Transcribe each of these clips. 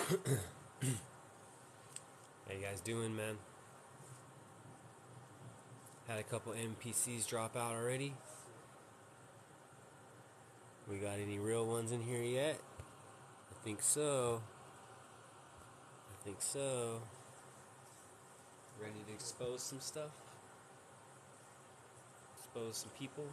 How you guys doing, man? Had a couple NPCs drop out already. We got any real ones in here yet? I think so. I think so. Ready to expose some stuff? Expose some people?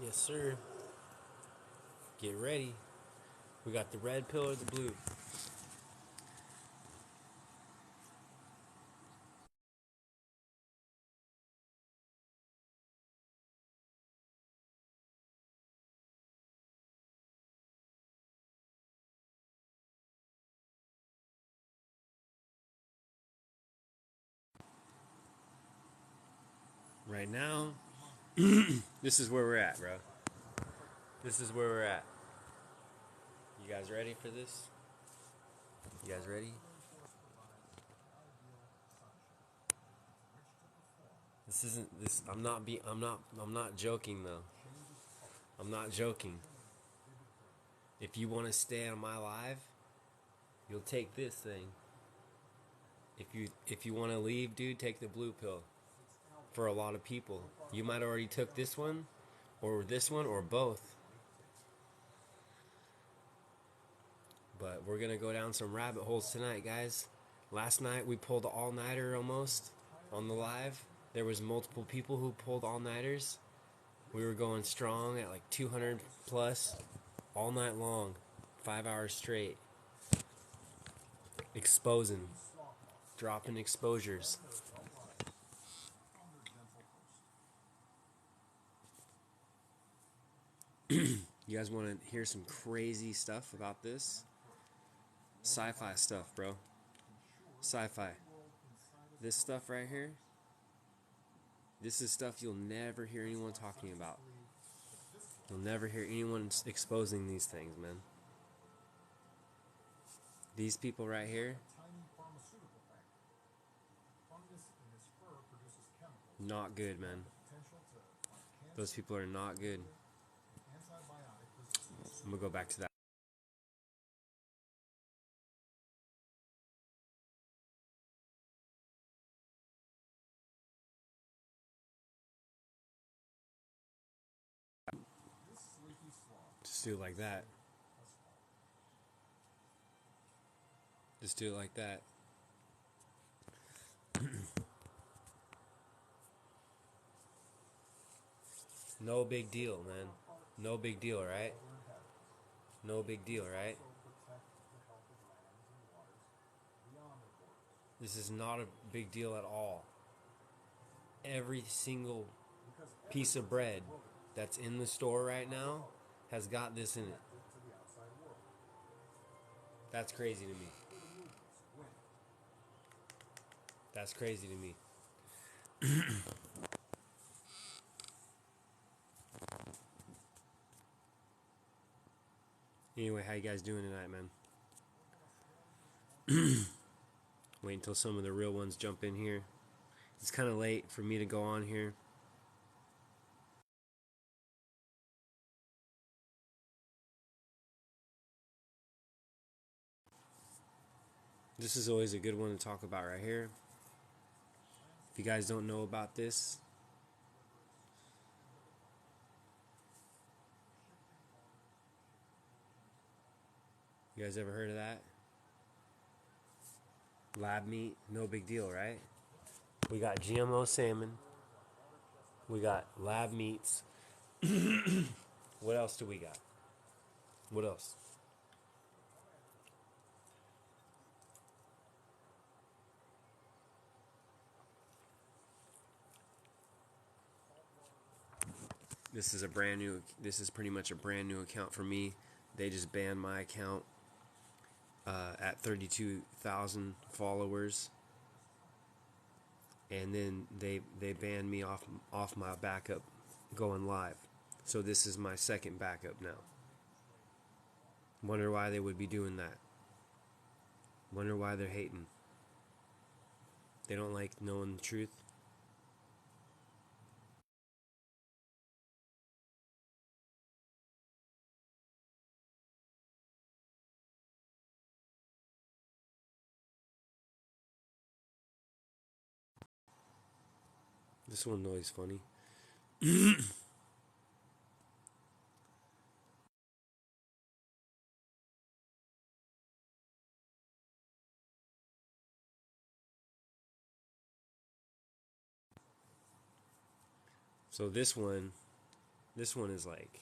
Yes, sir. Get ready. We got the red pill or the blue. Right now, this is where we're at, bro. This is where we're at. You guys ready for this? You guys ready? This isn't this. I'm not joking though. I'm not joking. If you want to stay on my live, you'll take this thing. If you want to leave, dude, take the blue pill. For a lot of people, you might already took this one, or both. But we're gonna go down some rabbit holes tonight, guys. Last night we pulled all-nighter almost on the live. There was multiple people who pulled all-nighters. We were going strong at like 200 plus all night long, 5 hours straight, exposing, dropping exposures. You guys want to hear some crazy stuff about this? Sci-fi stuff, bro. Sci-fi. This stuff right here, this is stuff you'll never hear anyone talking about. You'll never hear anyone exposing these things, man. These people right here, not good, man. Those people are not good. I'm gonna go back to that. Just do it like that. Just do it like that. No big deal, man. No big deal, right? No big deal, right? This is not a big deal at all. Every single piece of bread that's in the store right now has got this in it. That's crazy to me. That's crazy to me. Anyway, how you guys doing tonight, man? Wait until some of the real ones jump in here. It's kind of late for me to go on here. This is always a good one to talk about right here. If you guys don't know about this, you guys ever heard of that? Lab meat, no big deal, right? We got GMO salmon. We got lab meats. What else do we got? What else? This is pretty much a brand new account for me. They just banned my account at 32,000 followers. And then they banned me off my backup going live. So this is my second backup now. Wonder why they would be doing that. Wonder why they're hating. They don't like knowing the truth. This one always funny. So this one is like,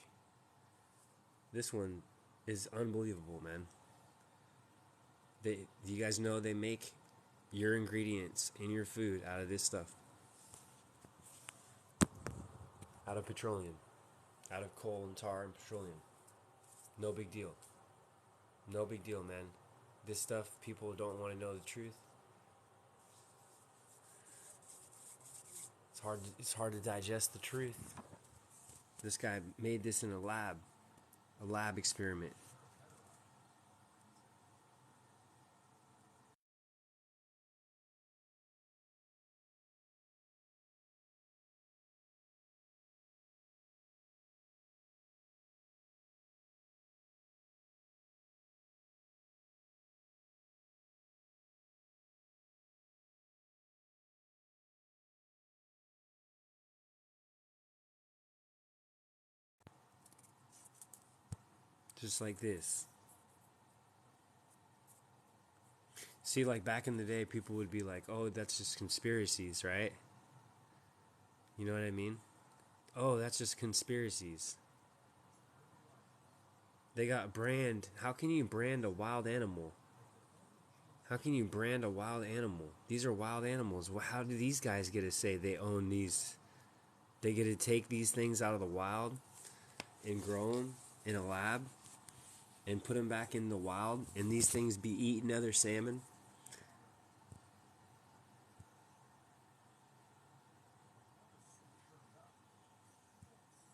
this one is unbelievable, man. Do you guys know they make your ingredients in your food out of this stuff? Out of petroleum. Out of coal and tar and petroleum. No big deal. No big deal, man. This stuff, people don't want to know the truth. It's hard to digest the truth. This guy made this in a lab experiment. Just like this. See, like back in the day, people would be like, oh, that's just conspiracies, right? You know what I mean? Oh, that's just conspiracies. They got brand. How can you brand a wild animal? How can you brand a wild animal? These are wild animals. How do these guys get to say they own these? They get to take these things out of the wild and grow them in a lab and put them back in the wild, and these things be eating other salmon?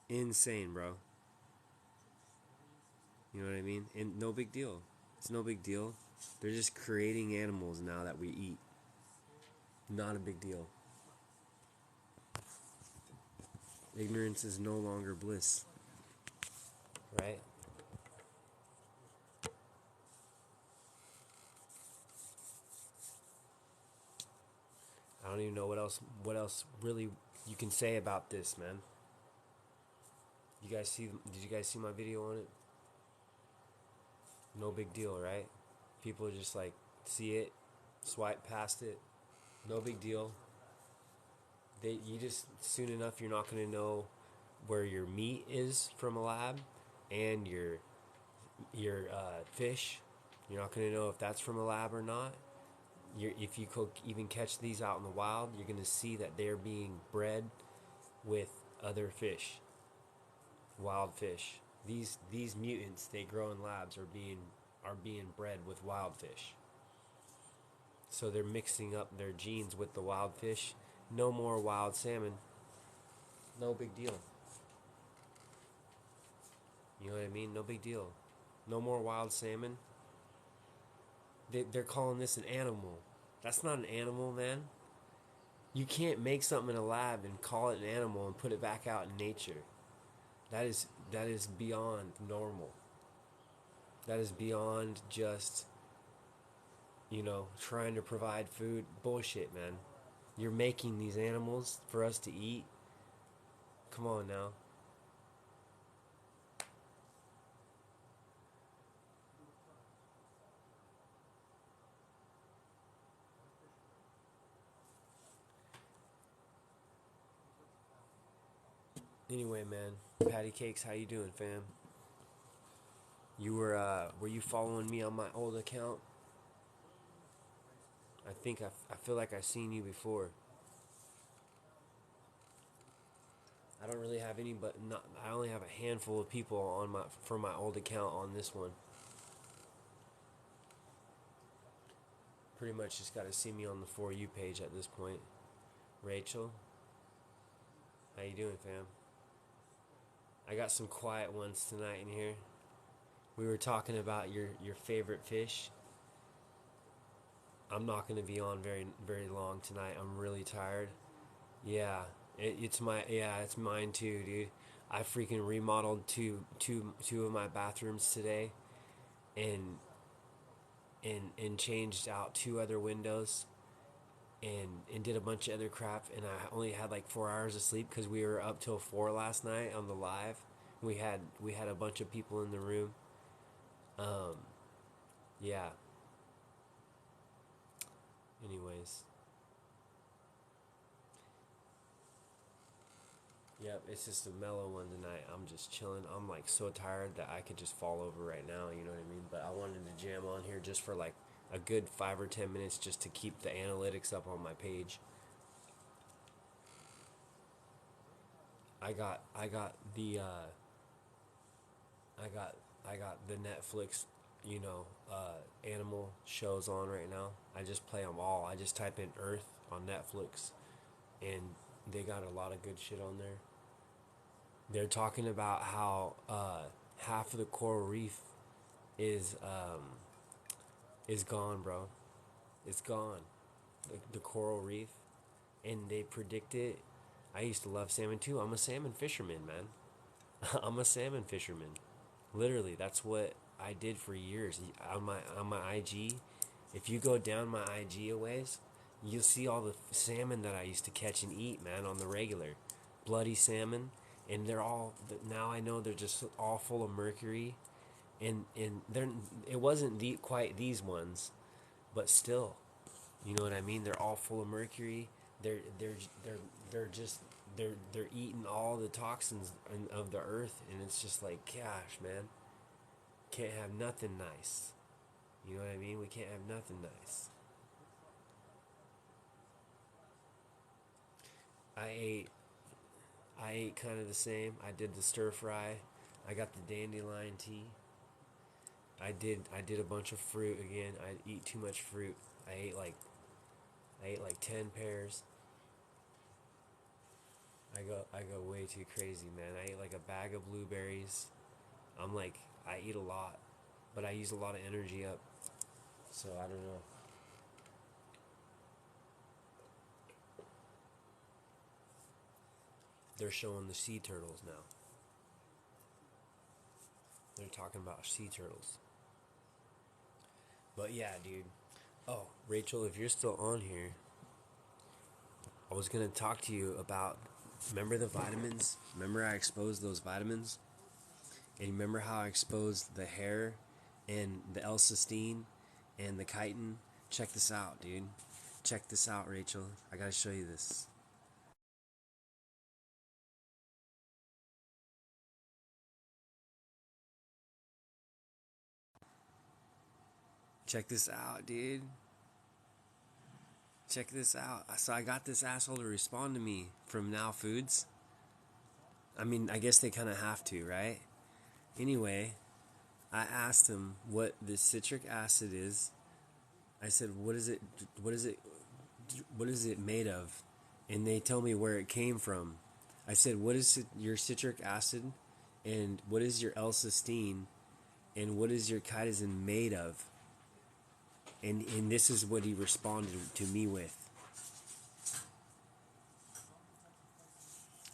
Insane, bro. You know what I mean? And no big deal. It's no big deal. They're just creating animals now that we eat. Not a big deal. Ignorance is no longer bliss, right? I don't even know what else really you can say about this, man. Did you guys see my video on it? No big deal, right? People just like see it, swipe past it. No big deal. You just soon enough you're not going to know where your meat is from a lab and your fish. You're not going to know if that's from a lab or not. If you could even catch these out in the wild, you're going to see that they're being bred with other fish, wild fish. These mutants they grow in labs are being bred with wild fish. So they're mixing up their genes with the wild fish. No more wild salmon. No big deal. You know what I mean? No big deal. No more wild salmon. They're calling this an animal. That's not an animal, man. You can't make something in a lab and call it an animal and put it back out in nature. That is beyond normal. That is beyond just, trying to provide food. Bullshit, man. You're making these animals for us to eat. Come on now. Anyway, man, Patty Cakes, how you doing, fam? Were you following me on my old account? I feel like I've seen you before. I don't really have any, but not. I only have a handful of people from my old account on this one. Pretty much just got to see me on the For You page at this point. Rachel, how you doing, fam? I got some quiet ones tonight in here. We were talking about your favorite fish. I'm not going to be on very very long tonight. I'm really tired. Yeah, it's mine too, dude. I freaking remodeled two of my bathrooms today, and changed out two other windows, and did a bunch of other crap, and I only had like 4 hours of sleep because we were up till 4 last night on the live. We had a bunch of people in the room. Um, yeah. Anyways, yep. It's just a mellow one tonight. I'm just chilling. I'm like so tired that I could just fall over right now. You know what I mean? But I wanted to jam on here just for like a good 5 or 10 minutes just to keep the analytics up on my page. I got the I got I got the Netflix, animal shows on right now. I just play them all. I just type in Earth on Netflix, and they got a lot of good shit on there. They're talking about how half of the coral reef is is gone, bro. It's gone. The coral reef, and they predict it. I used to love salmon too. I'm a salmon fisherman, man. I'm a salmon fisherman. Literally, that's what I did for years on my IG. If you go down my IG a ways, you'll see all the salmon that I used to catch and eat, man, on the regular, bloody salmon, and they're all now I know they're just all full of mercury, and they're it wasn't quite these ones, but still, you know what I mean. They're all full of mercury. They're they're just they're eating all the toxins of the earth, and it's just like, gosh, man, can't have nothing nice. You know what I mean? We can't have nothing nice. I ate I ate kind of the same. I did the stir fry. I got the dandelion tea. I did a bunch of fruit again. I eat too much fruit. I ate like I ate like 10 pears. I go way too crazy, man. I ate like a bag of blueberries. I'm like I eat a lot, but I use a lot of energy up. So I don't know. They're showing the sea turtles now. They're talking about sea turtles. But yeah, dude. Oh, Rachel, if you're still on here, I was gonna talk to you about. Remember the vitamins? Remember I exposed those vitamins, and you remember how I exposed the hair, and the L-cysteine, and the chitin. Check this out, dude. Check this out, Rachel. I gotta show you this. Check this out, dude. Check this out. So I got this asshole to respond to me from Now Foods. I mean, I guess they kind of have to, right? Anyway, I asked him what the citric acid is. I said, "What is it? What is it? What is it made of?" And they tell me where it came from. I said, "What is your citric acid, and what is your L-cysteine, and what is your chitosan made of?" And this is what he responded to me with.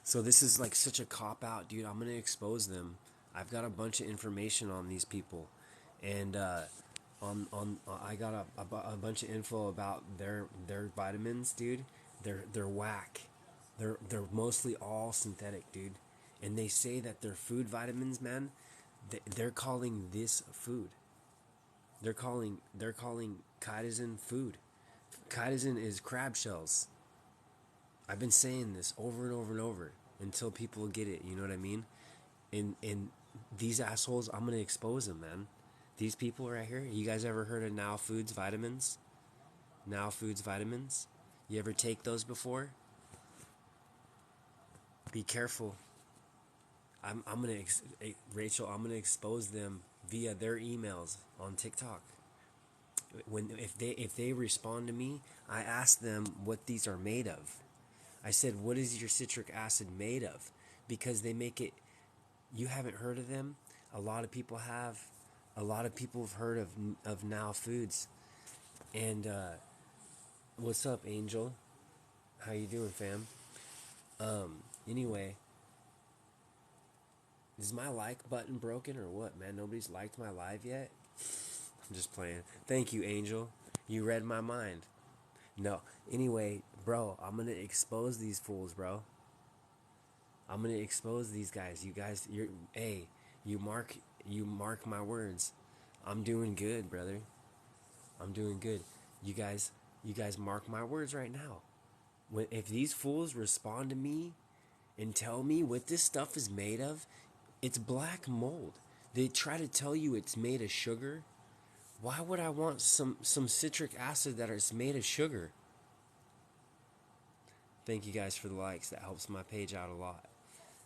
So this is like such a cop out, dude. I'm gonna expose them. I've got a bunch of information on these people, and on I got a bunch of info about their vitamins, dude. They're whack. They're mostly all synthetic, dude. And they say that they're food vitamins, man. They're calling this food. They're calling chitosan food. Chitosan is crab shells. I've been saying this over and over and over until people get it. You know what I mean? And these assholes, I'm gonna expose them, man. These people right here. You guys ever heard of Now Foods vitamins? Now Foods vitamins. You ever take those before? Be careful. I'm gonna Rachel. I'm gonna expose them via their emails on TikTok. When if they respond to me, I ask them what these are made of. I said, "What is your citric acid made of?" Because they make it. You haven't heard of them. A lot of people have. A lot of people have heard of Now Foods. And what's up, Angel? How you doing, fam? Anyway, is my like button broken or what, man? Nobody's liked my live yet. I'm just playing. Thank you, Angel. You read my mind. No. Anyway, bro, I'm gonna expose these fools, bro. I'm gonna expose these guys. You guys, hey, you mark, you mark my words. I'm doing good, brother. I'm doing good. You guys, you guys mark my words right now. If these fools respond to me and tell me what this stuff is made of, it's black mold. They try to tell you it's made of sugar. Why would I want some citric acid that is made of sugar? Thank you guys for the likes. That helps my page out a lot.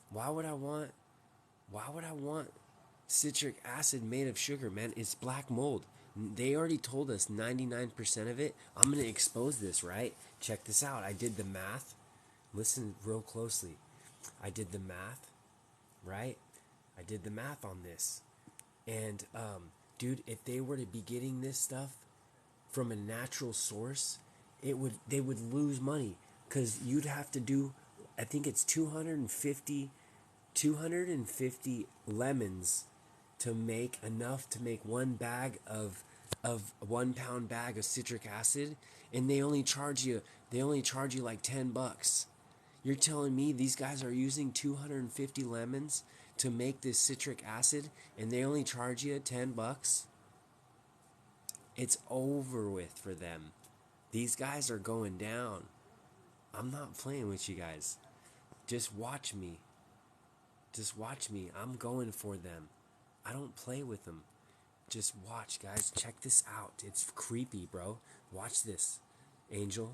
Why would I want why would I want citric acid made of sugar, man? It's black mold. They already told us 99% of it. I'm going to expose this, right? Check this out. I did the math. Listen real closely. I did the math, right? I did the math on this. And dude, if they were to be getting this stuff from a natural source, they would lose money cuz you'd have to do, I think it's 250 lemons to make enough to make one bag of 1 pound bag of citric acid, and they only charge you like $10. You're telling me these guys are using 250 lemons to make this citric acid and they only charge you $10? It's over with for them. These guys are going down. I'm not playing with you guys. Just watch me. Just watch me. I'm going for them. I don't play with them. Just watch, guys. Check this out. It's creepy, bro. Watch this. Angel,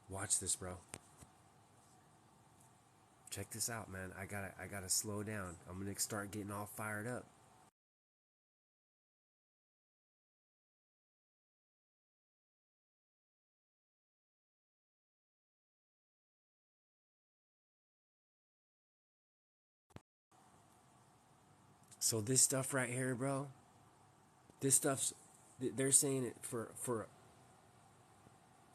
watch this, bro. Check this out, man. I gotta slow down. I'm gonna start getting all fired up. So this stuff right here, bro. This stuff's they're saying it for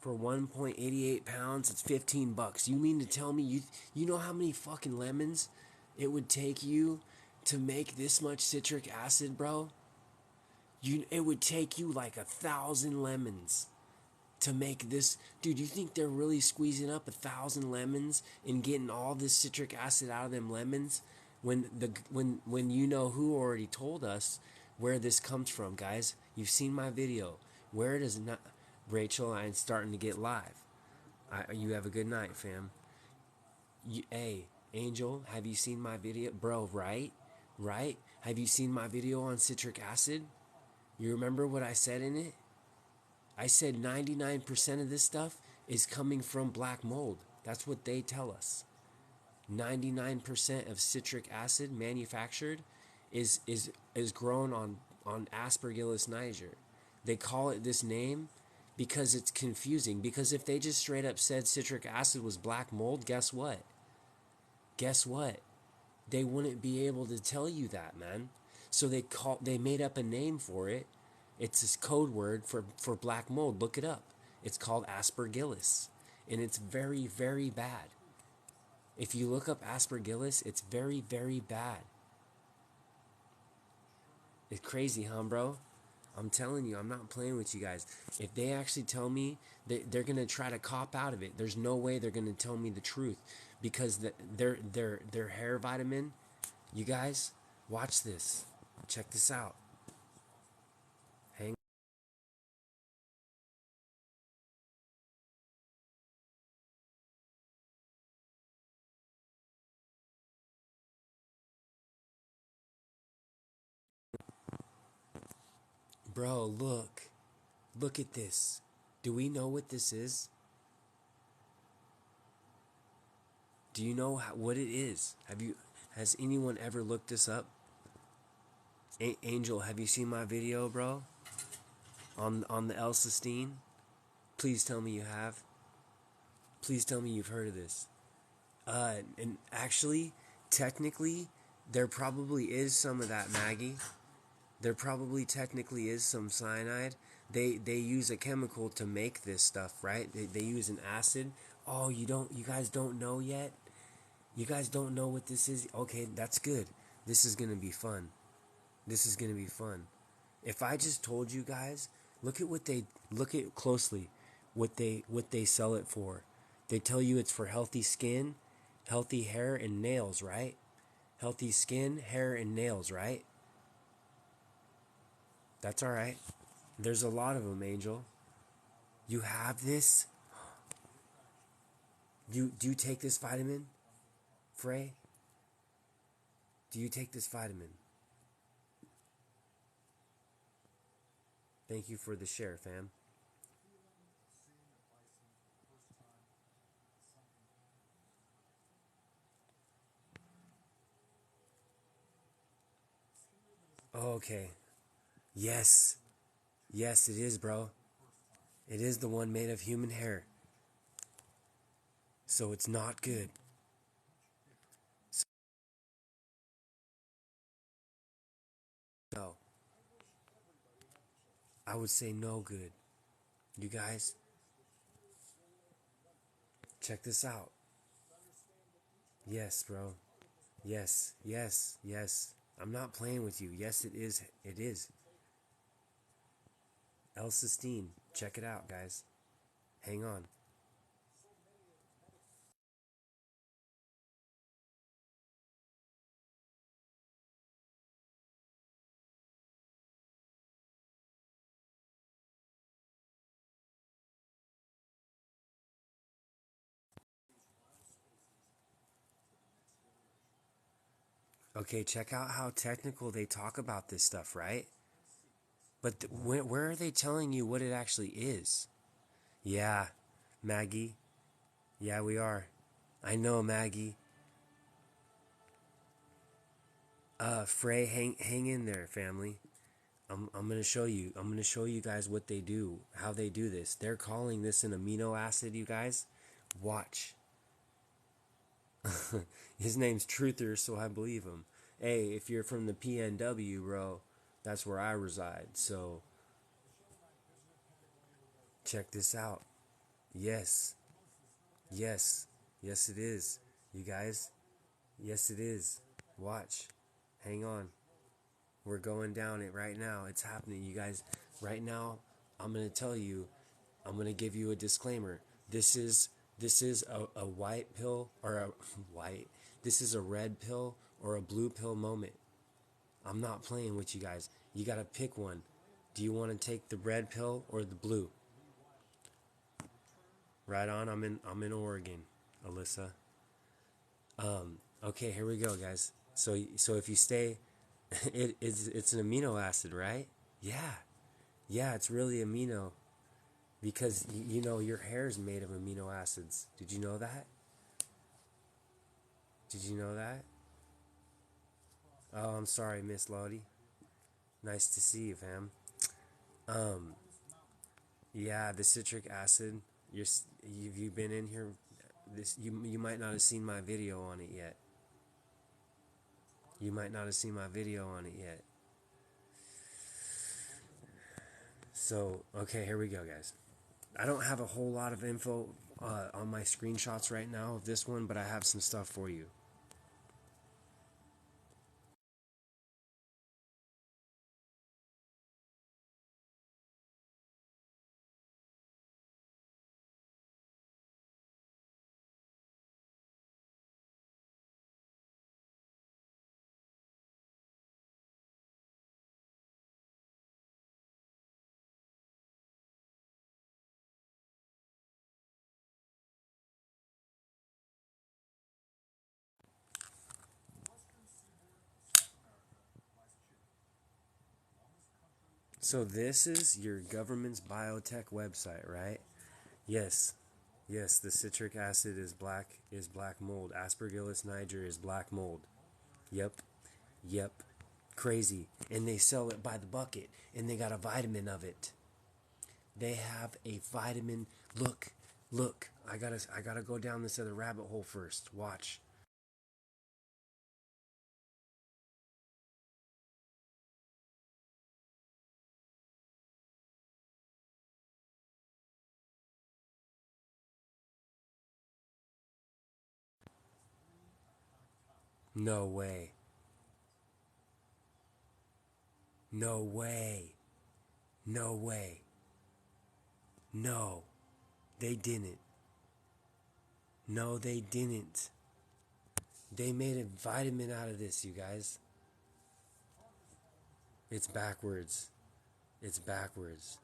1.88 pounds, it's $15. You mean to tell me you know how many fucking lemons it would take you to make this much citric acid, bro? It would take you like 1,000 lemons to make this. Dude, you think they're really squeezing up 1,000 lemons and getting all this citric acid out of them lemons when you know who already told us where this comes from, guys? You've seen my video. Where does not Rachel, I'm starting to get live. You have a good night, fam. Hey, Angel, have you seen my video? Bro, right? Right? Have you seen my video on citric acid? You remember what I said in it? I said 99% of this stuff is coming from black mold. That's what they tell us. 99% of citric acid manufactured is grown on Aspergillus niger. They call it this name because it's confusing. Because if they just straight up said citric acid was black mold, guess what? Guess what? They wouldn't be able to tell you that, man. So they made up a name for it. It's this code word for black mold. Look it up. It's called Aspergillus. And it's very, very bad. If you look up Aspergillus, it's very, very bad. It's crazy, huh, bro? I'm telling you, I'm not playing with you guys. If they actually tell me that they're gonna try to cop out of it, there's no way they're gonna tell me the truth because their hair vitamin. You guys, watch this. Check this out. Hang, bro. Look at this. Do we know what this is? Do you know what it is? Has anyone ever looked this up? Angel, have you seen my video, bro? On the L-cysteine? Please tell me you have. Please tell me you've heard of this. And actually, technically, there probably is some of that, Maggie. There probably technically is some cyanide. They use a chemical to make this stuff, right? They use an acid. Oh, you guys don't know yet? You guys don't know what this is? Okay, that's good. This is gonna be fun. This is gonna be fun. If I just told you guys, look at closely. what they sell it for. They tell you it's for healthy skin, healthy hair and nails, right? Healthy skin, hair and nails, right? That's all right. There's a lot of them, Angel. You have this? Do you take this vitamin, Frey? Do you take this vitamin? Thank you for the share, fam. Oh, okay. Yes. Yes, it is, bro. It is the one made of human hair. So it's not good. No. I would say no good. You guys, check this out. Yes, bro. Yes, yes, yes. I'm not playing with you. Yes, it is. It is. L-cysteine. Check it out, guys. Hang on. Okay, check out how technical they talk about this stuff, right? But where are they telling you what it actually is? Yeah, Maggie. Yeah, we are. I know, Maggie. Frey, hang in there, family. I'm gonna show you. I'm gonna show you guys what they do, how they do this. They're calling this an amino acid, you guys. Watch. His name's Truther, so I believe him. Hey, if you're from the PNW, bro, that's where I reside. So check this out. Yes, yes, yes, it is. You guys, yes, it is. Watch. Hang on. We're going down it right now. It's happening, you guys. Right now, I'm gonna tell you. I'm gonna give you a disclaimer. This is a white pill or a white. This is a red pill or a blue pill moment. I'm not playing with you guys. You gotta pick one. Do you want to take the red pill or the blue? Right on. I'm in Oregon, Alyssa. Okay, here we go, guys. So if you stay, it's an amino acid, right? Yeah, yeah. It's really amino because you know your hair is made of amino acids. Did you know that? Did you know that? Oh, I'm sorry, Miss Lottie. Nice to see you, fam. Um, yeah, the citric acid. You've been in here. This you might not have seen my video on it yet. You might not have seen my video on it yet. So okay, here we go, guys. I don't have a whole lot of info on my screenshots right now of this one, but I have some stuff for you. So this is your government's biotech website, right? Yes. Yes, the citric acid is black mold. Aspergillus niger is black mold. Yep. Yep. Crazy. And they sell it by the bucket and they got a vitamin of it. They have a vitamin. Look. Look. I gotta go down this other rabbit hole first. Watch. No way. No way. No way. No. They didn't. No, they didn't. They made a vitamin out of this, you guys. It's backwards. It's backwards.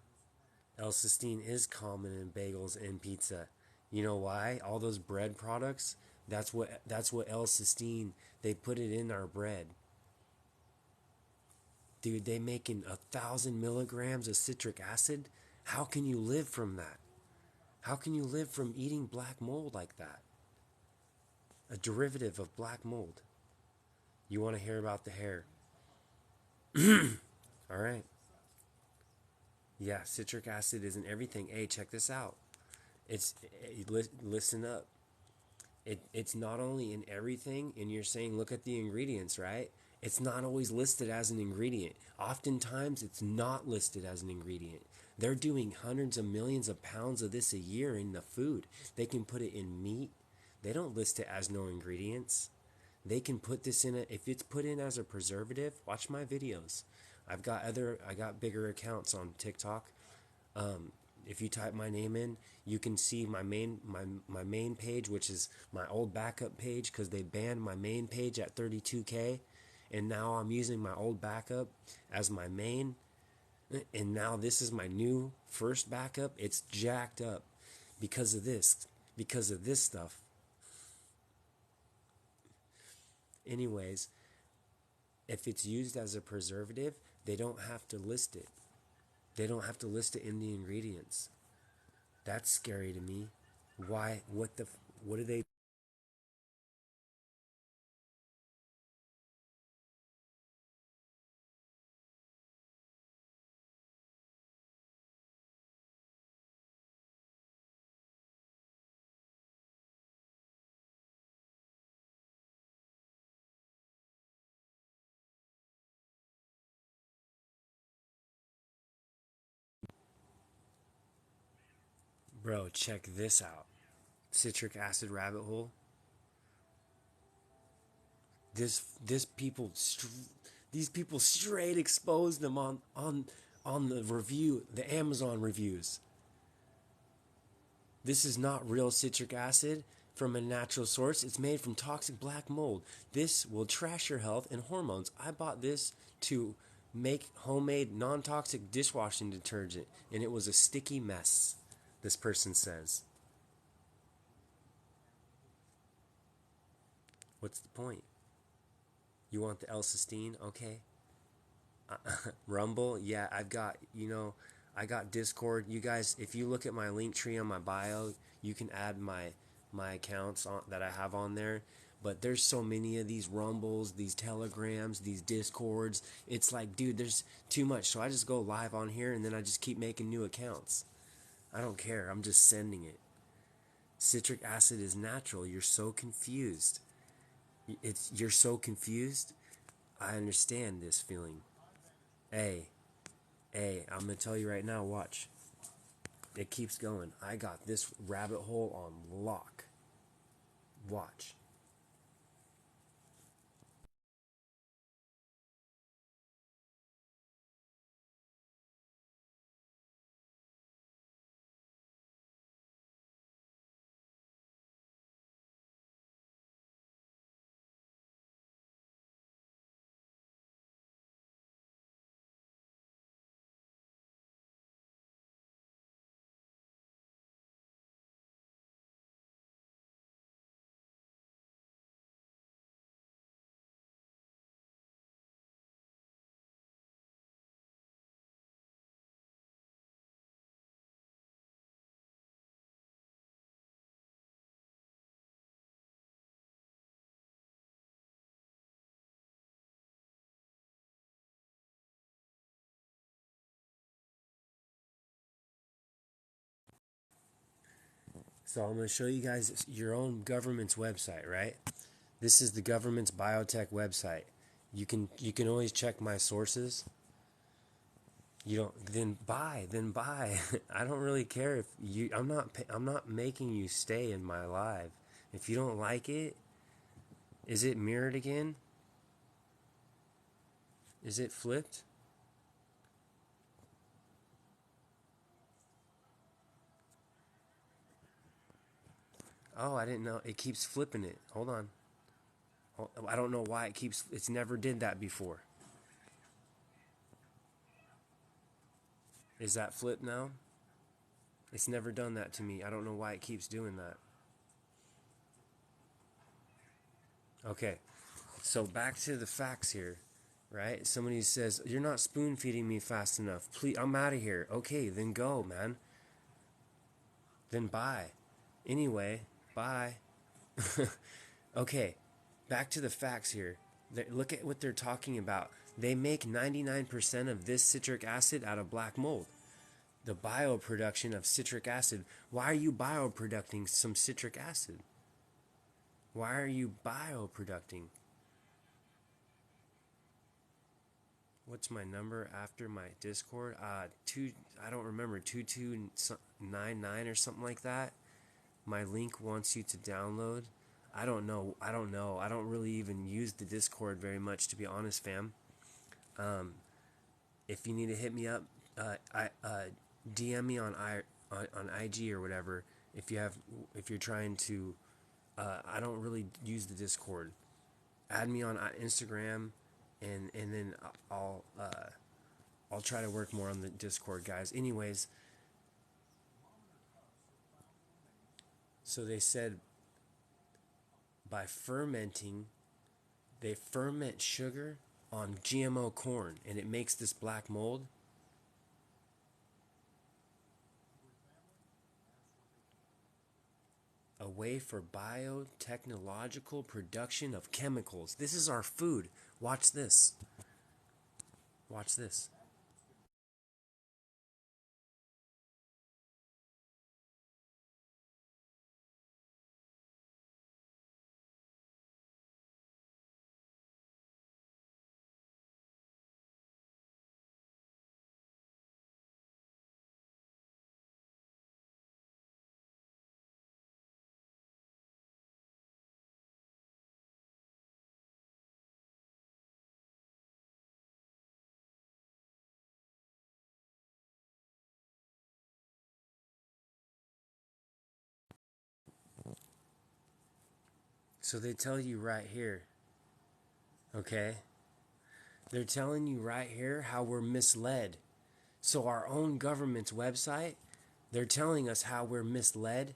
L-cysteine is common in bagels and pizza. You know why? All those bread products, that's what L-cysteine, they put it in our bread. Dude, they making 1,000 milligrams of citric acid. How can you live from that? How can you live from eating black mold like that? A derivative of black mold. You want to hear about the hair? All right. Yeah, citric acid isn't everything. Hey, check this out. Listen up. It's not only in everything, and you're saying look at the ingredients, right? It's not always listed as an ingredient. Oftentimes, it's not listed as an ingredient. They're doing hundreds of millions of pounds of this a year in the food. They can put it in meat. They don't list it as no ingredients. They can put this in if it's put in as a preservative. Watch my videos. I got bigger accounts on TikTok. If you type my name in, you can see my main page, which is my old backup page, because they banned my main page at 32K, and now I'm using my old backup as my main, and now this is my new first backup. It's jacked up because of this stuff. Anyways, if it's used as a preservative, they don't have to list it. They don't have to list it in the ingredients. That's scary to me. Why? What do they? Bro, check this out. Citric acid rabbit hole. This people, these people straight exposed them on the review, the Amazon reviews. This is not real citric acid from a natural source. It's made from toxic black mold. This will trash your health and hormones. I bought this to make homemade non-toxic dishwashing detergent, and it was a sticky mess. This person says. What's the point? You want the L-cysteine? Okay. Rumble, yeah, I got Discord. You guys, if you look at my link tree on my bio, you can add my accounts that I have on there. But there's so many of these Rumbles, these Telegrams, these Discords. It's like, dude, there's too much. So I just go live on here and then I just keep making new accounts. I don't care. I'm just sending it. Citric acid is natural. You're so confused. You're so confused. I understand this feeling. Hey, Hey, I'm gonna tell you right now, watch. It keeps going. I got this rabbit hole on lock. Watch. So I'm gonna show you guys your own government's website, right? This is the government's biotech website. You can always check my sources. You don't then buy. I don't really care if you I'm not making you stay in my live. If you don't like it, is it mirrored again? Is it flipped? Oh, I didn't know. It keeps flipping it. Hold on. I don't know why it's never did that before. Is that flip now? It's never done that to me. I don't know why it keeps doing that. Okay, so back to the facts here, right? Somebody says, you're not spoon feeding me fast enough. Please, I'm out of here. Okay, then go, man. Then bye. Anyway, bye. Okay, back to the facts here. Look at what they're talking about. They make 99% of this citric acid out of black mold. The bioproduction of citric acid. Why are you bioproducting some citric acid? Why are you bioproducting? What's my number after my Discord? I don't remember, 2299 or something like that. My link wants you to download. I don't know. I don't really even use the Discord very much, to be honest, fam. If you need to hit me up, DM me on IG or whatever. If you're trying to, I don't really use the Discord. Add me on Instagram, and then I'll try to work more on the Discord, guys. Anyways, so they said by fermenting, they ferment sugar on GMO corn, and it makes this black mold. A way for biotechnological production of chemicals. This is our food. Watch this. Watch this. So they tell you right here, okay? They're telling you right here how we're misled. So our own government's website, they're telling us how we're misled.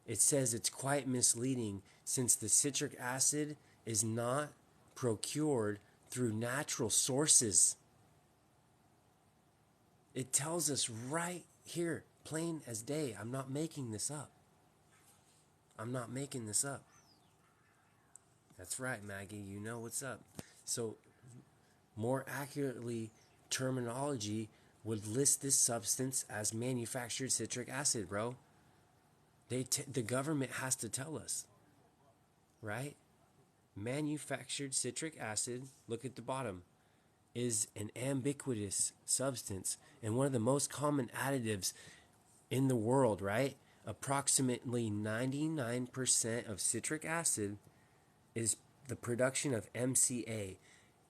It says it's quite misleading since the citric acid is not procured through natural sources. It tells us right here, plain as day. I'm not making this up. I'm not making this up. That's right, Maggie. You know what's up. So, more accurately, terminology would list this substance as manufactured citric acid, bro. The government has to tell us, right? Manufactured citric acid, look at the bottom, is an ubiquitous substance and one of the most common additives in the world, right? Approximately 99% of citric acid is the production of MCA.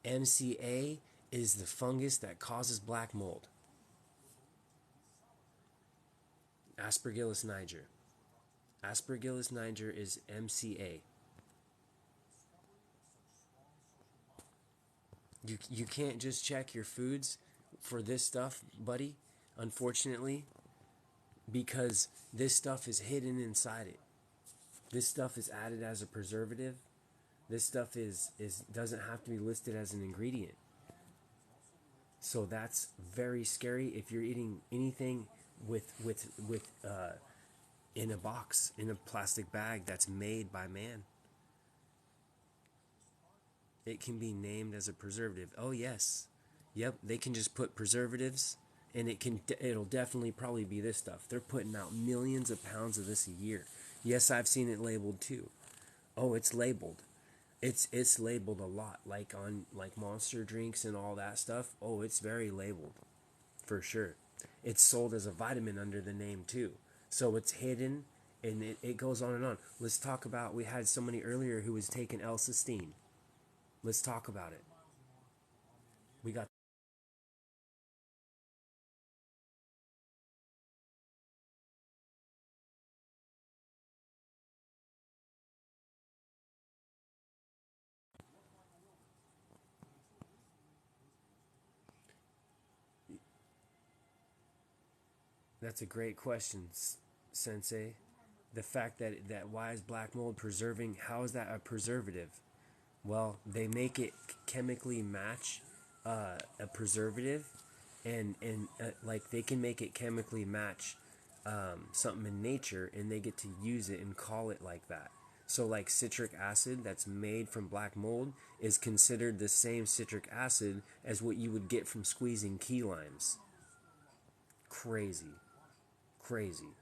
MCA is the fungus that causes black mold. Aspergillus niger. Aspergillus niger is MCA. You can't just check your foods for this stuff, buddy, unfortunately, because this stuff is hidden inside it. This stuff is added as a preservative. This stuff is doesn't have to be listed as an ingredient. So that's very scary if you're eating anything with in a box, in a plastic bag that's made by man. It can be named as a preservative. Oh yes. Yep, they can just put preservatives, and it'll definitely probably be this stuff. They're putting out millions of pounds of this a year. Yes, I've seen it labeled too. Oh, it's labeled. It's labeled a lot, like on like Monster drinks and all that stuff. Oh, it's very labeled, for sure. It's sold as a vitamin under the name too, so it's hidden, and it goes on and on. Let's talk about, we had somebody earlier who was taking L-cysteine. Let's talk about it. We got That's a great question, Sensei. The fact that why is black mold preserving? How is that a preservative? Well, they make it chemically match a preservative, and like they can make it chemically match something in nature, and they get to use it and call it like that. So, like citric acid that's made from black mold is considered the same citric acid as what you would get from squeezing key limes. Crazy, crazy.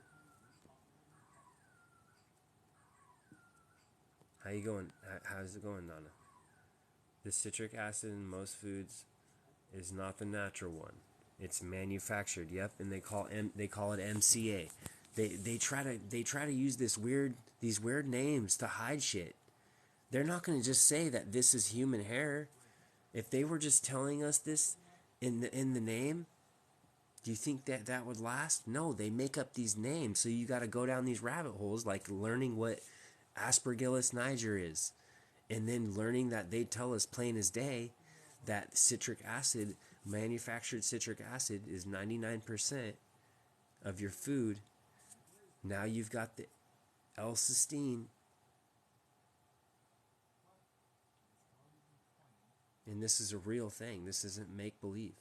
How you going? How's it going, Nana? The citric acid in most foods is not the natural one. It's manufactured. Yep, and they call it MCA. They try to use these weird names to hide shit. They're not going to just say that this is human hair. If they were just telling us this in the name, do you think that that would last? No, they make up these names. So you got to go down these rabbit holes, like learning what Aspergillus niger is, and then learning that they tell us plain as day that citric acid, manufactured citric acid, is 99% of your food. Now you've got the L-cysteine, and this is a real thing. This isn't make believe.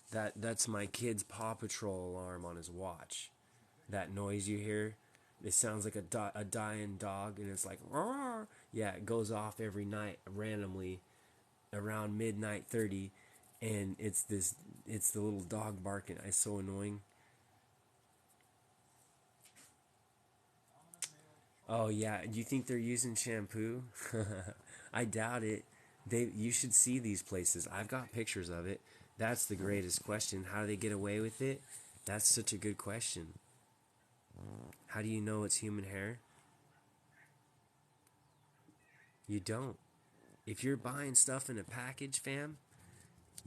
That's my kid's Paw Patrol alarm on his watch. That noise you hear, it sounds like a dying dog, and it's like, roar. Yeah, it goes off every night randomly around midnight 30, and it's the little dog barking. It's so annoying. Oh yeah, do you think they're using shampoo? I doubt it. You should see these places. I've got pictures of it. That's the greatest question. How do they get away with it? That's such a good question. How do you know it's human hair? You don't. If you're buying stuff in a package, fam,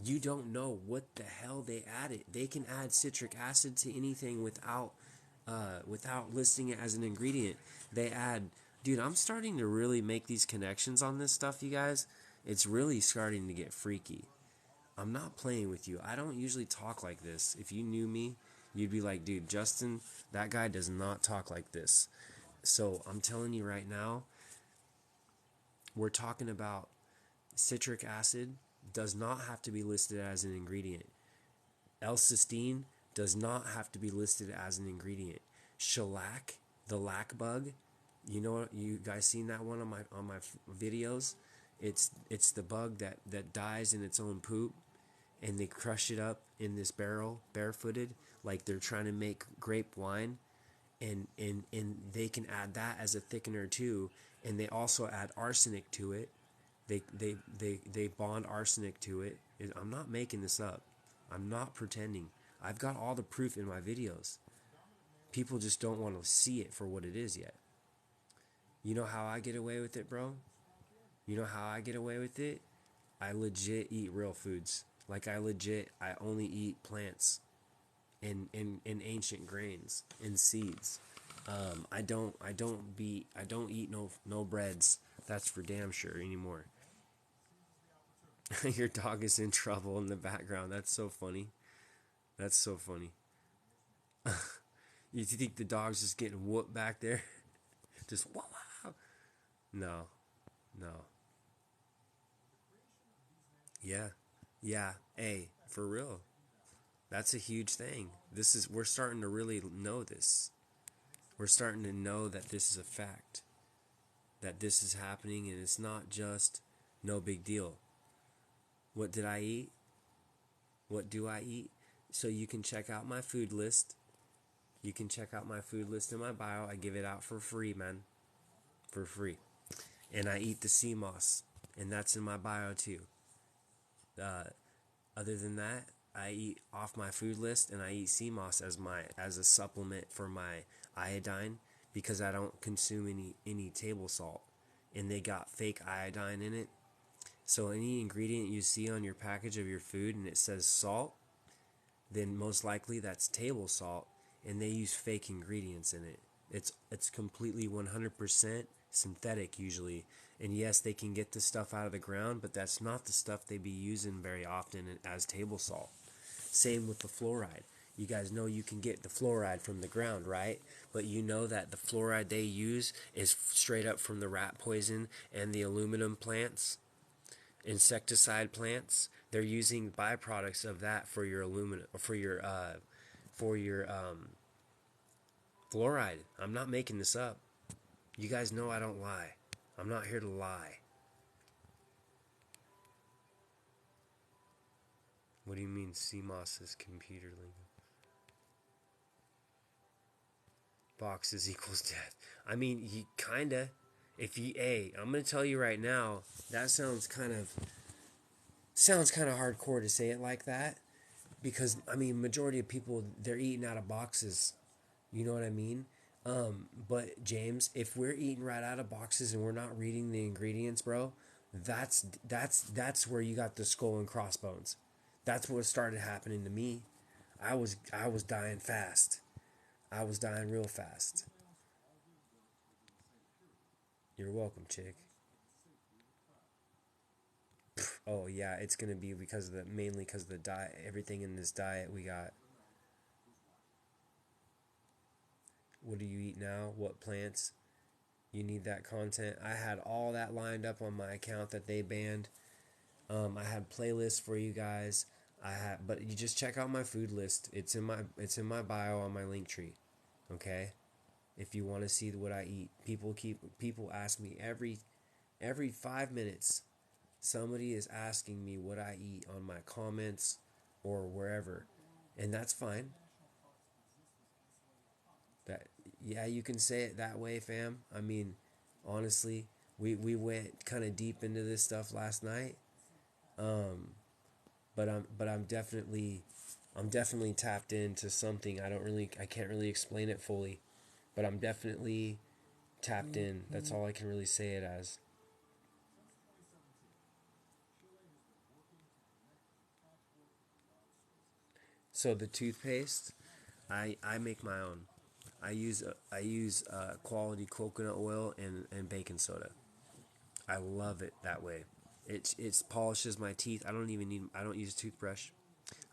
you don't know what the hell they added. They can add citric acid to anything without listing it as an ingredient. They add, dude. I'm starting to really make these connections on this stuff, you guys. It's really starting to get freaky. I'm not playing with you. I don't usually talk like this. If you knew me, you'd be like, dude, Justin, that guy does not talk like this. So I'm telling you right now, we're talking about citric acid does not have to be listed as an ingredient. L-cysteine does not have to be listed as an ingredient. Shellac, the lac bug, you know, you guys seen that one on my videos? It's the bug that dies in its own poop, and they crush it up in this barrel barefooted, like they're trying to make grape wine, and they can add that as a thickener too, and they also add arsenic to it. They bond arsenic to it. I'm not making this up. I'm not pretending. I've got all the proof in my videos. People just don't want to see it for what it is yet. You know how I get away with it, bro? You know how I get away with it? I legit eat real foods. Like I only eat plants and ancient grains and seeds. I don't eat no breads. That's for damn sure anymore. Your dog is in trouble in the background. That's so funny. That's so funny. You think the dog's just getting whooped back there? Just wow, wow. No, no. Yeah, yeah. Hey, for real. That's a huge thing. We're starting to really know this. We're starting to know that this is a fact. That this is happening, and it's not just no big deal. What did I eat? What do I eat? So you can check out my food list. You can check out my food list in my bio. I give it out for free, man. For free. And I eat the sea moss, and that's in my bio too. Uh, Other than that, I eat off my food list, and I eat sea moss as a supplement for my iodine, because I don't consume any table salt, and they got fake iodine in it. So any ingredient you see on your package of your food and it says salt, then most likely that's table salt, and they use fake ingredients in it. It's completely 100% synthetic usually. And yes, they can get the stuff out of the ground, but that's not the stuff they be using very often as table salt. Same with the fluoride. You guys know you can get the fluoride from the ground, right? But you know that the fluoride they use is straight up from the rat poison and the aluminum plants, insecticide plants. They're using byproducts of that for your aluminum, for your fluoride. I'm not making this up. You guys know I don't lie. I'm not here to lie. What do you mean CMOS is computer lingo? Boxes equals death. I mean, he kinda. If you, hey, I'm gonna tell you right now, that sounds kind of hardcore to say it like that, because I mean, majority of people they're eating out of boxes. You know what I mean? But James, if we're eating right out of boxes and we're not reading the ingredients, bro, that's where you got the skull and crossbones. That's what started happening to me. I was dying fast. I was dying real fast. You're welcome, chick. Oh yeah, it's gonna be because of the mainly because of the diet. Everything in this diet we got. What do you eat now? What plants? You need that content. I had all that lined up on my account that they banned. I had playlists for you guys. But you just check out my food list. It's in my bio on my link tree. Okay, if you want to see what I eat, people ask me every 5 minutes. Somebody is asking me what I eat on my comments or wherever, and that's fine. That Yeah, you can say it that way, fam. I mean, honestly, we went kind of deep into this stuff last night. Um, but I'm definitely tapped into something. I can't really explain it fully, but I'm definitely tapped in. That's all I can really say it as. So the toothpaste, I make my own. I use quality coconut oil and baking soda. I love it that way. It polishes my teeth. I don't use a toothbrush.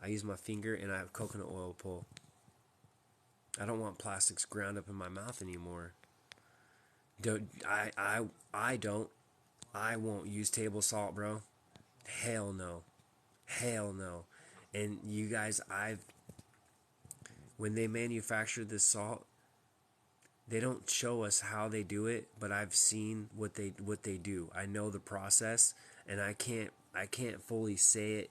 I use my finger and I have coconut oil pull. I don't want plastics ground up in my mouth anymore. Don't I don't. I won't use table salt, bro. Hell no. Hell no. And you guys, I've when they manufacture this salt, they don't show us how they do it, but I've seen what they do. I know the process, and I can't fully say it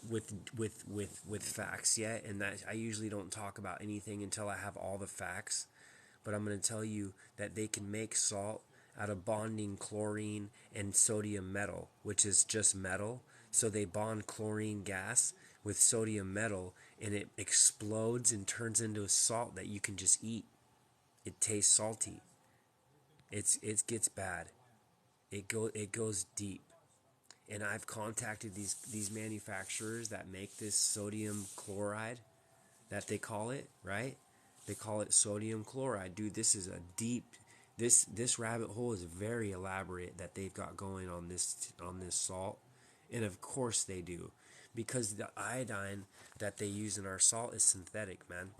with facts yet. And that I usually don't talk about anything until I have all the facts. But I'm going to tell you that they can make salt out of bonding chlorine and sodium metal, which is just metal. So they bond chlorine gas with sodium metal, and it explodes and turns into a salt that you can just eat. It tastes salty. It gets bad. It goes deep. And I've contacted these manufacturers that make this sodium chloride that they call it, right? They call it sodium chloride. Dude, this is a deep this rabbit hole is very elaborate that they've got going on this salt. And of course they do. Because the iodine that they use in our salt is synthetic, man.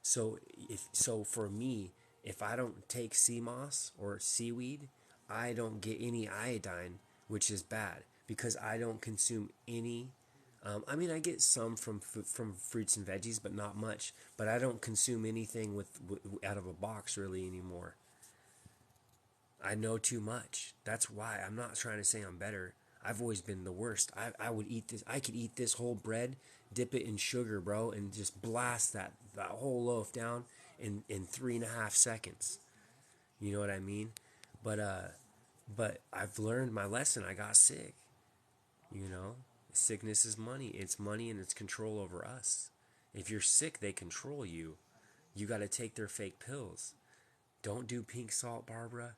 So for me, if I don't take sea moss or seaweed, I don't get any iodine, which is bad because I don't consume any. I mean, I get some from fruits and veggies, but not much. But I don't consume anything with out of a box really anymore. I know too much. That's why I'm not trying to say I'm better. I've always been the worst. I would eat this. I could eat this whole bread, dip it in sugar, bro, and just blast that whole loaf down in 3.5 seconds. You know what I mean? But I've learned my lesson. I got sick. You know, sickness is money. It's money and it's control over us. If you're sick, they control you. You got to take their fake pills. Don't do pink salt, Barbara.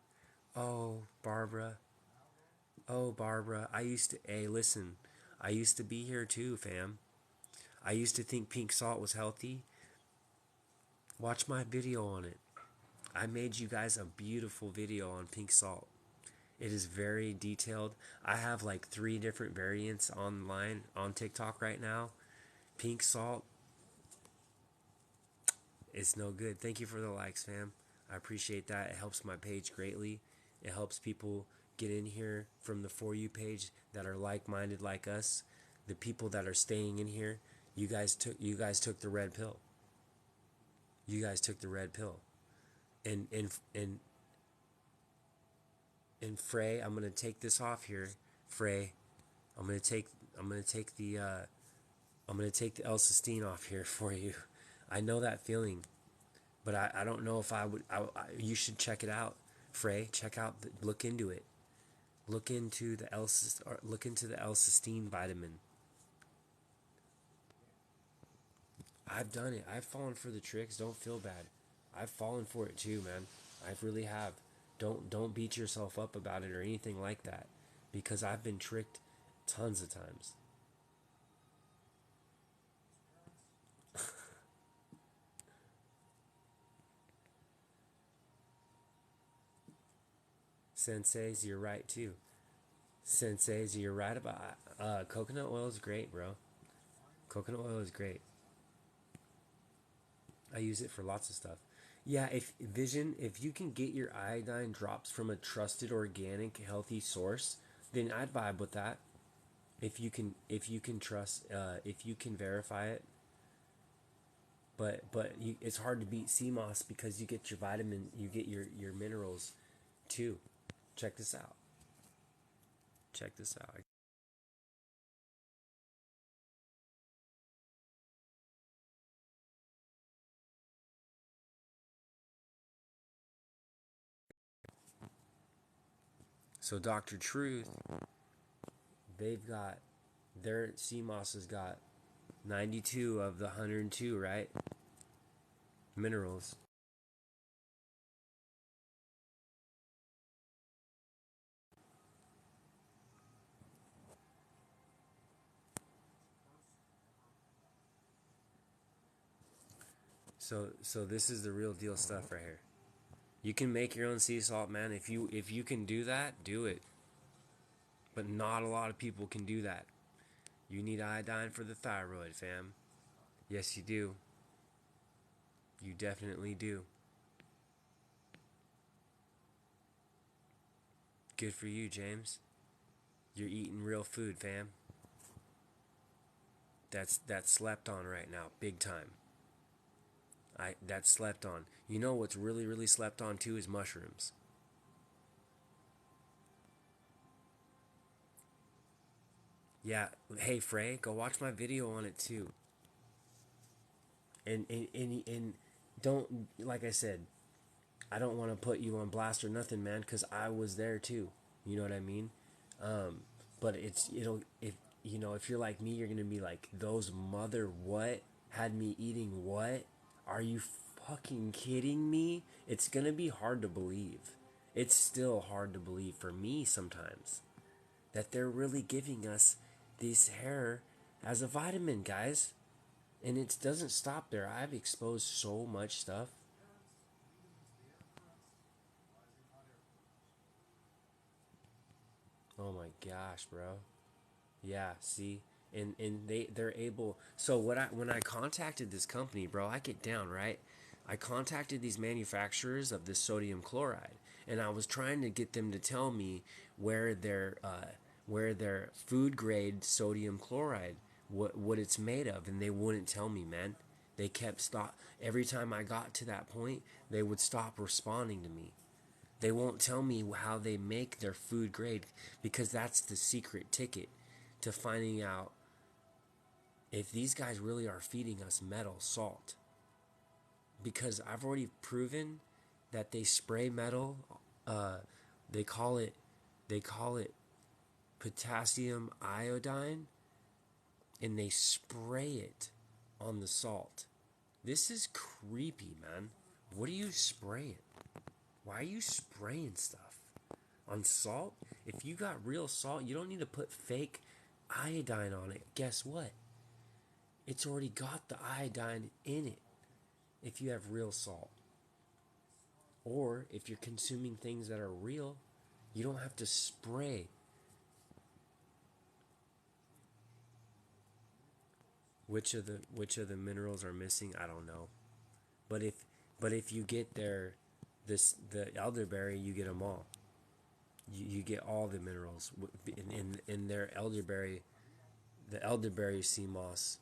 Oh, Barbara. Oh, Barbara. Hey, listen. I used to be here too, fam. I used to think pink salt was healthy. Watch my video on it. I made you guys a beautiful video on pink salt. It is very detailed. I have like 3 different variants online on TikTok right now. Pink salt is no good. Thank you for the likes, fam. I appreciate that. It helps my page greatly. It helps people get in here from the For You page that are like-minded like us. The people that are staying in here, you guys took the red pill. You guys took the red pill. And Frey, I'm gonna take this off here. Frey, I'm gonna take I'm gonna take the I'm gonna take the L-cysteine off here for you. I know that feeling, but I don't know if I would. You should check it out, Frey. Check out, look into it. Look into the L-cysteine vitamin. I've done it. I've fallen for the tricks. Don't feel bad. I've fallen for it too, man. I really have. Don't beat yourself up about it or anything like that, because I've been tricked tons of times. Senseis, you're right too. Senseis, you're right about coconut oil is great, bro. Coconut oil is great. I use it for lots of stuff. Yeah, if you can get your iodine drops from a trusted, organic, healthy source, then I'd vibe with that. If you can verify it, but it's hard to beat CMOS because you get your vitamin, you get your minerals too. Check this out. Check this out. So Dr. Truth, they've got their CMOS has got 92 of the 102, right? Minerals. So this is the real deal stuff right here. You can make your own sea salt, man. If you can do that, do it. But not a lot of people can do that. You need iodine for the thyroid, fam. Yes, you do. You definitely do. Good for you, James. You're eating real food, fam. That's slept on right now, big time. That's slept on. You know what's really slept on too is mushrooms. Yeah, hey Frey, go watch my video on it too. And don't, like I said, I don't want to put you on blast or nothing, man, because I was there too. You know what I mean? Um, but if if you're like me, you're gonna be like, those mother what had me eating what? Are you fucking kidding me? It's gonna be hard to believe. It's still hard to believe for me sometimes that they're really giving us this hair as a vitamin, guys. And it doesn't stop there. I've exposed so much stuff. Oh my gosh, bro. Yeah, see, and they're able. So what I when I contacted this company, bro, I get down right. I contacted these manufacturers of this sodium chloride, and I was trying to get them to tell me where their food grade sodium chloride, what it's made of, and they wouldn't tell me, man. They kept stop every time I got to that point, they would stop responding to me. They won't tell me how they make their food grade because that's the secret ticket to finding out if these guys really are feeding us metal salt. Because I've already proven that they spray metal. Uh, they call it they call it potassium iodine, and they spray it on the salt. This is creepy, man. What are you spraying? Why are you spraying stuff on salt? If you got real salt, you don't need to put fake iodine on it. Guess what? It's already got the iodine in it if you have real salt. Or if you're consuming things that are real, You don't have to spray. Which of the minerals are missing? I don't know. But if you get the elderberry, you get them all. You get all the minerals in their elderberry. The elderberry sea moss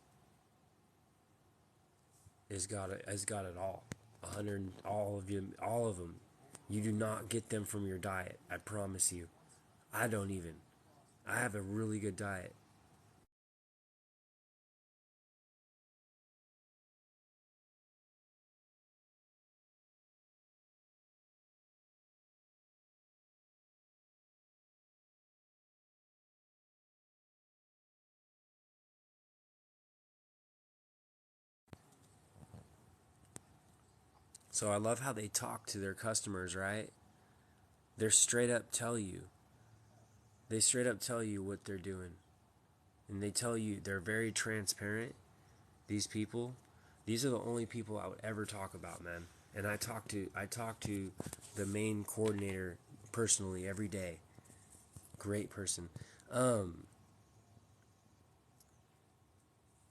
has got it all. 100, all of them. You do not get them from your diet. I promise you. I don't even. I have a really good diet. So I love how they talk to their customers, right? They're straight up tell you. They straight up tell you what they're doing. And they tell you they're very transparent. These people, these are the only people I would ever talk about, man. And I talk to the main coordinator personally every day. Great person. Um,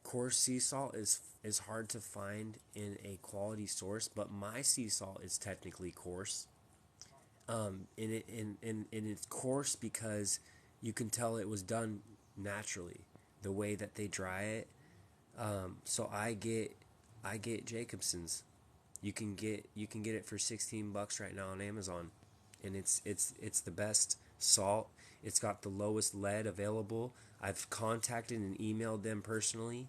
coarse sea salt is hard to find in a quality source, but my sea salt is technically coarse. And it's coarse because you can tell it was done naturally, the way that they dry it. So I get Jacobson's. You can get it for $16 right now on Amazon, and it's the best salt. It's got the lowest lead available. I've contacted and emailed them personally.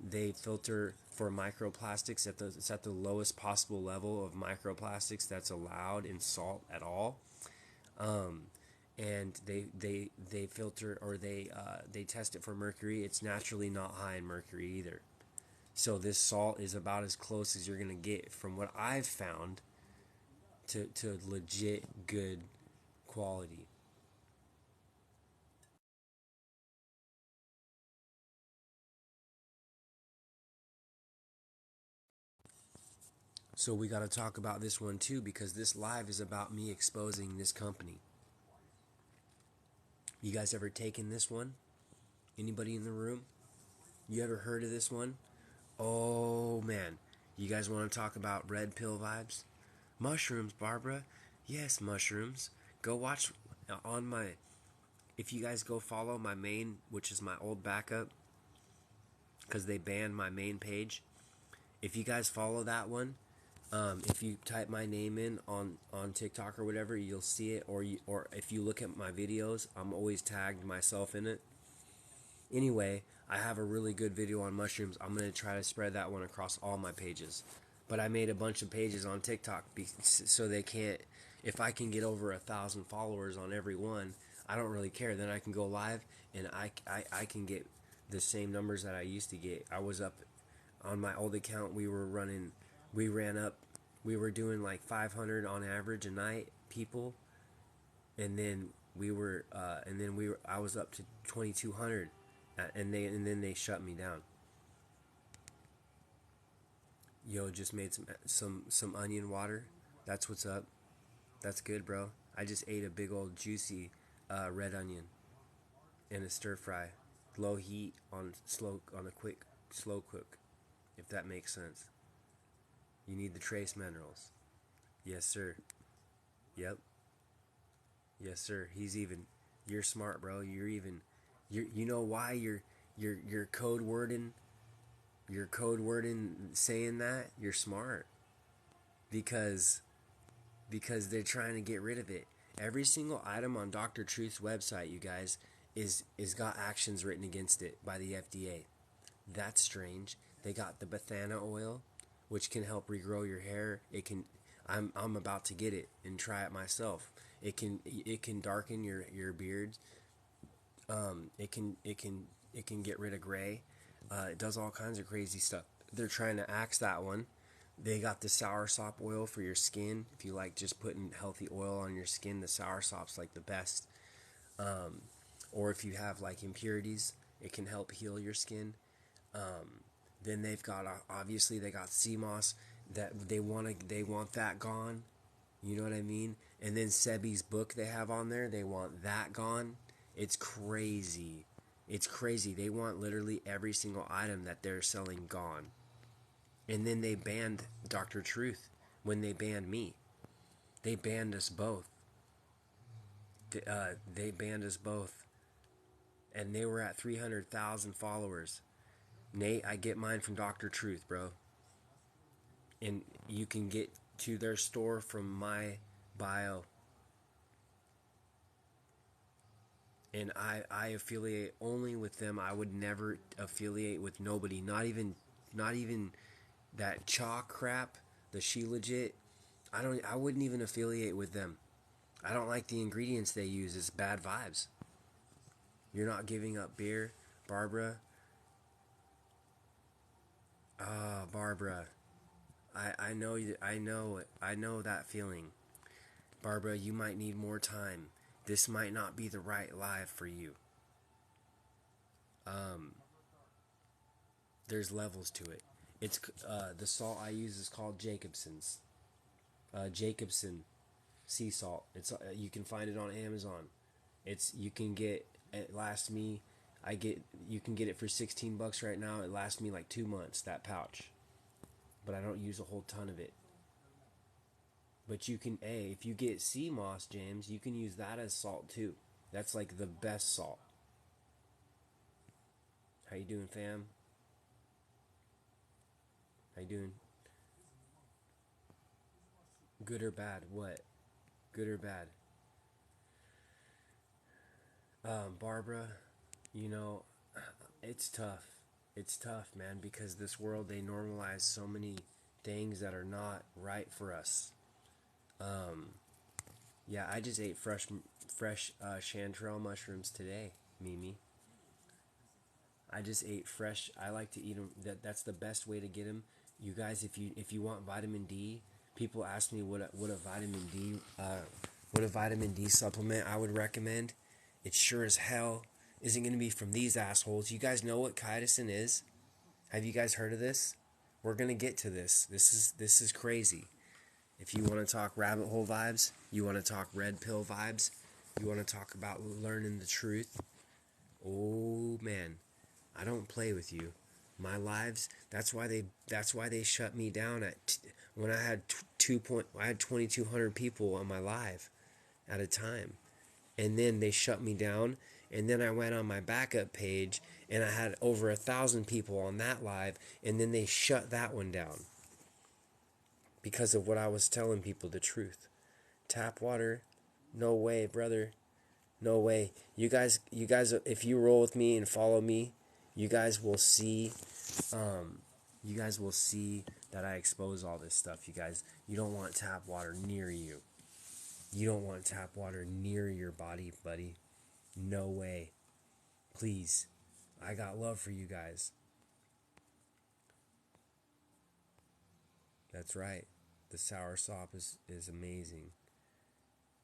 They filter for microplastics it's at the lowest possible level of microplastics that's allowed in salt at all. Um, and they filter or they test it for mercury. It's naturally not high in mercury either. So this salt is about as close as you're gonna get from what I've found to legit good quality. So we got to talk about this one too because this live is about me exposing this company. You guys ever taken this one? Anybody in the room? You ever heard of this one? Oh man, you guys want to talk about red pill vibes? Mushrooms, Barbara. Yes, mushrooms. Go watch on my. If you guys go follow my main, which is my old backup, because they banned my main page. If you guys follow that one, if you type my name in on TikTok or whatever, you'll see it. Or if you look at my videos, I'm always tagged myself in it. Anyway, I have a really good video on mushrooms. I'm gonna try to spread that one across all my pages. But I made a bunch of pages on TikTok so they can't. If I can get over 1,000 followers on every one, I don't really care. Then I can go live and I can get the same numbers that I used to get. I was up on my old account. We ran up, we were doing like 500 on average a night, people, and then I was up to 2,200, and then they shut me down. Yo, just made some onion water. That's what's up. That's good, bro. I just ate a big old juicy red onion in a stir fry, low heat on a quick slow cook, if that makes sense. You need the trace minerals. Yes, sir. Yep. Yes, sir. He's even. You're smart, bro. You know why you're code wording. You're code wording saying that. You're smart because they're trying to get rid of it. Every single item on Dr. Truth's website, you guys, is got actions written against it by the FDA. That's strange. They got the Bathana oil, which can help regrow your hair. It can. I'm about to get it and try it myself. It can darken your beard. It can get rid of gray. It does all kinds of crazy stuff. They're trying to axe that one. They got the soursop oil for your skin. If you like just putting healthy oil on your skin, the soursop's like the best. Um, or if you have like impurities, it can help heal your skin. Then they've got obviously they got sea moss that they want that gone. You know what I mean? And then Sebi's book they have on there, they want that gone. It's crazy. It's crazy. They want literally every single item that they're selling gone. And then they banned Dr. Truth when they banned me. They banned us both. They banned us both. And they were at 300,000 followers. Nate, I get mine from Dr. Truth, bro. And you can get to their store from my bio. And I affiliate only with them. I would never affiliate with nobody. Not even that chalk crap, the She Legit. I wouldn't even affiliate with them. I don't like the ingredients they use. It's bad vibes. You're not giving up beer, Barbara. Barbara. I know that feeling. Barbara, you might need more time. This might not be the right live for you. There's levels to it. It's the salt I use is called Jacobson's. Jacobson sea salt. It's you can find it on Amazon. You can get it lasts me. You can get it for $16 right now. It lasts me like 2 months, that pouch. But I don't use a whole ton of it. But you can if you get sea moss, James, you can use that as salt too. That's like the best salt. How you doing, fam? How you doing? Good or bad? What? Good or bad? Barbara, you know, it's tough. It's tough, man, because this world, they normalize so many things that are not right for us. Yeah, I just ate fresh chanterelle mushrooms today, Mimi. I just ate fresh. I like to eat them. That's the best way to get them. You guys, if you want vitamin D, people ask me what a vitamin D supplement I would recommend. It sure as hell isn't going to be from these assholes. You guys know what chitosan is? Have you guys heard of this? We're going to get to this. This is crazy. If you want to talk rabbit hole vibes, you want to talk red pill vibes, you want to talk about learning the truth. Oh man, I don't play with you. My lives. That's why they shut me down when I had 2,200 people on my live at a time, and then they shut me down. And then I went on my backup page and I had over 1,000 people on that live, and then they shut that one down because of what I was telling people the truth. Tap water, no way, brother. No way. You guys, if you roll with me and follow me, you guys will see that I expose all this stuff. You don't want tap water near you. You don't want tap water near your body, buddy. No way. Please. I got love for you guys. That's right. The sour sop is amazing.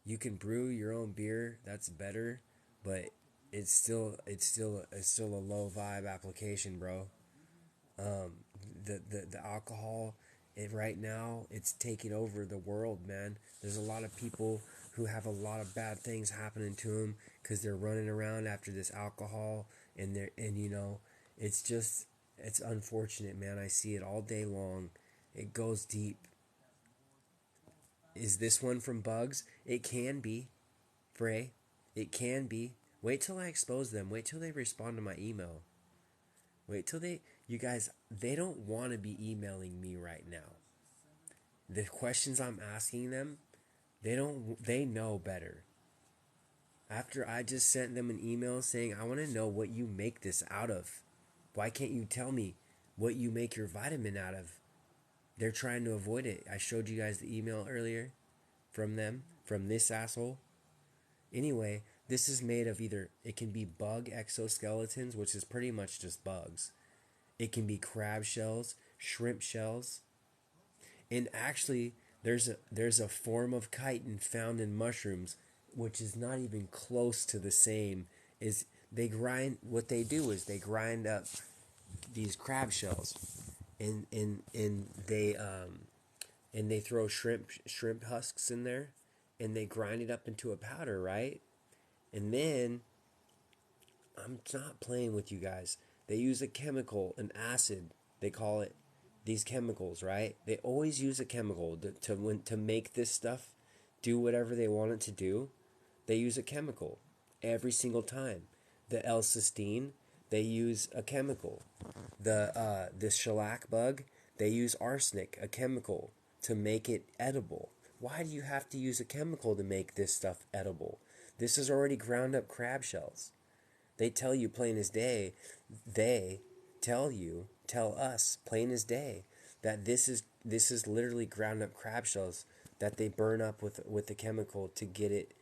You can brew your own beer, that's better, but it's still a low vibe application, bro. The alcohol, right now it's taking over the world, man. There's a lot of people who have a lot of bad things happening to them because they're running around after this alcohol, and you know, it's unfortunate, man. I see it all day long. It goes deep. Is this one from Bugs? It can be, Frey. It can be. Wait till I expose them. Wait till they respond to my email. Wait till you guys, they don't want to be emailing me right now. The questions I'm asking them, they know better. After I just sent them an email saying, I want to know what you make this out of. Why can't you tell me what you make your vitamin out of? They're trying to avoid it. I showed you guys the email earlier from them, from this asshole. Anyway, this is made of it can be bug exoskeletons, which is pretty much just bugs. It can be crab shells, shrimp shells. And actually, there's a form of chitin found in mushrooms, which is not even close to the same. What they do is they grind up these crab shells, and and they throw shrimp husks in there, and they grind it up into a powder, right? And then I'm not playing with you guys. They use a chemical, an acid. They call it these chemicals, right? They always use a chemical to make this stuff do whatever they want it to do. They use a chemical every single time. The L-cysteine, they use a chemical. The shellac bug, they use arsenic, a chemical, to make it edible. Why do you have to use a chemical to make this stuff edible? This is already ground up crab shells. They tell you plain as day, they tell us plain as day that this is literally ground up crab shells that they burn up with the chemical to get it.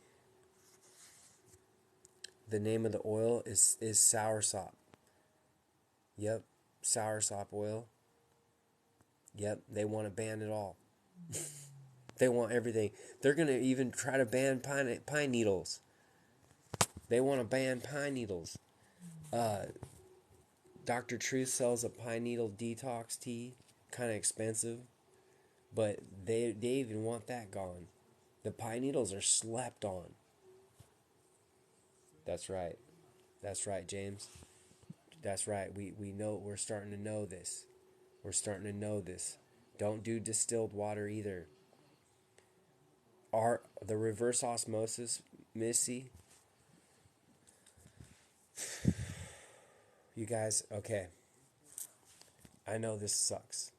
The name of the oil is soursop. Yep, soursop oil. Yep, they want to ban it all. They want everything. They're gonna even try to ban pine needles. They want to ban pine needles. Dr. Truth sells a pine needle detox tea, kind of expensive, but they even want that gone. The pine needles are slept on. That's right. That's right, James. That's right. We know, we're starting to know this. We're starting to know this. Don't do distilled water either. The reverse osmosis, Missy? You guys, okay. I know this sucks.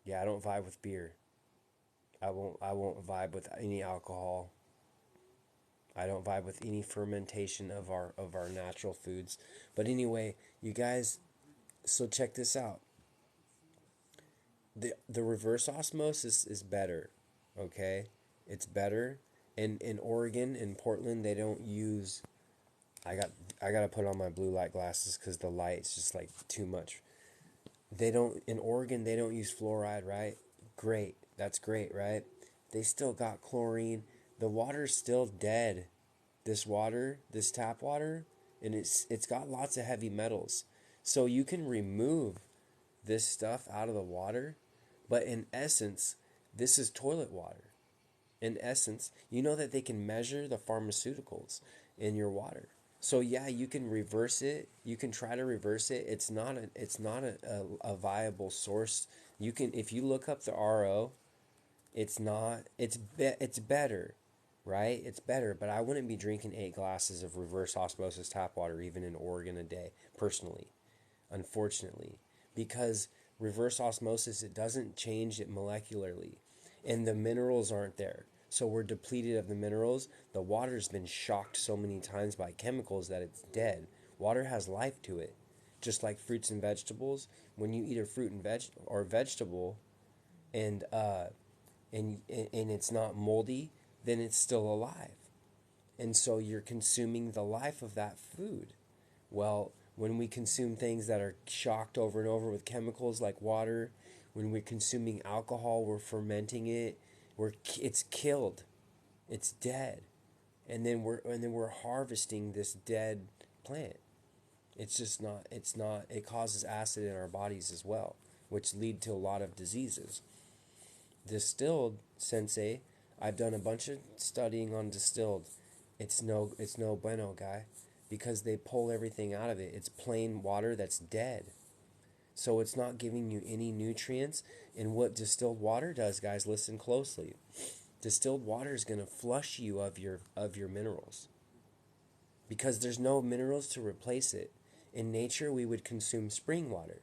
Yeah, I don't vibe with beer. I won't vibe with any alcohol. I don't vibe with any fermentation of our natural foods. But anyway, you guys, so check this out. The reverse osmosis is better. Okay? It's better. In Oregon, in Portland, they don't use. I got I gotta put on my blue light glasses because the light's just like too much. They don't in Oregon. They don't use fluoride, right? Great, that's great, right? They still got chlorine. The water's still dead. This water, this tap water, and it's got lots of heavy metals. So you can remove this stuff out of the water, but in essence, this is toilet water. In essence, you know that they can measure the pharmaceuticals in your water. So yeah, you can reverse it. You can try to reverse it. It's not a viable source. You can if you look up the RO, it's not it's better, right? It's better, but I wouldn't be drinking 8 glasses of reverse osmosis tap water even in Oregon a day personally, unfortunately, because reverse osmosis it doesn't change it molecularly and the minerals aren't there. So we're depleted of the minerals. The water's been shocked so many times by chemicals that it's dead. Water has life to it. Just like fruits and vegetables, when you eat a fruit and vegetable and and it's not moldy, then it's still alive. And so you're consuming the life of that food. Well, when we consume things that are shocked over and over with chemicals like water, when we're consuming alcohol, we're fermenting it, it's killed. It's dead. And then we're harvesting this dead plant. It's just not it causes acid in our bodies as well, which lead to a lot of diseases. Distilled, sensei, I've done a bunch of studying on distilled. It's no bueno, guy, because they pull everything out of it. It's plain water that's dead. So it's not giving you any nutrients. And what distilled water does, guys, listen closely. Distilled water is going to flush you of your minerals because there's no minerals to replace it. In nature, we would consume spring water.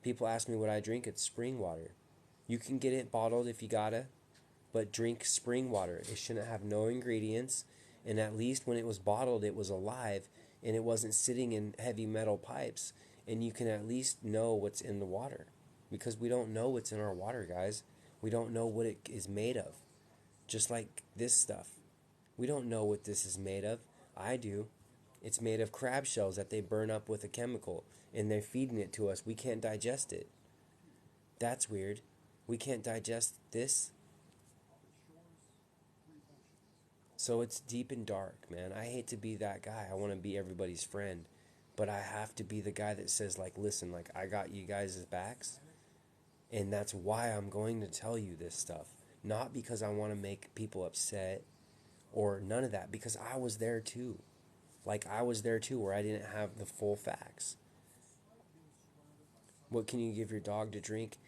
People ask me what I drink, it's spring water. You can get it bottled if you gotta, but drink spring water. It shouldn't have no ingredients, and at least when it was bottled, it was alive and it wasn't sitting in heavy metal pipes, and you can at least know what's in the water because we don't know what's in our water, guys. We don't know what it is made of. Just like this stuff. We don't know what this is made of. I do. It's made of crab shells that they burn up with a chemical and they're feeding it to us. We can't digest it. That's weird. We can't digest this. So it's deep and dark, man. I hate to be that guy. I want to be everybody's friend. But I have to be the guy that says, like, listen, like, I got you guys' backs, and that's why I'm going to tell you this stuff. Not because I want to make people upset or none of that, because I was there too. Like, I was there too, where I didn't have the full facts. What can you give your dog to drink?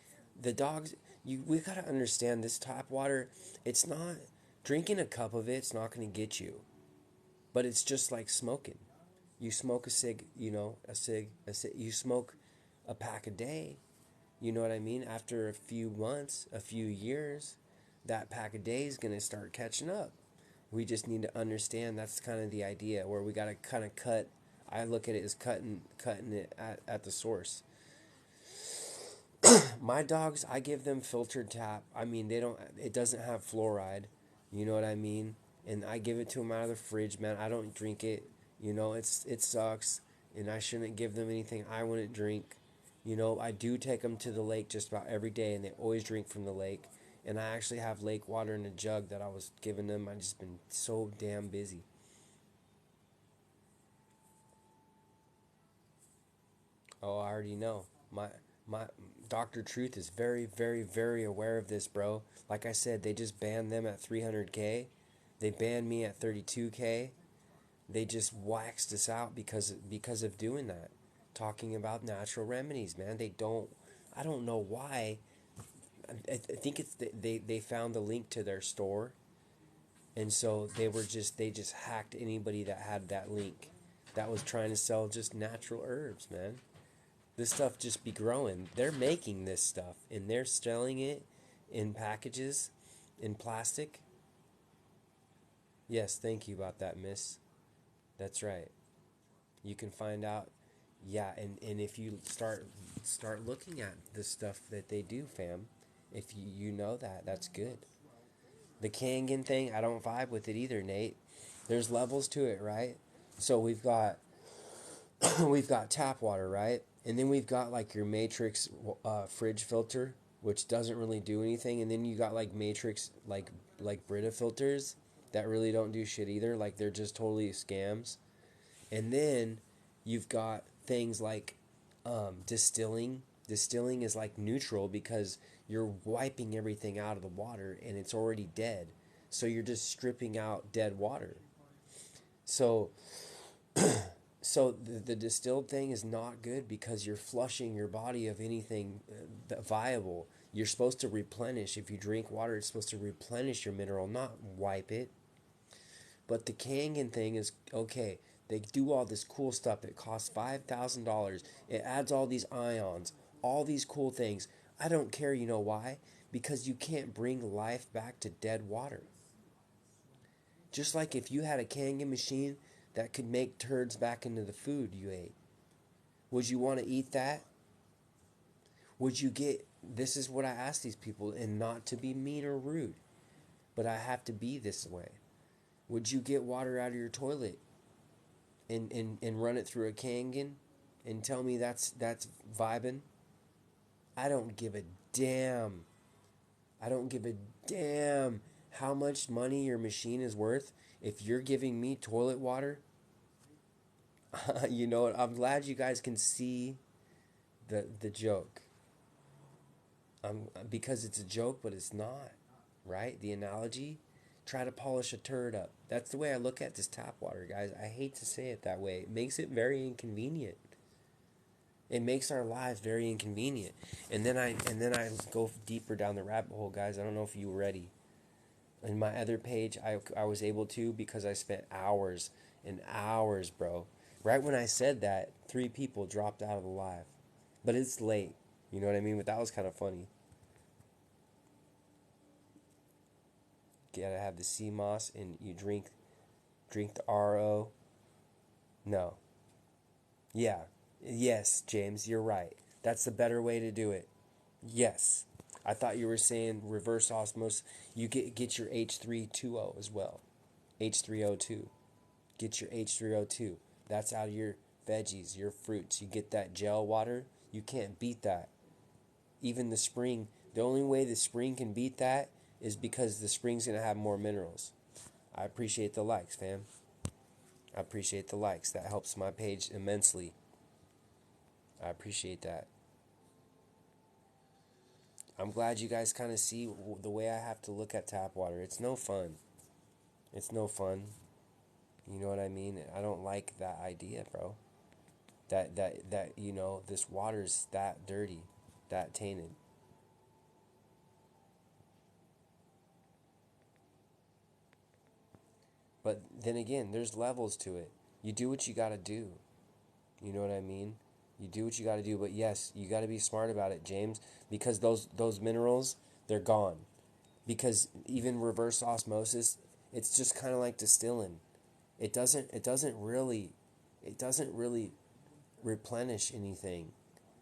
The dogs, we got to understand this tap water, it's not, drinking a cup of it's not going to get you. But it's just like smoking. You smoke a cig, you smoke a pack a day. You know what I mean? After a few months, a few years, that pack a day is going to start catching up. We just need to understand that's kind of the idea where we got to kind of cut. I look at it as cutting it at the source. My dogs, I give them filtered tap. I mean, it doesn't have fluoride. You know what I mean? And I give it to them out of the fridge, man. I don't drink it. It sucks. And I shouldn't give them anything I wouldn't drink. I do take them to the lake just about every day, and they always drink from the lake. And I actually have lake water in a jug that I was giving them. I've just been so damn busy. Oh, I already know. My Dr. Truth is very, very, very aware of this, bro. Like I said, they just banned them at 300K. They banned me at 32K. They just waxed us out because of doing that. Talking about natural remedies, man. I don't know why. I think they found the link to their store, and so they just hacked anybody that had that link that was trying to sell just natural herbs, man. This stuff just be growing. They're making this stuff and they're selling it in packages in plastic. Yes, thank you about that, miss. That's right. You can find out. Yeah, and if you start looking at the stuff that they do, fam, if you know that, that's good. The Kangen thing, I don't vibe with it either, Nate. There's levels to it, right? So we've got tap water, right? And then we've got like your Matrix fridge filter, which doesn't really do anything. And then you got like Matrix like Brita filters that really don't do shit either. Like they're just totally scams. And then you've got things like distilling. Distilling is like neutral because you're wiping everything out of the water and it's already dead. So you're just stripping out dead water. So the distilled thing is not good because you're flushing your body of anything viable. You're supposed to replenish. If you drink water, it's supposed to replenish your mineral, not wipe it. But the Kangen thing is okay. They do all this cool stuff. It costs $5,000. It adds all these ions, all these cool things. I don't care. You know why? Because you can't bring life back to dead water. Just like if you had a Kangen machine that could make turds back into the food you ate, would you want to eat that? Would you get, this is what I ask these people, and not to be mean or rude, but I have to be this way. Would you get water out of your toilet and run it through a Kangen and tell me that's vibing? I don't give a damn. I don't give a damn how much money your machine is worth. If you're giving me toilet water, you know what? I'm glad you guys can see the joke. Because it's a joke, but it's not, right? The analogy. Try to polish a turd up. That's the way I look at this tap water, guys. I hate to say it that way. It makes it very inconvenient. It makes our lives very inconvenient. And then I go deeper down the rabbit hole, guys. I don't know if you were ready. In my other page, I was able to because I spent hours and hours, bro. Right when I said that, 3 people dropped out of the live. But it's late. You know what I mean? But that was kind of funny. You gotta have the sea moss and you drink the RO. No. Yeah. Yes, James, you're right. That's the better way to do it. Yes. I thought you were saying reverse osmosis. You get your H320 as well. H3O2. Get your H3O2. That's out of your veggies, your fruits. You get that gel water. You can't beat that. Even the spring, the only way the spring can beat that is because the spring's going to have more minerals. I appreciate the likes, fam. I appreciate the likes. That helps my page immensely. I appreciate that. I'm glad you guys kind of see the way I have to look at tap water. It's no fun. It's no fun. You know what I mean? I don't like that idea, bro. That this water's that dirty, that tainted. But then again, there's levels to it. You do what you got to do. You know what I mean? You do what you got to do, but yes, you got to be smart about it, James, because those minerals, they're gone. Because even reverse osmosis, it's just kind of like distilling. It doesn't really replenish anything.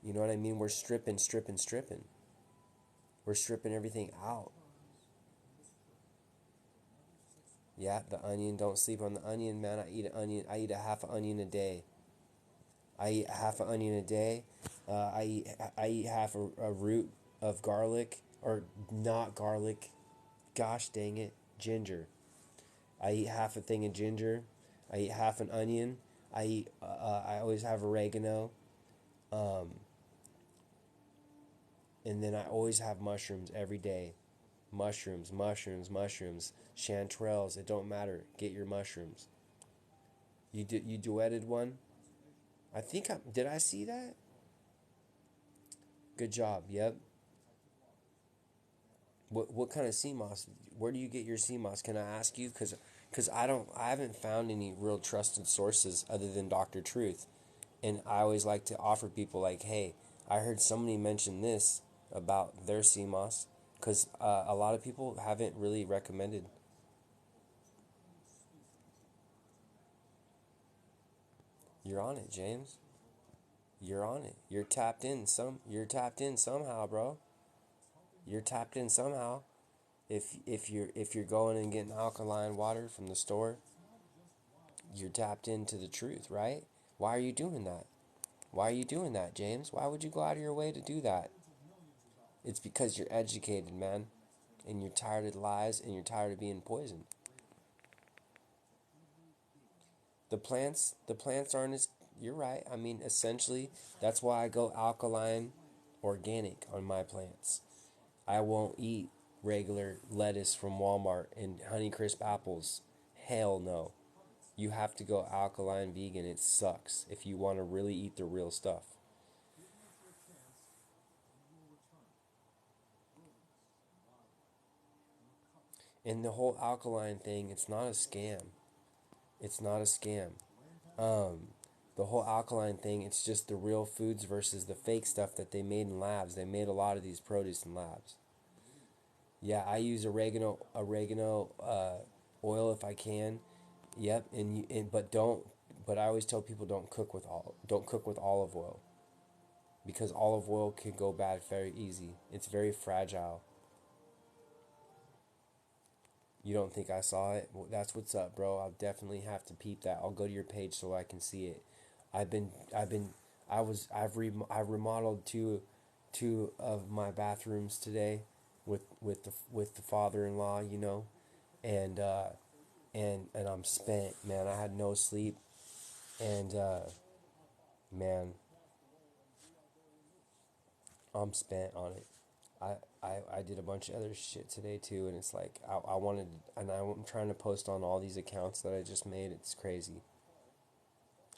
You know what I mean? We're stripping. We're stripping everything out. Yeah, the onion. Don't sleep on the onion, man. I eat an onion. I eat a half an onion a day. I eat half an onion a day. I eat half a root of garlic, or not garlic. Gosh dang it, ginger. I eat half a thing of ginger. I eat half an onion. I always have oregano, um, and then I always have mushrooms every day. Mushrooms. Chanterelles. It don't matter. Get your mushrooms. You duetted one. I think I did. I see that. Good job. Yep. What kind of sea moss? Where do you get your sea moss? Can I ask you? Cause I haven't found any real trusted sources other than Dr. Truth, and I always like to offer people like, hey, I heard somebody mention this about their sea moss, cause a lot of people haven't really recommended. You're on it, James. You're on it. You're tapped in some. You're tapped in somehow, bro. You're tapped in somehow. If you're going and getting alkaline water from the store, you're tapped into the truth, right? Why are you doing that? Why are you doing that, James? Why would you go out of your way to do that? It's because you're educated, man, and you're tired of lies and you're tired of being poisoned. The plants aren't as, you're right. I mean, essentially, that's why I go alkaline organic on my plants. I won't eat regular lettuce from Walmart and Honeycrisp apples. Hell no. You have to go alkaline vegan. It sucks if you want to really eat the real stuff. And the whole alkaline thing, it's not a scam. It's not a scam. Um, the whole alkaline thing, it's just the real foods versus the fake stuff that they made in labs. They made a lot of these produce in labs. Yeah, I use oregano oil if I can. Yep, but don't. But I always tell people don't cook with olive oil, because olive oil can go bad very easy. It's very fragile. You don't think I saw it? Well, that's what's up, bro. I'll definitely have to peep that. I'll go to your page so I can see it. I've been, I've been, I've remodeled two of my bathrooms today, with the father-in-law, and and I'm spent, man. I had no sleep, and man, I'm spent on it. I did a bunch of other shit today too, and it's like I wanted, and I'm trying to post on all these accounts that I just made. It's crazy.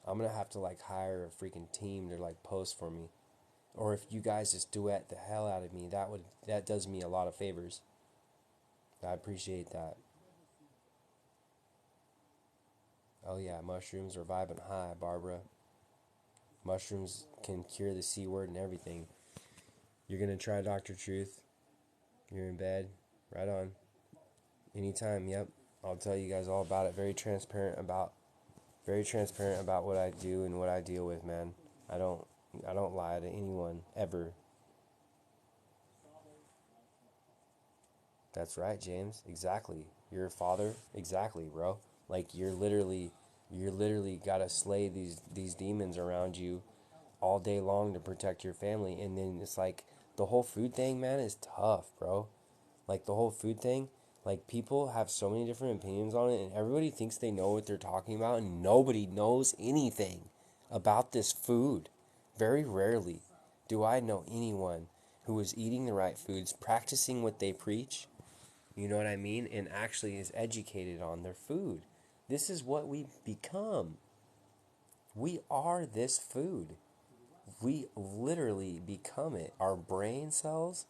I'm gonna have to like hire a freaking team to like post for me, or if you guys just duet the hell out of me, that does me a lot of favors. I appreciate that. Oh yeah, mushrooms are vibing high, Barbara. Mushrooms can cure the C word and everything. You're gonna try Dr. Truth. You're in bed. Right on. Anytime, yep. I'll tell you guys all about it. Very transparent about what I do and what I deal with, man. I don't I don't lie to anyone ever. That's right, James. Exactly. You're a father. Exactly, bro. Like you're literally got to slay these demons around you all day long to protect your family, and then it's like the whole food thing, man, is tough, bro. Like the whole food thing, like people have so many different opinions on it, and everybody thinks they know what they're talking about, and nobody knows anything about this food. Very rarely do I know anyone who is eating the right foods, practicing what they preach, you know what I mean, and actually is educated on their food. This is what we become. We are this food. We literally become it. Our brain cells,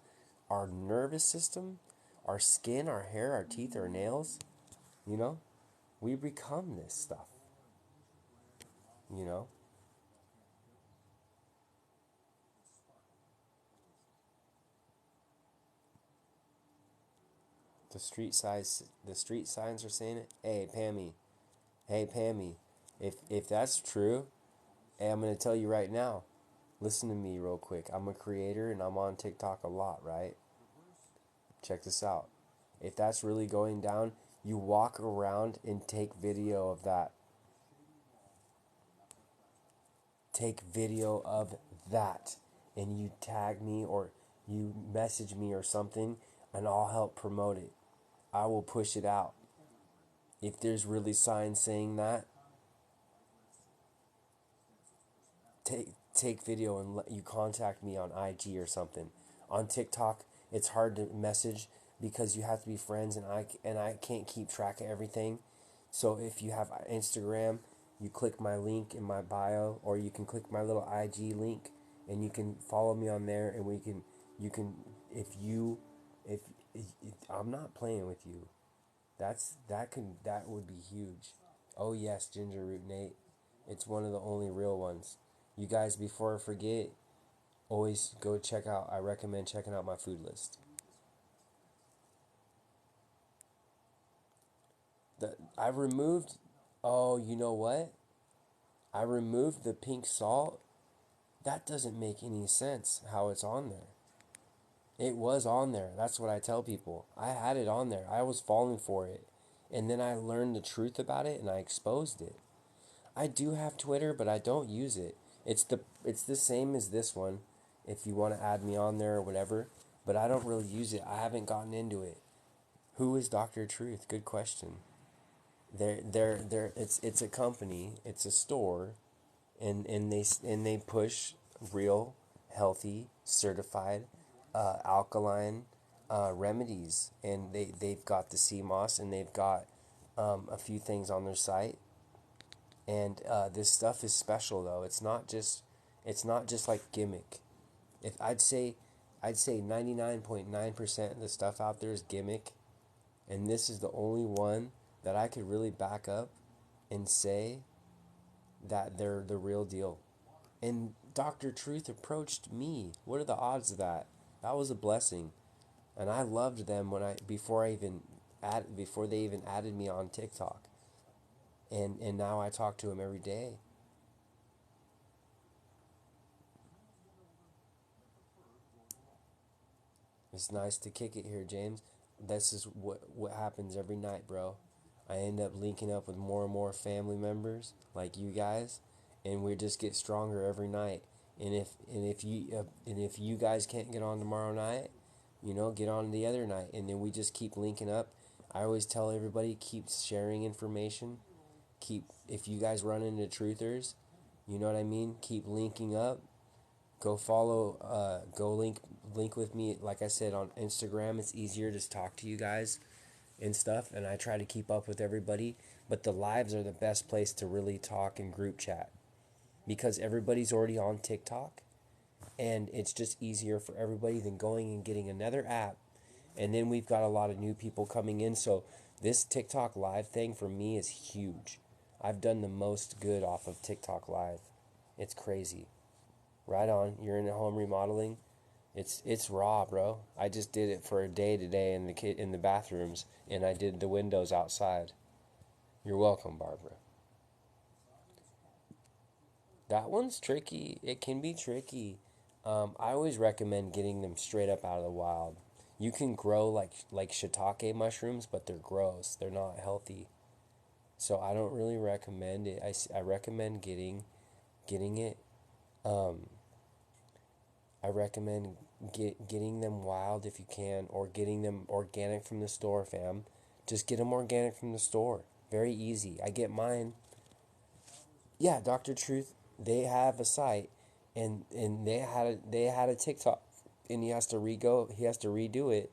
our nervous system, our skin, our hair, our teeth, our nails, you know, we become this stuff, you know. The street signs are saying it. Hey Pammy, if that's true, hey, I'm gonna tell you right now. Listen to me real quick. I'm a creator and I'm on TikTok a lot, right? Check this out. If that's really going down, you walk around and take video of that. Take video of that. And you tag me or you message me or something, and I'll help promote it. I will push it out. If there's really signs saying that, take video and let you contact me on IG or something. On TikTok, it's hard to message because you have to be friends, and I can't keep track of everything. So if you have Instagram, you click my link in my bio, or you can click my little IG link, and you can follow me on there, and you can if I'm not playing with you. That would be huge. Oh yes, Ginger Root Nate. It's one of the only real ones. You guys, before I forget, always go check out. I recommend checking out my food list. I removed. Oh, you know what? I removed the pink salt. That doesn't make any sense. How it's on there? It was on there. That's what I tell people. I had it on there. I was falling for it, and then I learned the truth about it, and I exposed it. I do have Twitter, but I don't use it. It's the same as this one, if you want to add me on there or whatever. But I don't really use it. I haven't gotten into it. Who is Dr. Truth? Good question. It's a company. It's a store, and they push real, healthy, certified, alkaline remedies, and they've got the sea moss, and they've got a few things on their site. And this stuff is special though. It's not just like gimmick. If I'd say 99.9% of the stuff out there is gimmick, and this is the only one that I could really back up and say that they're the real deal. And Dr. Truth approached me. What are the odds of that? That was a blessing. And I loved them when I before they even added me on TikTok. And now I talk to him every day. It's nice to kick it here, James. This is what happens every night, bro. I end up linking up with more and more family members like you guys, and we just get stronger every night. And if you guys can't get on tomorrow night, get on the other night, and then we just keep linking up. I always tell everybody, keep sharing information. Keep If you guys run into truthers, you know what I mean. Keep linking up. Go follow. Go link with me. Like I said, on Instagram, it's easier to talk to you guys and stuff, and I try to keep up with everybody. But the lives are the best place to really talk and group chat because everybody's already on TikTok, and it's just easier for everybody than going and getting another app. And then we've got a lot of new people coming in, so this TikTok live thing for me is huge. I've done the most good off of TikTok live. It's crazy. Right on. You're in a home remodeling. It's raw, bro. I just did it for a day today in the bathrooms, and I did the windows outside. You're welcome, Barbara. That one's tricky. It can be tricky. I always recommend getting them straight up out of the wild. You can grow like shiitake mushrooms, but they're gross. They're not healthy. So I don't really recommend it. I recommend getting it. Um, I recommend getting them wild if you can, or getting them organic from the store, fam. Just get them organic from the store. Very easy. I get mine. Yeah, Dr. Truth, they have a site, and they had a TikTok, and he has to redo it,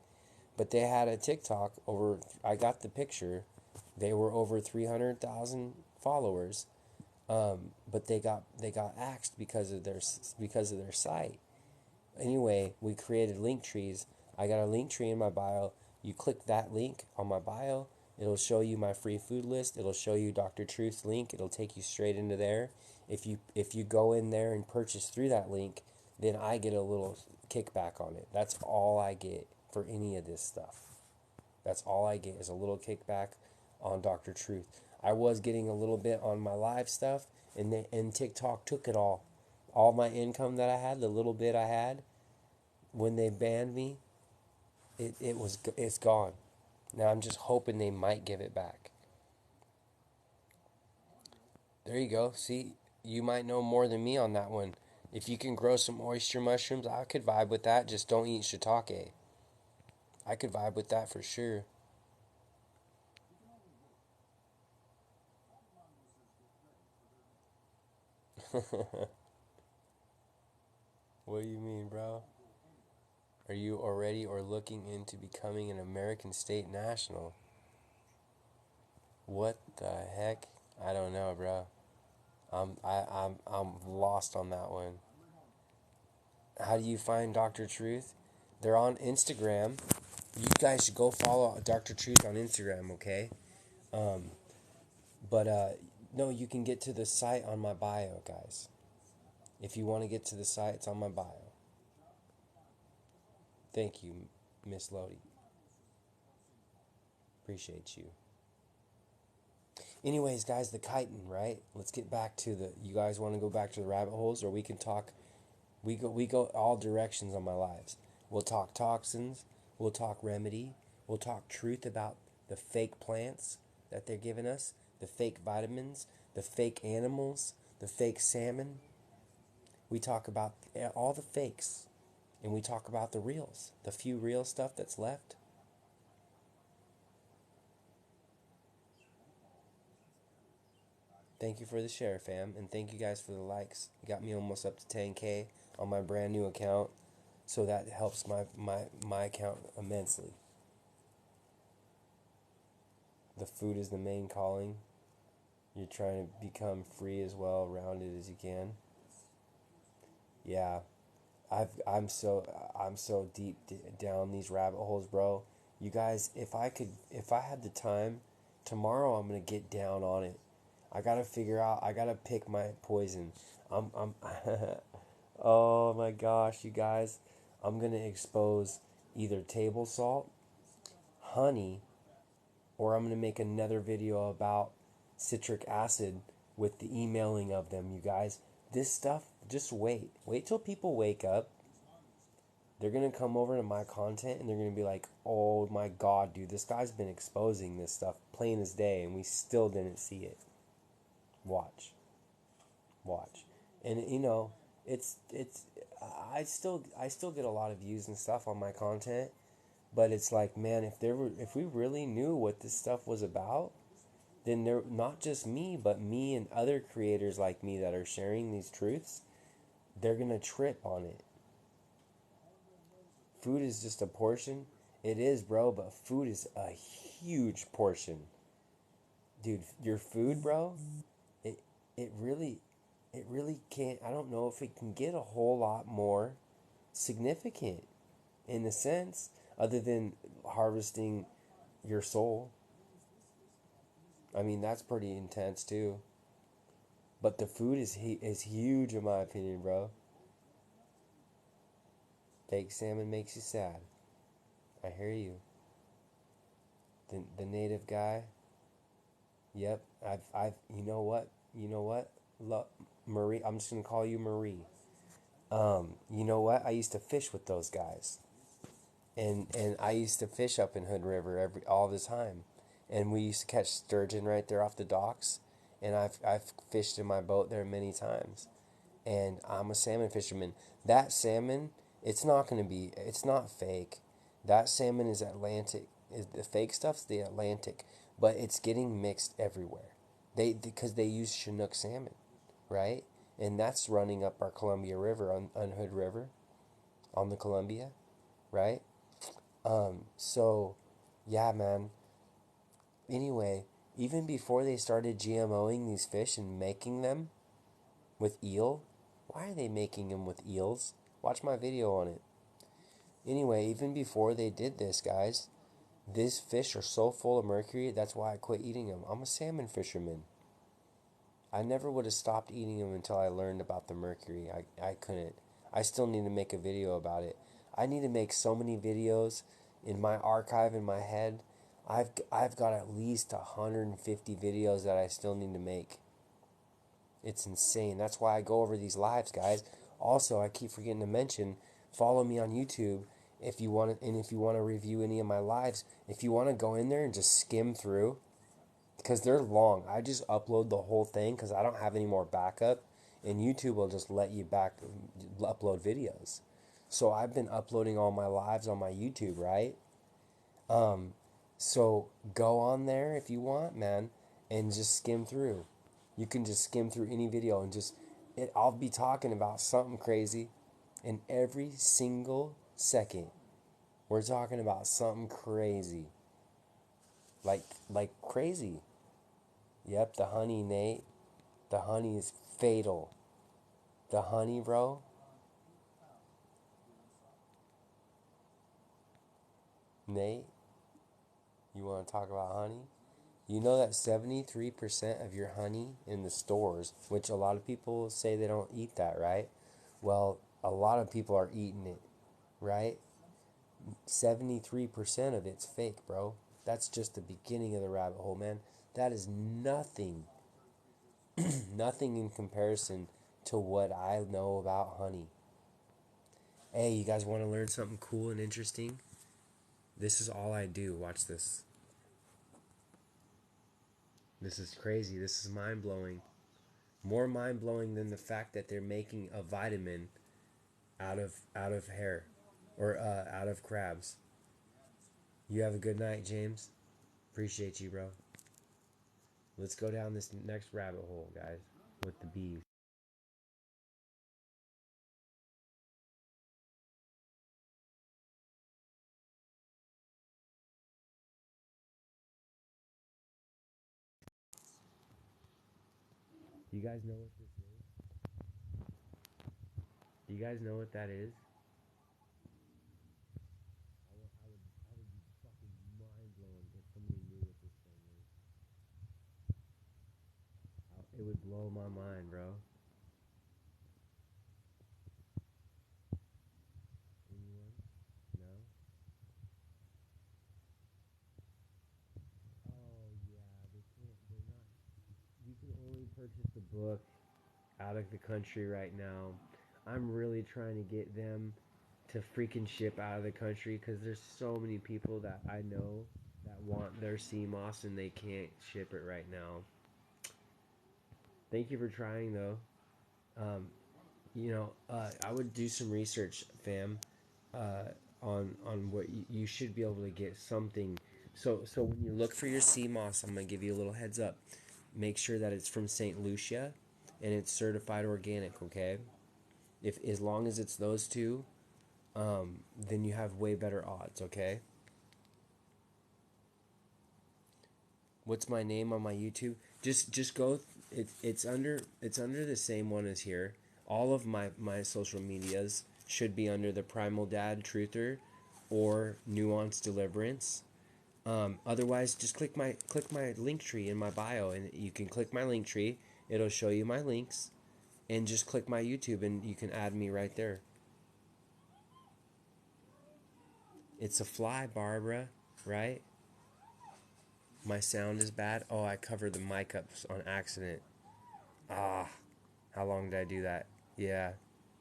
but they had a TikTok over. I got the picture. They were over 300,000 followers, but they got axed because of their site. Anyway, we created link trees. I got a link tree in my bio. You click that link on my bio, it'll show you my free food list. It'll show you Dr. Truth's link. It'll take you straight into there. If you go in there and purchase through that link, then I get a little kickback on it. That's all I get for any of this stuff. That's all I get is a little kickback on Dr. Truth. I was getting a little bit on my live stuff, and TikTok took it all. All my income that I had, the little bit I had, when they banned me, it's gone. Now I'm just hoping they might give it back. There you go. See, you might know more than me on that one. If you can grow some oyster mushrooms, I could vibe with that. Just don't eat shiitake. I could vibe with that for sure. What do you mean, bro? Are you already or looking into becoming an American state national? What the heck? I don't know, bro. I'm lost on that one. How do you find Dr. Truth? They're on Instagram. You guys should go follow Dr. Truth on Instagram, okay? Um, but no, you can get to the site on my bio, guys. If you want to get to the site, it's on my bio. Thank you, Miss Lodi. Appreciate you. Anyways, guys, the chitin, right? Let's get back to the. You guys want to go back to the rabbit holes, or we can talk. We go all directions on my lives. We'll talk toxins. We'll talk remedy. We'll talk truth about the fake plants that they're giving us, the fake vitamins, the fake animals, the fake salmon. We talk about all the fakes, and we talk about the reals, the few real stuff that's left. Thank you for the share, fam, and thank you guys for the likes. You got me almost up to 10K on my brand new account, so that helps my account immensely. The food is the main calling. You're trying to become free as well, rounded as you can. Yeah, I'm so deep down these rabbit holes, bro. You guys, if I had the time, tomorrow I'm gonna get down on it. I gotta figure out. I gotta pick my poison. I'm. Oh my gosh, you guys, I'm gonna expose either table salt, honey, or I'm gonna make another video about citric acid with the emailing of them. You guys, this stuff. Just wait. Wait till people wake up. They're gonna come over to my content and they're gonna be like, "Oh my god, dude, this guy's been exposing this stuff plain as day, and we still didn't see it." Watch, watch, and it's. I still get a lot of views and stuff on my content, but it's like, man, if we really knew what this stuff was about, then there not just me, but me and other creators like me that are sharing these truths, they're gonna trip on it. Food is just a portion. It is, bro, but food is a huge portion. Dude, your food, bro, it it really it really can't. I don't know if it can get a whole lot more significant in a sense other than harvesting your soul. I mean, that's pretty intense too. But the food is huge in my opinion, bro. Fake salmon makes you sad. I hear you. The native guy. Yep. You know what? You know what? Marie. I'm just gonna call you Marie. You know what? I used to fish with those guys, and I used to fish up in Hood River all the time, and we used to catch sturgeon right there off the docks, and I've fished in my boat there many times, and I'm a salmon fisherman. That salmon, it's not fake. That salmon is Atlantic. The fake stuff's the Atlantic, but it's getting mixed everywhere. Because they use Chinook salmon, right? and that's running up our Columbia River on Hood River on the Columbia, right? So, yeah, man. Anyway, even before they started GMOing these fish and making them with eel, why are they making them with eels? Watch my video on it. Anyway, even before they did this, guys, these fish are so full of mercury, that's why I quit eating them. I'm a salmon fisherman. I never would have stopped eating them until I learned about the mercury. I couldn't. I still need to make a video about it. I need to make so many videos in my archive in my head. I've got at least 150 videos that I still need to make. It's insane. That's why I go over these lives, guys. Also, I keep forgetting to mention, follow me on YouTube if you want to, and if you want to review any of my lives, if you want to go in there and just skim through, because they're long. I just upload the whole thing because I don't have any more backup, and YouTube will just let you upload videos. So I've been uploading all my lives on my YouTube, right? So go on there if you want, man, and just skim through. You can just skim through any video and I'll be talking about something crazy, and every single second we're talking about something crazy, like crazy. Yep, the honey, Nate. The honey is fatal. The honey, bro. Nate, you want to talk about honey? You know that 73% of your honey in the stores, which a lot of people say they don't eat that, right? Well, a lot of people are eating it, right? 73% of it's fake, bro. That's just the beginning of the rabbit hole, man. That is nothing, nothing in comparison to what I know about honey. Hey, you guys want to learn something cool and interesting? This is all I do. Watch this. This is crazy. This is mind blowing. More mind blowing than the fact that they're making a vitamin out of hair or out of crabs. You have a good night, James. Appreciate you, bro. Let's go down this next rabbit hole, guys, with the bees. Do you guys know what this is? Do you guys know what that is? I would be fucking mind blown if somebody knew what this thing is. It would blow my mind, bro. Anyone? No? Oh yeah, they can't. They're not. You can only purchase the book out of the country right now. I'm really trying to get them to freaking ship out of the country because there's so many people that I know that want their sea moss and they can't ship it right now. Thank you for trying though. Um, I would do some research, fam, on what you should be able to get something. So when you look for your sea moss, I'm gonna give you a little heads up. Make sure that it's from St. Lucia, and it's certified organic. Okay, if as long as it's those two, then you have way better odds. Okay. What's my name on my YouTube? Just go. It's under the same one as here. All of my social medias should be under the Primal Dad Truther, or Nuance Deliverance. Otherwise, just click my link tree in my bio, and you can click my link tree. It'll show you my links, and just click my YouTube, and you can add me right there. It's a fly, Barbara, right? My sound is bad. Oh, I covered the mic up on accident. Ah, how long did I do that? Yeah,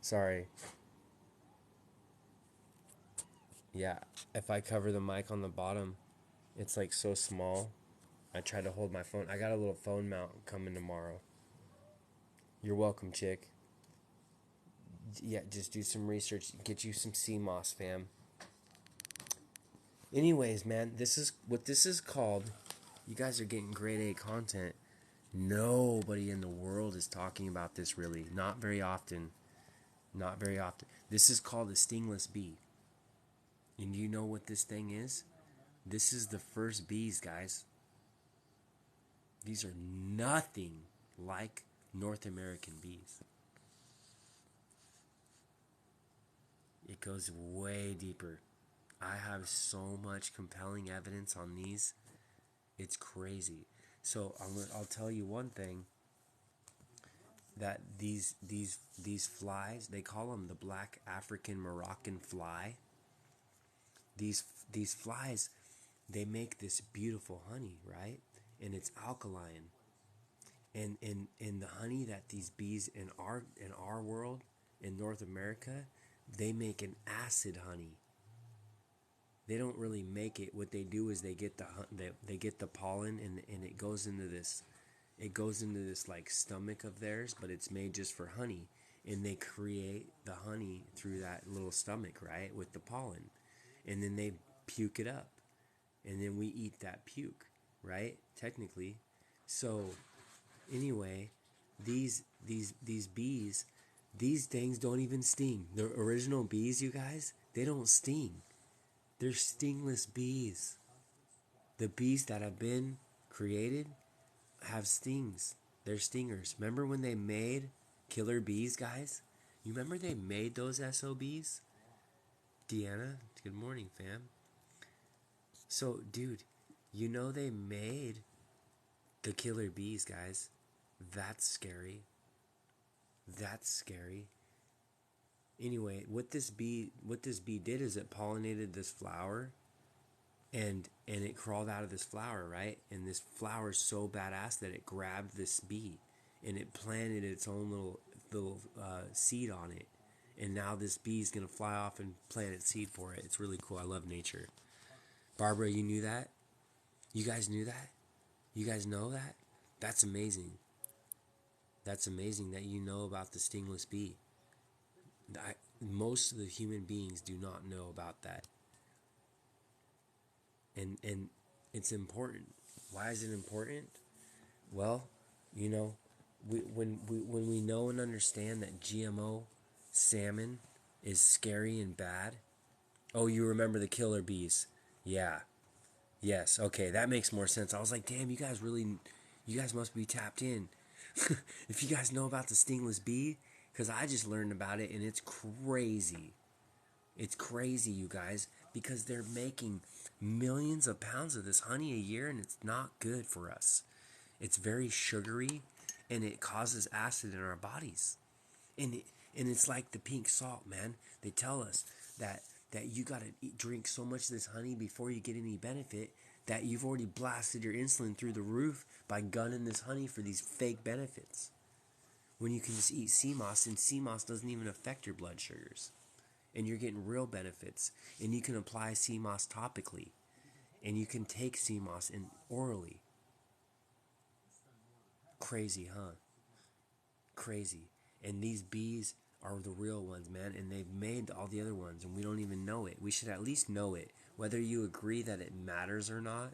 sorry. Yeah, if I cover the mic on the bottom, it's like so small. I tried to hold my phone. I got a little phone mount coming tomorrow. You're welcome, chick. Yeah, just do some research. Get you some sea moss, fam. Anyways, man, this is what this is called. You guys are getting grade A content. Nobody in the world is talking about this really. Not very often. Not very often. This is called a stingless bee. And you know what this thing is? This is the first bees, guys. These are nothing like North American bees. It goes way deeper. I have so much compelling evidence on these. It's crazy. So I'll tell you one thing, that these flies, they call them the black African Moroccan fly. These flies, they make this beautiful honey, right? And it's alkaline. And the honey that these bees in our world, in North America, they make an acid honey. They don't really make it. What they do is they get the pollen, and it goes into this like stomach of theirs, but it's made just for honey, and they create the honey through that little stomach, right, with the pollen, and then they puke it up, and then we eat that puke, right, technically. So anyway, these bees, these things don't even sting. The original bees, you guys, they don't sting. They're stingless bees. The bees that have been created have stings. They're stingers. Remember when they made killer bees, guys? You remember they made those SOBs? Deanna, good morning, fam. So, dude, you know they made the killer bees, guys. That's scary. That's scary. Anyway, what this bee did is it pollinated this flower, and it crawled out of this flower, right? And this flower is so badass that it grabbed this bee, and it planted its own little seed on it. And now this bee is gonna fly off and plant its seed for it. It's really cool. I love nature. Barbara, you knew that? You guys knew that? You guys know that? That's amazing. That's amazing that you know about the stingless bee. Most of the human beings do not know about that. And it's important. Why is it important? Well, you know, when we know and understand that GMO salmon is scary and bad. Oh, you remember the killer bees? Yeah. Yes. Okay, that makes more sense. I was like, damn, you guys must be tapped in. If you guys know about the stingless bee, because I just learned about it and it's crazy. It's crazy, you guys, because they're making millions of pounds of this honey a year, and it's not good for us. It's very sugary, and it causes acid in our bodies. And it's like the pink salt, man. They tell us that you gotta drink so much of this honey before you get any benefit, that you've already blasted your insulin through the roof by gunning this honey for these fake benefits. When you can just eat sea moss, and sea moss doesn't even affect your blood sugars. And you're getting real benefits. And you can apply sea moss topically. And you can take sea moss orally. Crazy, huh? Crazy. And these bees are the real ones, man. And they've made all the other ones, and we don't even know it. We should at least know it. Whether you agree that it matters or not,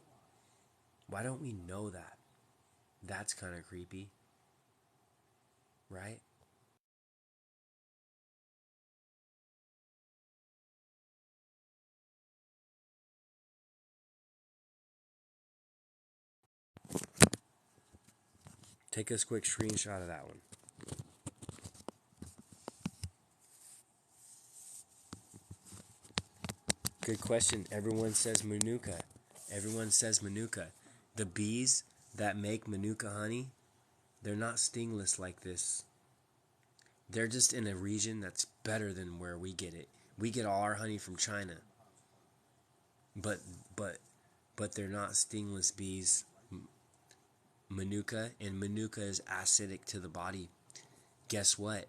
why don't we know that? That's kind of creepy. Right? Take a quick screenshot of that one. Good question. Everyone says Manuka. Everyone says Manuka. The bees that make Manuka honey, they're not stingless like this. They're just in a region that's better than where we get it. We get all our honey from China. But but but they're not stingless bees. Manuka, and Manuka is acidic to the body. Guess what?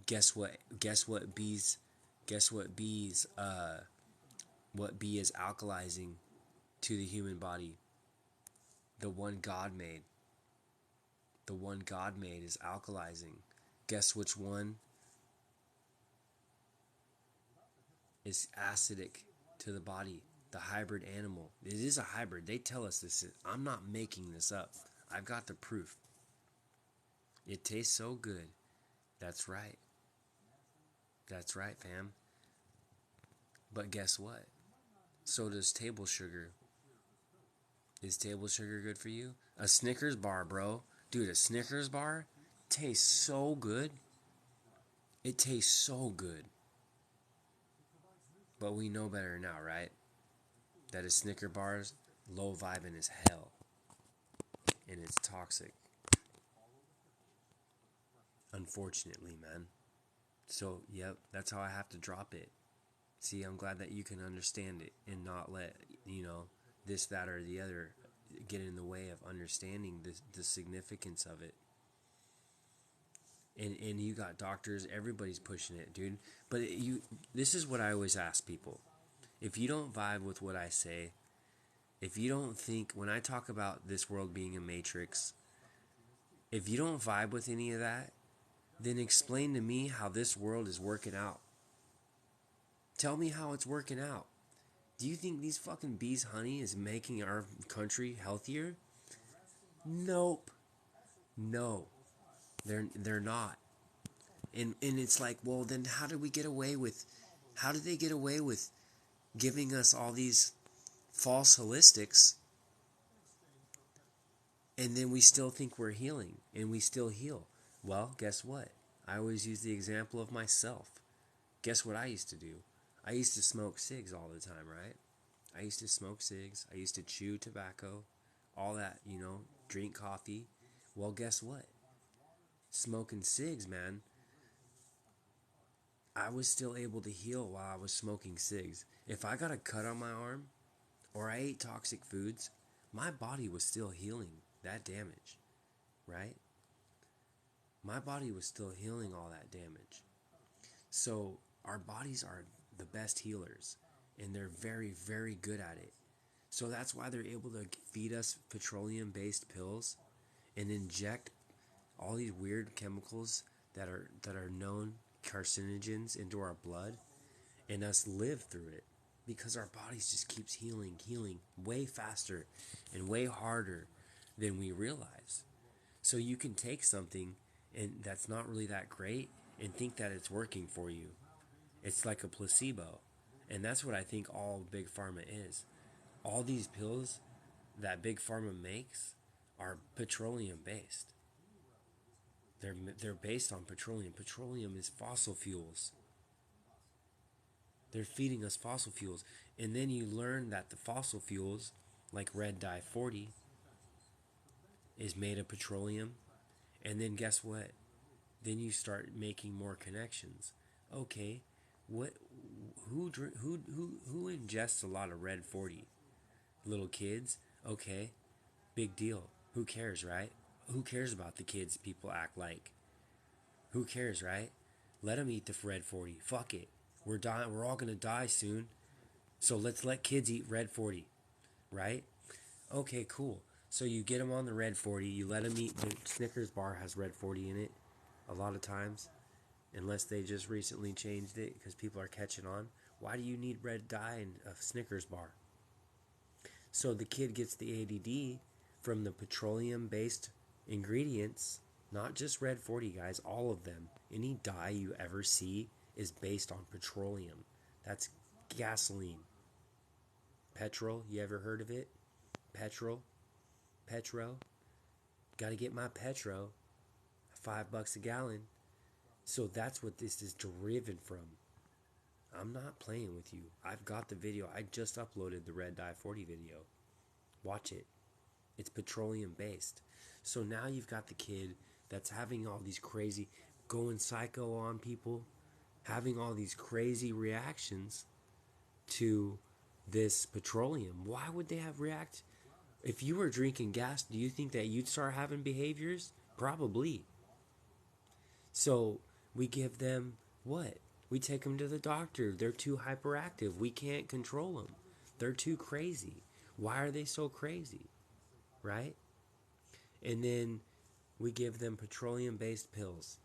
Guess what? Guess what bees? Guess what bees? What bee is alkalizing to the human body? The one God made. The one God made is alkalizing. Guess which one is acidic to the body? The hybrid animal. It is a hybrid. They tell us this. I'm not making this up. I've got the proof. It tastes so good. That's right. That's right, fam. But guess what? So does table sugar. Is table sugar good for you? A Snickers bar, bro. Dude, a Snickers bar tastes so good. It tastes so good. But we know better now, right? That a Snicker bar's low vibing as hell. And it's toxic. Unfortunately, man. So, yep, that's how I have to drop it. See, I'm glad that you can understand it and not let, this, that, or the other get in the way of understanding the significance of it. And you got doctors, everybody's pushing it, dude. But this is what I always ask people. If you don't vibe with what I say, if you don't think, when I talk about this world being a matrix, if you don't vibe with any of that, then explain to me how this world is working out. Tell me how it's working out. Do you think these fucking bees' honey is making our country healthier? Nope. No. They're not. And it's like, well, then how did they get away with giving us all these false holistics, and then we still think we're healing and we still heal? Well, guess what? I always use the example of myself. Guess what I used to do? I used to smoke cigs all the time, right? I used to smoke cigs. I used to chew tobacco, all that, drink coffee. Well, guess what? Smoking cigs, man, I was still able to heal while I was smoking cigs. If I got a cut on my arm or I ate toxic foods, my body was still healing that damage, right? My body was still healing all that damage. So our bodies are the best healers, and they're very, very good at it. So that's why they're able to feed us petroleum-based pills and inject all these weird chemicals that are known carcinogens into our blood, and us live through it because our bodies just keeps healing way faster and way harder than we realize. So you can take something and that's not really that great and think that it's working for you. It's like a placebo. And that's what I think all big pharma is. All these pills that big pharma makes are petroleum based. They're based on petroleum. Petroleum is fossil fuels. They're feeding us fossil fuels. And then you learn that the fossil fuels, like red dye 40, is made of petroleum. And then guess what? Then you start making more connections. Okay, what? Who ingests a lot of red 40? Little kids. Okay, big deal. Who cares, right? Who cares about the kids people act like? Who cares, right? Let them eat the red 40. Fuck it. We're dying. We're all gonna die soon. So let's let kids eat red 40, right? Okay, cool. So you get them on the red 40. You let them eat. The Snickers bar has red 40 in it a lot of times, unless they just recently changed it because people are catching on. Why do you need red dye in a Snickers bar? So the kid gets the ADD from the petroleum-based ingredients, not just red 40, guys, all of them. Any dye you ever see is based on petroleum. That's gasoline. Petrol, you ever heard of it? Petrol? Petro? Gotta get my Petro. $5 a gallon. So that's what this is derived from. I'm not playing with you. I've got the video. I just uploaded the red dye 40 video. Watch it. It's petroleum based. So now you've got the kid that's having all these crazy, going psycho on people, having all these crazy reactions to this petroleum. Why would they have react? If you were drinking gas, do you think that you'd start having behaviors? Probably. So we give them what? We take them to the doctor. They're too hyperactive. We can't control them. They're too crazy. Why are they so crazy? Right? And then we give them petroleum-based pills.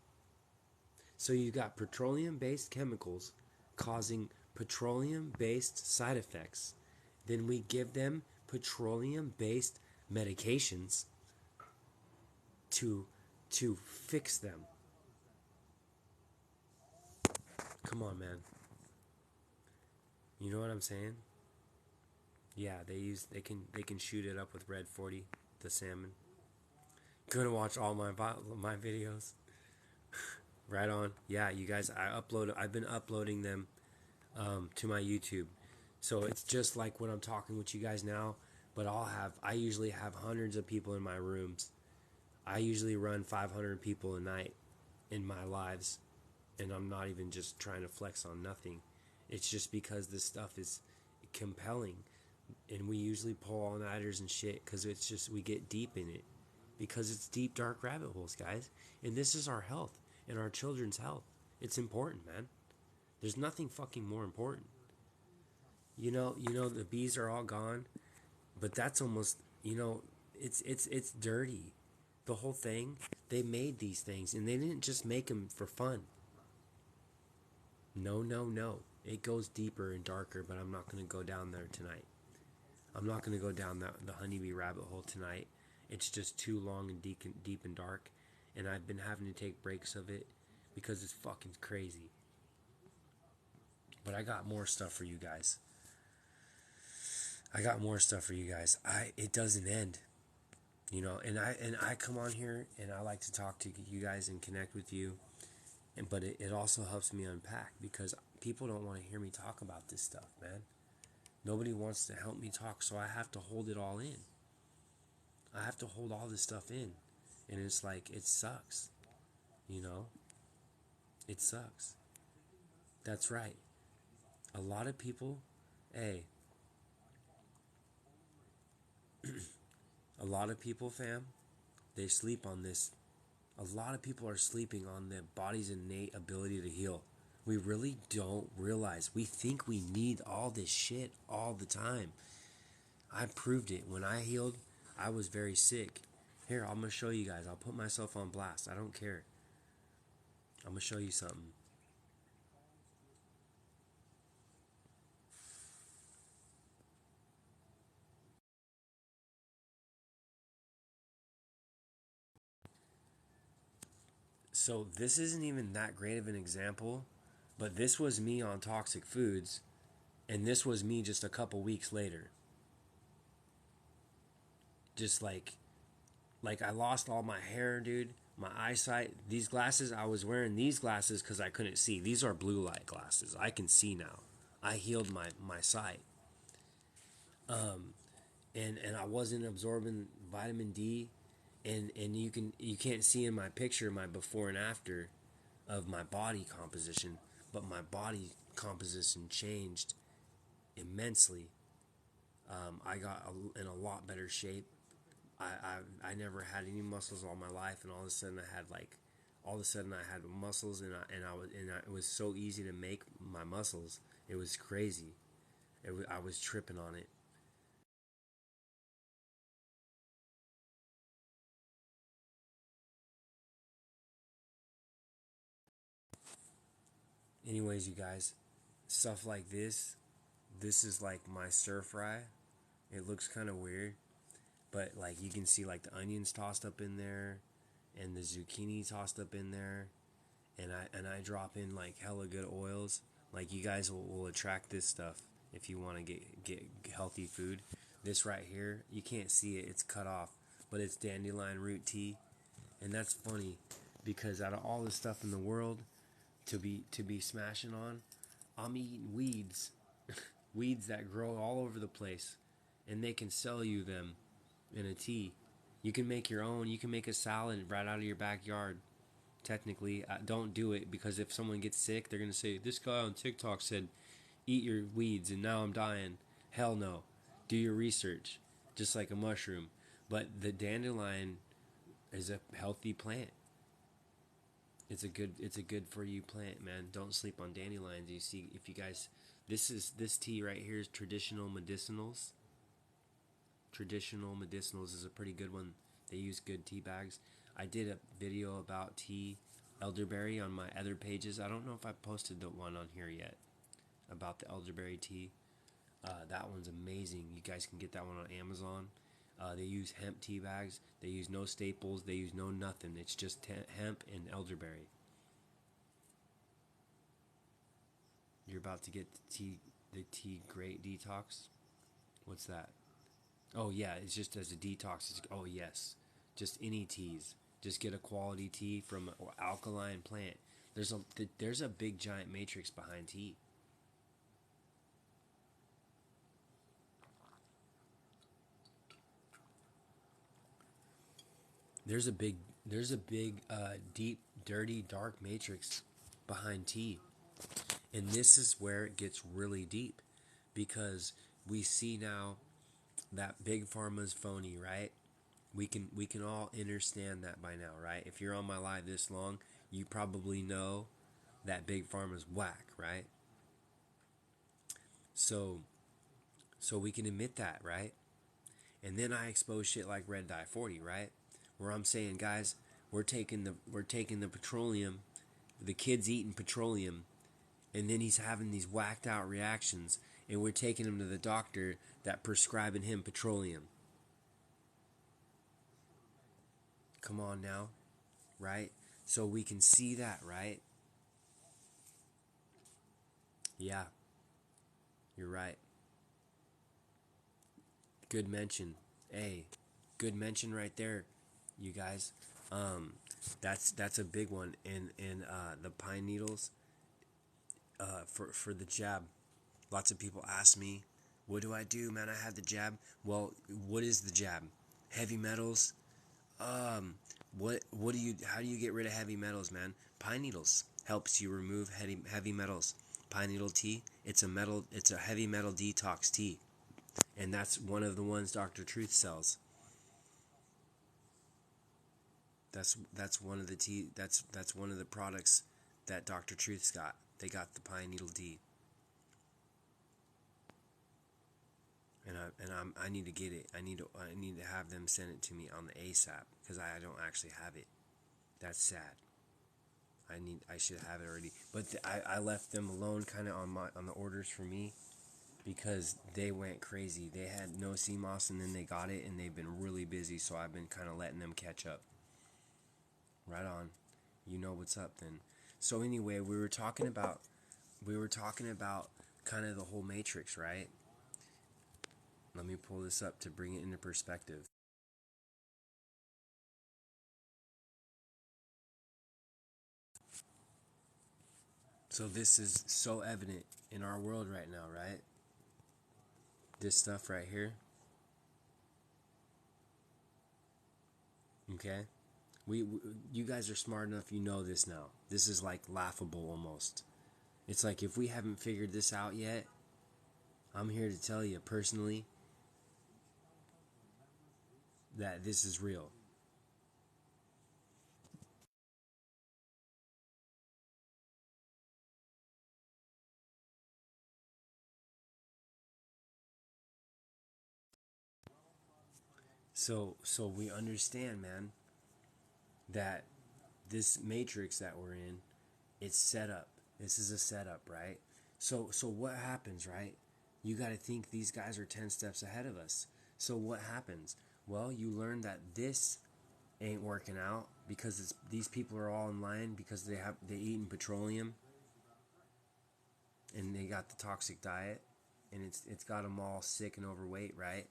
So you got petroleum-based chemicals causing petroleum-based side effects. Then we give them petroleum-based medications to to fix them. Come on, man. You know what I'm saying? Yeah, they can shoot it up with red 40, the salmon. Gonna watch all my videos. Right on. Yeah, you guys, I've been uploading them to my YouTube. So it's just like when I'm talking with you guys now, but I usually have hundreds of people in my rooms. I usually run 500 people a night in my lives, and I'm not even just trying to flex on nothing. It's just because this stuff is compelling, and we usually pull all-nighters and shit because it's just we get deep in it because it's deep, dark rabbit holes, guys. And this is our health and our children's health. It's important, man. There's nothing fucking more important. The bees are all gone, but that's almost, it's dirty. The whole thing, they made these things and they didn't just make them for fun. No, no, no. It goes deeper and darker, but I'm not going to go down there tonight. I'm not going to go down the honeybee rabbit hole tonight. It's just too long and deep and dark, and I've been having to take breaks of it because it's fucking crazy. But I got more stuff for you guys. It doesn't end, and I come on here and I like to talk to you guys and connect with you, but it also helps me unpack because people don't want to hear me talk about this stuff, man. Nobody wants to help me talk, so I have to hold it all in. I have to hold all this stuff in, and it's like it sucks, it sucks. That's right. A lot of people, hey, a lot of people, fam, they sleep on this. A lot of people are sleeping on the body's innate ability to heal. We really don't realize. We think we need all this shit all the time. I proved it. When I healed, I was very sick. Here, I'm going to show you guys. I'll put myself on blast. I don't care. I'm going to show you something. So this isn't even that great of an example, but this was me on toxic foods, and this was me just a couple weeks later. Just like I lost all my hair, dude. My eyesight. These glasses, I was wearing these glasses because I couldn't see. These are blue light glasses. I can see now. I healed my sight. And I wasn't absorbing vitamin D, and you can't see in my picture my before and after of my body composition, but my body composition changed immensely. I got in a lot better shape. I never had any muscles all my life, and all of a sudden I had muscles, it was so easy to make my muscles. It was crazy. I was tripping on it. Anyways, you guys, stuff like this is like my stir fry. It looks kind of weird, but like you can see like the onions tossed up in there, and the zucchini tossed up in there, and I drop in like hella good oils. Like you guys will attract this stuff if you want to get healthy food. This right here, you can't see it; it's cut off, but it's dandelion root tea, and that's funny because out of all the stuff in the world to be smashing on, I'm eating weeds, weeds that grow all over the place, and they can sell you them in a tea. You can make your own. You can make a salad right out of your backyard. Technically, don't do it because if someone gets sick, they're gonna say this guy on TikTok said eat your weeds and now I'm dying. Hell no. Do your research, just like a mushroom. But the dandelion is a healthy plant. It's a good for you plant, man. Don't sleep on dandelions. You see, if you guys, this tea right here is traditional medicinals. Traditional medicinals is a pretty good one. They use good tea bags. I did a video about tea elderberry on my other pages. I don't know if I posted the one on here yet about the elderberry tea. That one's amazing. You guys can get that one on Amazon. They use hemp tea bags. They use no staples. They use no nothing. It's just hemp and elderberry. You're about to get the tea great detox. What's that? Oh yeah, it's just as a detox. Oh yes, just any teas. Just get a quality tea from an alkaline plant. There's a big giant matrix behind tea. There's a big deep dirty dark matrix behind tea. And this is where it gets really deep because we see now that big pharma's phony, right? We can all understand that by now, right? If you're on my live this long, you probably know that big pharma's whack, right? So we can admit that, right? And then I expose shit like red dye 40, right? Where I'm saying, guys, we're taking the petroleum, the kid's eating petroleum, and then he's having these whacked out reactions, and we're taking him to the doctor that prescribing him petroleum. Come on now, right? So we can see that, right? Yeah, you're right. Good mention. Hey, good mention right there, you guys. Um, that's a big one. And the pine needles for the jab. Lots of people ask me, "What do I do, man? I have the jab." Well, what is the jab? Heavy metals. Um, what do you? How do you get rid of heavy metals, man? Pine needles helps you remove heavy metals. Pine needle tea. It's a metal. It's a heavy metal detox tea, and that's one of the ones Dr. Truth sells. That's one of the tea. That's one of the products that Dr. Truth's got. They got the pine needle tea, I need to get it. I need to have them send it to me on the ASAP because I don't actually have it. That's sad. I should have it already, but I left them alone kind of on the orders for me because they went crazy. They had no CMOS and then they got it and they've been really busy, so I've been kind of letting them catch up. Right on. You know what's up then. So anyway, we were talking about kind of the whole matrix, right? Let me pull this up to bring it into perspective. So this is so evident in our world right now, right? This stuff right here. Okay? We you guys are smart enough, you know this now. This is like laughable almost. It's like if we haven't figured this out yet, I'm here to tell you personally that this is real. So we understand, man, that this matrix that we're in, it's set up. This is a setup, right? So what happens, right? You got to think these guys are 10 steps ahead of us. So what happens? Well, you learn that this ain't working out because these people are all in line because they eating petroleum and they got the toxic diet and it's got them all sick and overweight, right?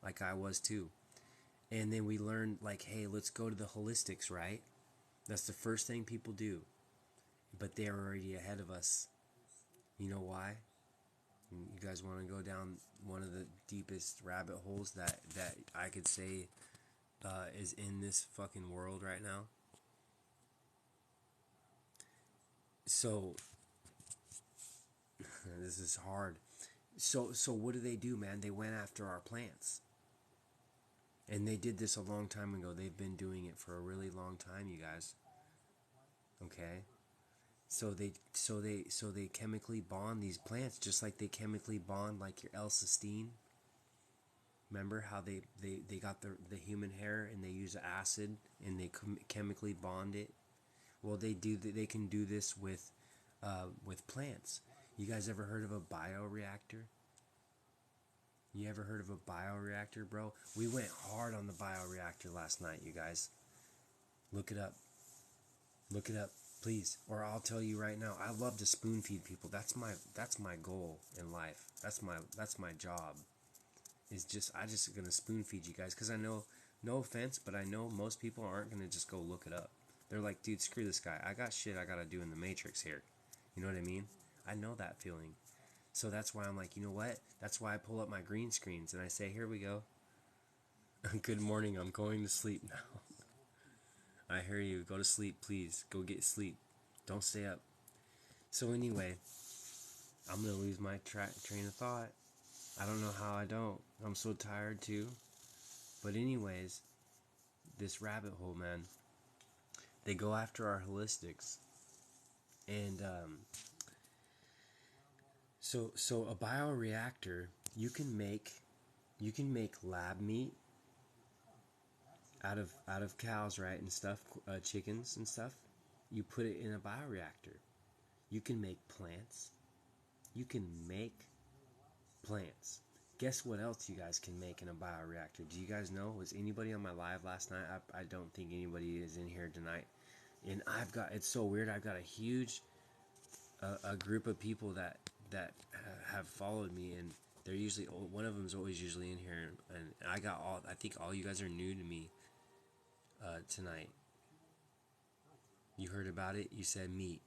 Like I was too. And then we learned like, hey, let's go to the holistics, right? That's the first thing people do. But they're already ahead of us. You know why? You guys want to go down one of the deepest rabbit holes that I could say is in this fucking world right now. So this is hard. So what do, man? They went after our plants, and they did this a long time ago. They've been doing it for a really long time, you guys. Okay. So they chemically bond these plants just like they chemically bond like your L-cysteine. Remember how they got the human hair and they use acid and they chemically bond it. Well, they can do this with plants. You guys ever heard of a bioreactor? You ever heard of a bioreactor, bro? We went hard on the bioreactor last night, you guys. Look it up. Look it up, please. Or I'll tell you right now. I love to spoon feed people. That's my goal in life. That's my job. Is just I just gonna spoon feed you guys because I know, no offense, but I know most people aren't gonna just go look it up. They're like, dude, screw this guy. I got shit I gotta do in the Matrix here. You know what I mean? I know that feeling. So that's why I'm like, you know what? That's why I pull up my green screens and I say, here we go. Good morning. I'm going to sleep now. I hear you. Go to sleep, please. Go get sleep. Don't stay up. So anyway, I'm gonna lose my train of thought. I don't know how I don't. I'm so tired too. But anyways, this rabbit hole, man. They go after our holistics, and so a bioreactor, you can make lab meat out of cows, right, and stuff, chickens and stuff. You put it in a bioreactor. You can make plants. You can make plants. Guess what else you guys can make in a bioreactor? Do you guys know? Was anybody on my live last night? I don't think anybody is in here tonight. And it's so weird. I've got a huge a group of people that have followed me, and they're usually, one of them is always usually in here, and I think all you guys are new to me tonight. You heard about it. You said meat.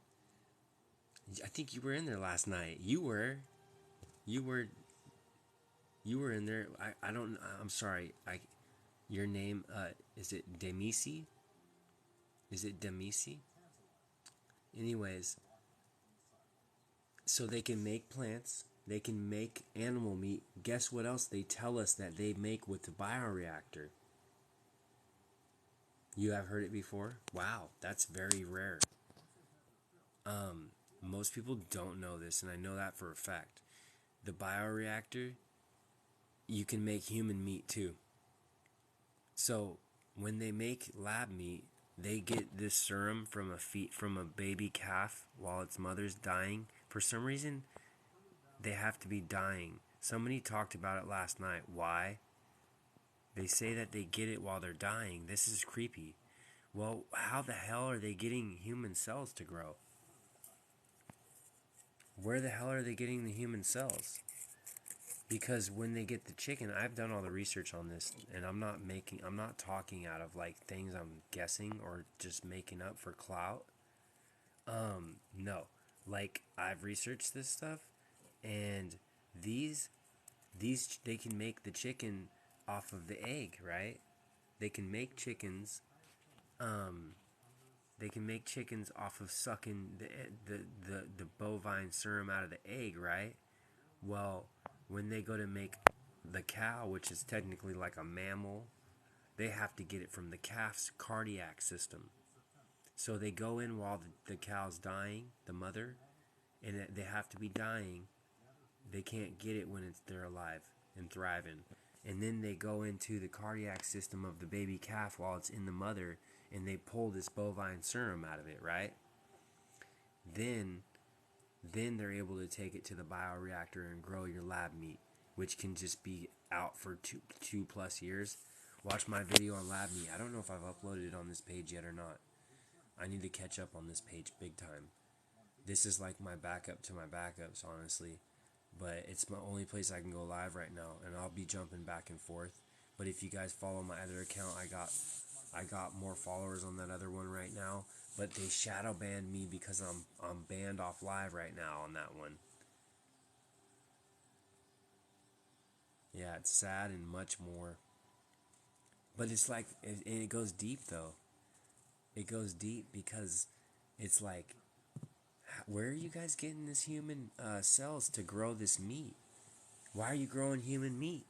I think you were in there last night. You were in there. I don't. I'm sorry. Your name, is it Demisi? Is it Demisi? Anyways, so they can make plants. They can make animal meat. Guess what else they tell us that they make with the bioreactor? You have heard it before? Wow, that's very rare. Most people don't know this, and I know that for a fact. The bioreactor, you can make human meat too. So when they make lab meat, they get this serum from a baby calf while its mother's dying. For some reason, they have to be dying. Somebody talked about it last night. Why? They say that they get it while they're dying. This is creepy. Well, how the hell are they getting human cells to grow? Where the hell are they getting the human cells? Because when they get the chicken, I've done all the research on this, and I'm not talking out of like things I'm guessing or just making up for clout. No. Like, I've researched this stuff, and these they can make the chicken off of the egg, right? They can make chickens they can make chickens off of sucking the bovine serum out of the egg, right? Well, when they go to make the cow, which is technically like a mammal, they have to get it from the calf's cardiac system. So they go in while the cow's dying, the mother, and they have to be dying. They can't get it when they're alive and thriving. And then they go into the cardiac system of the baby calf while it's in the mother, and they pull this bovine serum out of it, right? Then they're able to take it to the bioreactor and grow your lab meat, which can just be out for two plus years. Watch my video on lab meat. I don't know if I've uploaded it on this page yet or not. I need to catch up on this page big time. This is like my backup to my backups, honestly. But it's my only place I can go live right now, and I'll be jumping back and forth. But if you guys follow my other account, I got more followers on that other one right now. But they shadow banned me because I'm banned off live right now on that one. Yeah, it's sad and much more. But it's like, and it goes deep though. It goes deep because it's like, where are you guys getting this human cells to grow this meat? Why are you growing human meat?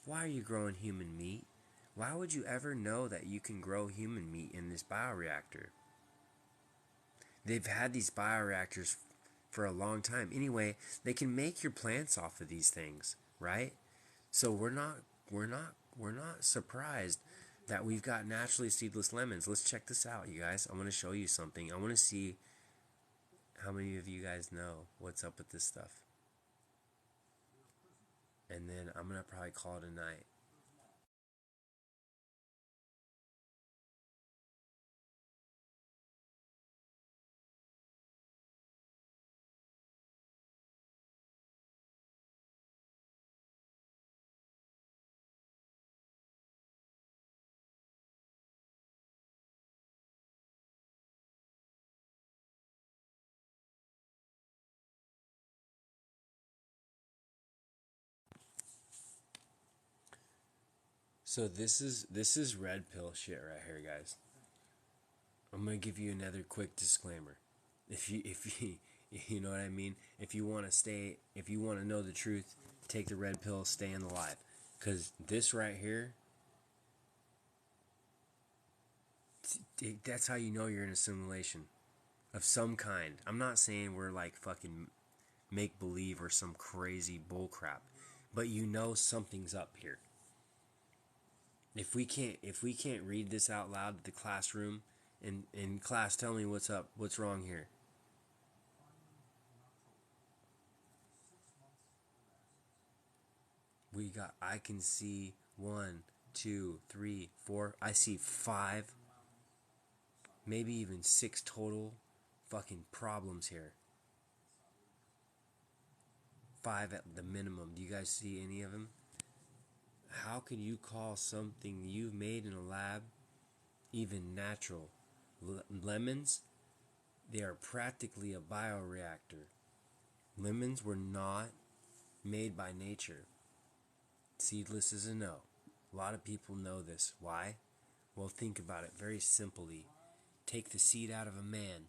Why are you growing human meat? Why would you ever know that you can grow human meat in this bioreactor? They've had these bioreactors for a long time. Anyway, they can make your plants off of these things, right? So we're not surprised that we've got naturally seedless lemons. Let's check this out, you guys. I want to show you something. I want to see how many of you guys know what's up with this stuff. and then I'm gonna probably call it a night. So this is red pill shit right here, guys. I'm gonna give you another quick disclaimer. If you you know what I mean. If you want to know the truth, take the red pill, stay in the life. Cause this right here, that's how you know you're in a simulation of some kind. I'm not saying we're like fucking make believe or some crazy bullcrap, but you know something's up here. If we can't read this out loud to the classroom, in class, tell me what's up, what's wrong here. We got, I can see one, two, three, four. I see five, maybe even six total fucking problems here. Five at the minimum. Do you guys see any of them? How could you call something you've made in a lab even natural? Lemons, they are practically a bioreactor. Lemons were not made by nature. Seedless is a no. A lot of people know this. Why? Well, think about it very simply. Take the seed out of a man.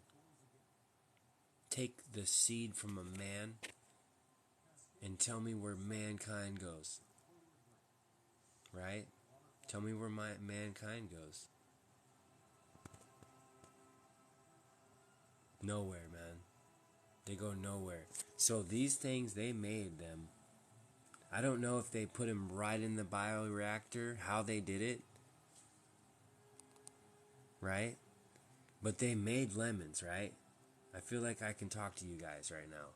Take the seed from a man and tell me where mankind goes. Right? Tell me where mankind goes. Nowhere, man. They go nowhere. So these things, they made them. I don't know if they put them right in the bioreactor, how they did it, right? But they made lemons, right? I feel like I can talk to you guys right now.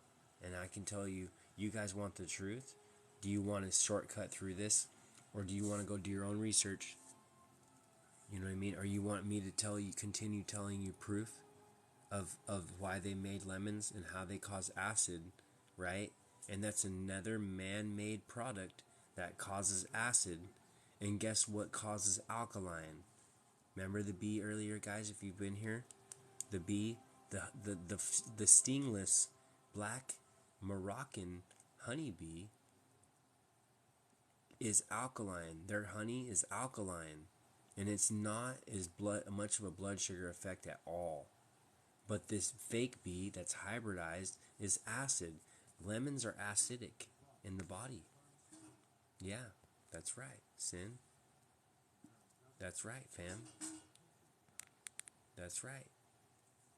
And I can tell you, you guys want the truth? Do you want to shortcut through this? Or do you want to go do your own research? You know what I mean? Or you want me to tell you, continue telling you proof of why they made lemons and how they cause acid, right? And that's another man-made product that causes acid. And guess what causes alkaline? Remember the bee earlier, guys, if you've been here? The bee, the stingless black Moroccan honeybee is alkaline. Their honey is alkaline. And it's not as much of a blood sugar effect at all. But this fake bee that's hybridized is acid. Lemons are acidic in the body. Yeah, that's right, Sin. That's right, fam. That's right.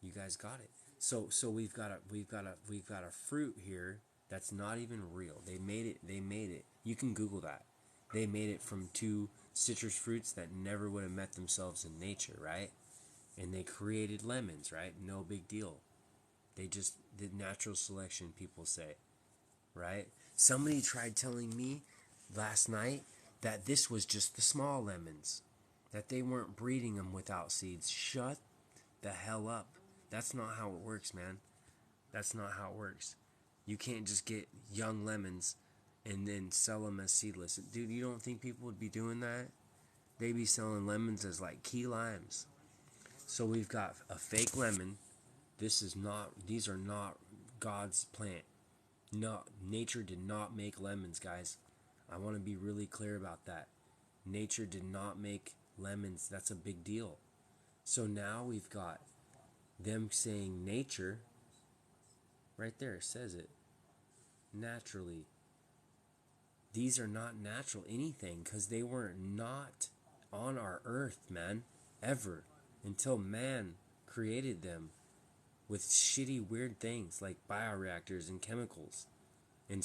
You guys got it. So we've got a fruit here that's not even real. They made it. You can Google that. They made it from two citrus fruits that never would have met themselves in nature, right? And they created lemons, right? No big deal. They just did natural selection, people say, right? Somebody tried telling me last night that this was just the small lemons, that they weren't breeding them without seeds. Shut the hell up. That's not how it works, man. That's not how it works. You can't just get young lemons and then sell them as seedless. Dude, you don't think people would be doing that? They'd be selling lemons as like key limes. So we've got a fake lemon. These are not God's plant. No, nature did not make lemons, guys. I want to be really clear about that. Nature did not make lemons. That's a big deal. So now we've got them saying nature, right there, it says it, naturally. These are not natural anything because they were not on our earth, man, ever, until man created them with shitty weird things like bioreactors and chemicals and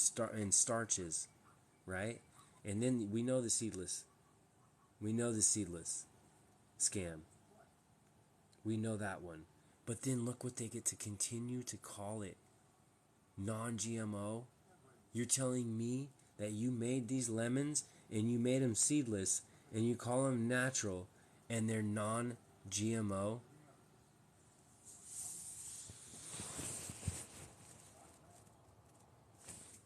starches, right? And then we know the seedless. We know the seedless scam. We know that one. But then look what they get to continue to call it. Non-GMO. You're telling me that you made these lemons and you made them seedless and you call them natural and they're non-GMO?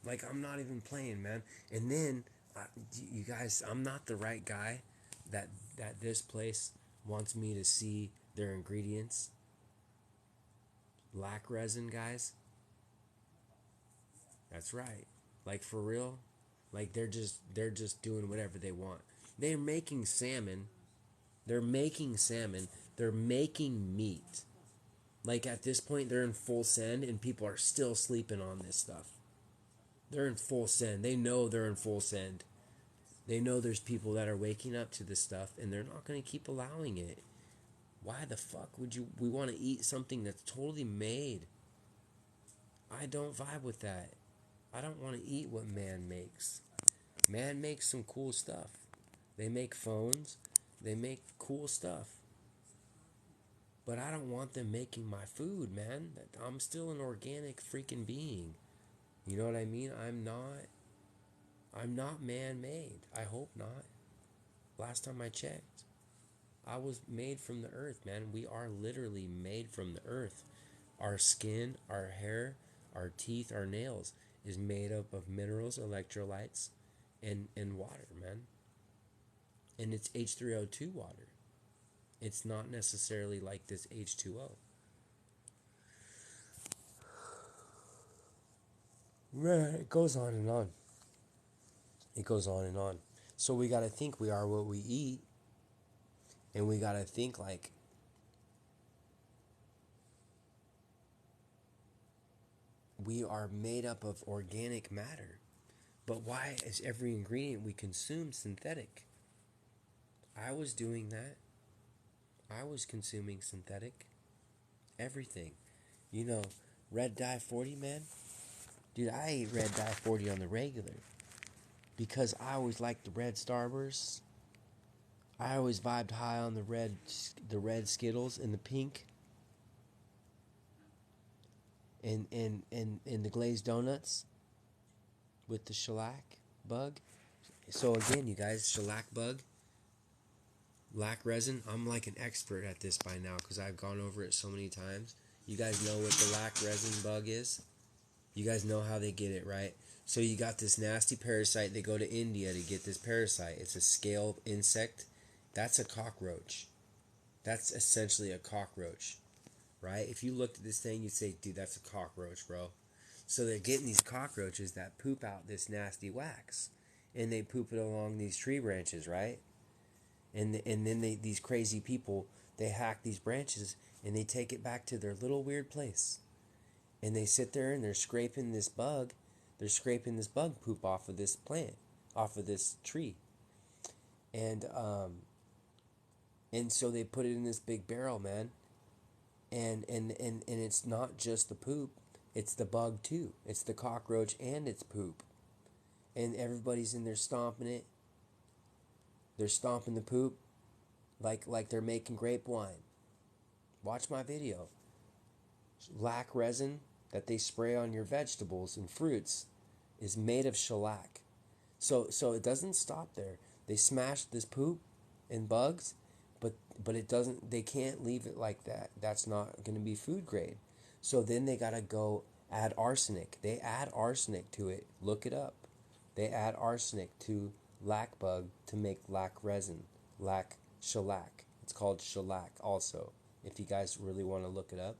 Like, I'm not even playing, man. And then, you guys, I'm not the right guy that this place wants me to see their ingredients. Lac resin, guys. That's right. Like, for real. Like, they're just doing whatever they want. They're making salmon. They're making salmon. They're making meat. Like, at this point, they're in full send, and people are still sleeping on this stuff. They're in full send. They know they're in full send. They know there's people that are waking up to this stuff, and they're not going to keep allowing it. Why the fuck would we want to eat something that's totally made? I don't vibe with that. I don't want to eat what man makes. Man makes some cool stuff. They make phones. They make cool stuff. But I don't want them making my food, man. I'm still an organic freaking being. You know what I mean? I'm not man-made. I hope not. Last time I checked, I was made from the earth, man. We are literally made from the earth. Our skin, our hair, our teeth, our nails is made up of minerals, electrolytes, and water, man. And it's H3O2 water. It's not necessarily like this H2O. Right, it goes on and on. It goes on and on. So we got to think we are what we eat. And we got to think like we are made up of organic matter. But why is every ingredient we consume synthetic? I was doing that. I was consuming synthetic. Everything. You know, red dye 40, man. Dude, I ate red dye 40 on the regular. Because I always liked the red Starbursts. I always vibed high on the red Skittles and the pink. And the glazed donuts with the shellac bug. So again, you guys, shellac bug, lac resin. I'm like an expert at this by now because I've gone over it so many times. You guys know what the lac resin bug is? You guys know how they get it, right? So you got this nasty parasite. They go to India to get this parasite. It's a scale insect. That's a cockroach. That's essentially a cockroach, right? If you looked at this thing, you'd say, dude, that's a cockroach, bro. So they're getting these cockroaches that poop out this nasty wax. And they poop it along these tree branches, right? And then these crazy people, they hack these branches and they take it back to their little weird place. And they sit there and they're scraping this bug. They're scraping this bug poop off of this plant, off of this tree. And so they put it in this big barrel, man. And it's not just the poop, it's the bug too. It's the cockroach and its poop. And everybody's in there stomping it. They're stomping the poop like they're making grape wine. Watch my video. Lac resin that they spray on your vegetables and fruits is made of shellac. So it doesn't stop there. They smash this poop and bugs, but it doesn't. They can't leave it like that. That's not going to be food grade. So then they gotta go add arsenic. They add arsenic to it. Look it up. They add arsenic to lac bug to make lac resin, lac shellac. It's called shellac also. If you guys really want to look it up.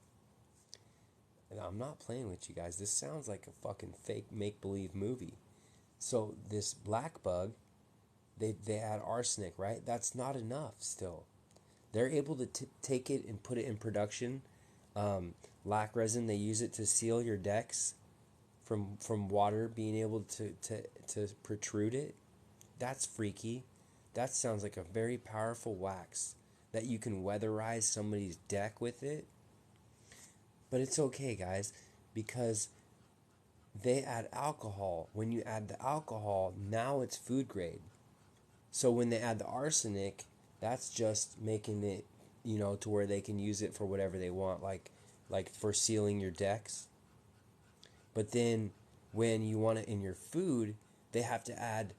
And I'm not playing with you guys. This sounds like a fucking fake make-believe movie. So this black bug, they add arsenic, right? That's not enough still. They're able to take it and put it in production. Lac resin, they use it to seal your decks from water being able to protrude it. That's freaky. That sounds like a very powerful wax that you can weatherize somebody's deck with it. But it's okay, guys, because they add alcohol. When you add the alcohol, now it's food grade. So when they add the arsenic, that's just making it, to where they can use it for whatever they want, like for sealing your decks. But then when you want it in your food, they have to add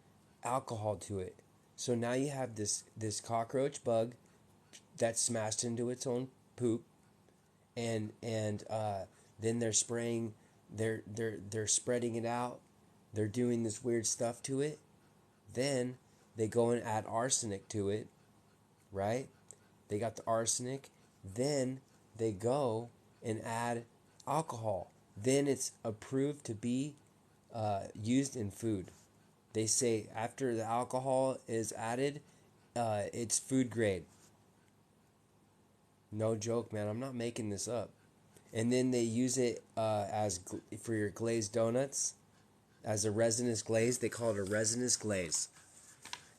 alcohol to it. So now you have this cockroach bug that's smashed into its own poop, and then they're spraying, they're spreading it out, they're doing this weird stuff to it. Then they go and add arsenic to it, right? They got the arsenic. Then they go and add alcohol. Then it's approved to be used in food. They say after the alcohol is added, it's food grade. No joke, man. I'm not making this up. And then they use it for your glazed donuts as a resinous glaze. They call it a resinous glaze.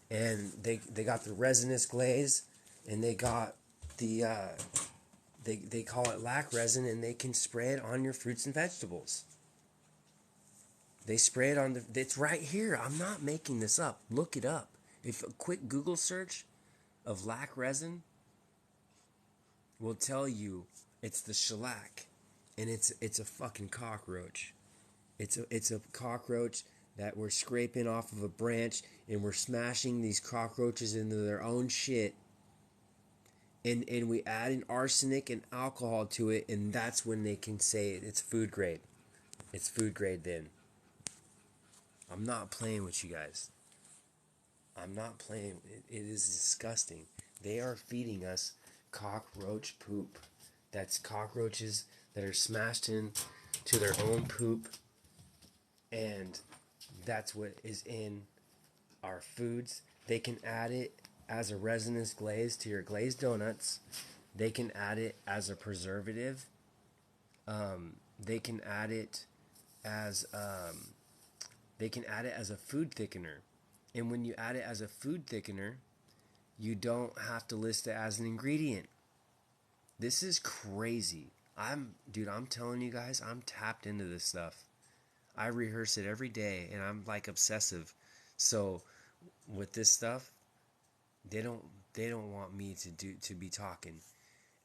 And they got the resinous glaze, and they got the they call it lac resin, and they can spray it on your fruits and vegetables. They spray it on it's right here. I'm not making this up. Look it up. If a quick Google search of lac resin will tell you it's the shellac, and it's a fucking cockroach. It's a cockroach that we're scraping off of a branch, and we're smashing these cockroaches into their own shit, and we add an arsenic and alcohol to it, and that's when they can say it's food grade. It's food grade then. I'm not playing with you guys. I'm not playing. It is disgusting. They are feeding us cockroach poop. That's cockroaches that are smashed in to their own poop, and that's what is in our foods. They can add it as a resinous glaze to your glazed donuts. They can add it as a preservative. They can add it as a food thickener. And when you add it as a food thickener, you don't have to list it as an ingredient. This is crazy. I'm telling you guys, I'm tapped into this stuff. I rehearse it every day, and I'm like obsessive. So with this stuff, they don't want me to be talking.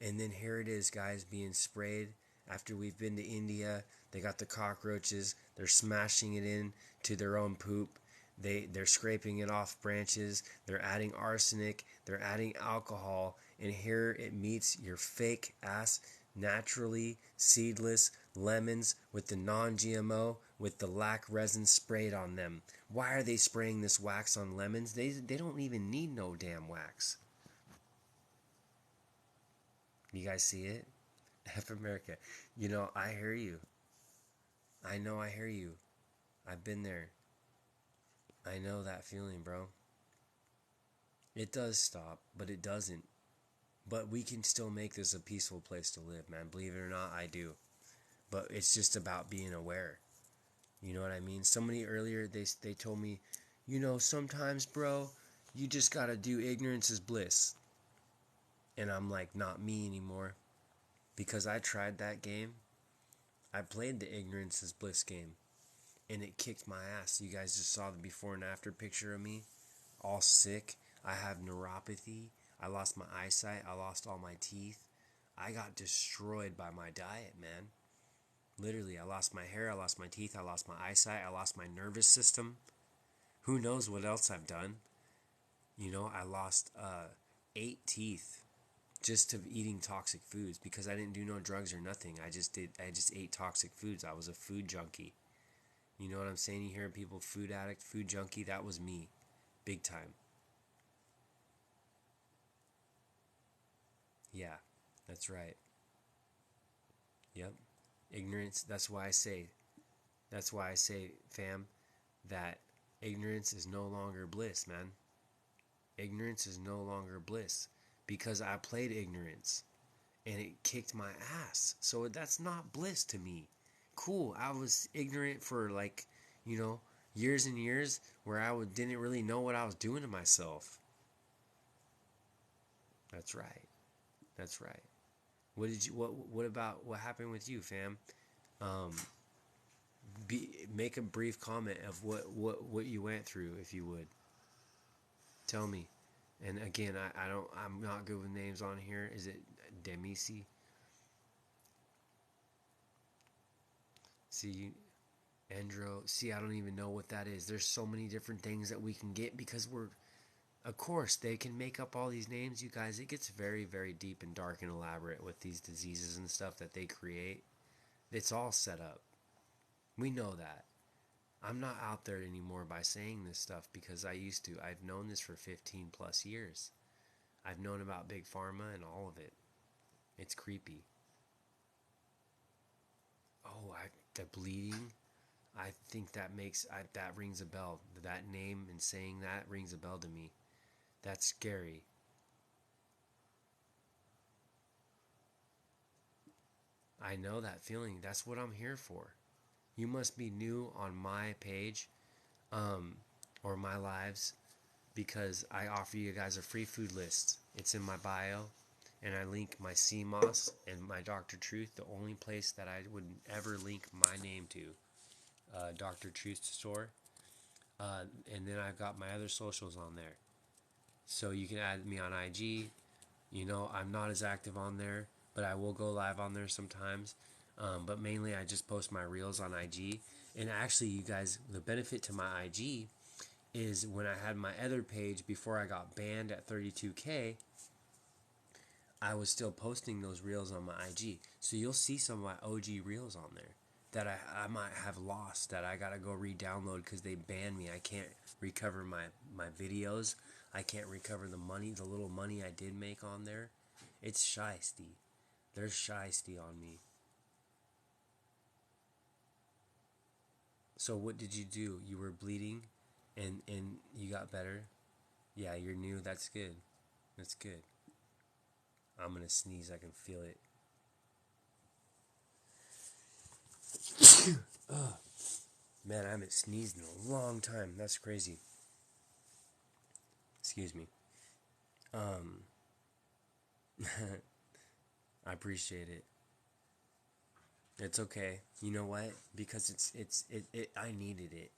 And then here it is, guys, being sprayed after we've been to India. They got the cockroaches. They're smashing it in to their own poop. They're scraping it off branches. They're adding arsenic. They're adding alcohol. And here it meets your fake ass, naturally seedless lemons with the non-GMO, with the lac resin sprayed on them. Why are they spraying this wax on lemons? They don't even need no damn wax. You guys see it? F America. I hear you. I know I hear you. I've been there. I know that feeling, bro. It does stop, but it doesn't. But we can still make this a peaceful place to live, man. Believe it or not, I do. But it's just about being aware. You know what I mean? Somebody earlier, they told me, sometimes, bro, you just gotta do ignorance is bliss. And I'm like, not me anymore. Because I tried that game. I played the ignorance is bliss game. And it kicked my ass. You guys just saw the before and after picture of me. All sick. I have neuropathy. I lost my eyesight. I lost all my teeth. I got destroyed by my diet, man. Literally, I lost my hair. I lost my teeth. I lost my eyesight. I lost my nervous system. Who knows what else I've done? I lost 8 teeth just to eating toxic foods because I didn't do no drugs or nothing. I just ate toxic foods. I was a food junkie. You know what I'm saying? You hear people food addict, food junkie. That was me. Big time. Yeah, that's right. Yep. Ignorance. That's why I say, fam, that ignorance is no longer bliss, man. Ignorance is no longer bliss because I played ignorance and it kicked my ass. So that's not bliss to me. Cool. I was ignorant for you know, years and years where didn't really know what I was doing to myself. That's right. That's right. What about what happened with you, fam? Um, make a brief comment of what you went through, if you would. Tell me. And again, I'm not good with names on here. Is it Demisi? See you. Andro. See, I don't even know what that is. There's so many different things that we can get because we're, of course, they can make up all these names, you guys. It gets very, very deep and dark and elaborate with these diseases and stuff that they create. It's all set up. We know that. I'm not out there anymore by saying this stuff because I used to. I've known this for 15 plus years. I've known about Big Pharma and all of it. It's creepy. Oh, the bleeding. I think that rings a bell. That name and saying that rings a bell to me. That's scary. I know that feeling. That's what I'm here for. You must be new on my page, um, or my lives, because I offer you guys a free food list. It's in my bio, and I link my CMOS and my Dr. Truth, the only place that I would ever link my name to, Dr. Truth store. And then I've got my other socials on there. So you can add me on IG. I'm not as active on there, but I will go live on there sometimes. But mainly I just post my reels on IG. And actually, you guys, the benefit to my IG is when I had my other page before I got banned at 32K, I was still posting those reels on my IG. So you'll see some of my OG reels on there that I might have lost, that I gotta go re-download because they banned me. I can't recover my videos. I can't recover the little money I did make on there. It's shysty. There's shysty on me. So what did you do? You were bleeding and you got better? Yeah, you're new. That's good. That's good. I'm gonna sneeze. I can feel it. Man, I haven't sneezed in a long time. That's crazy. Excuse me. Um, I appreciate it. It's okay. You know what? Because I needed it.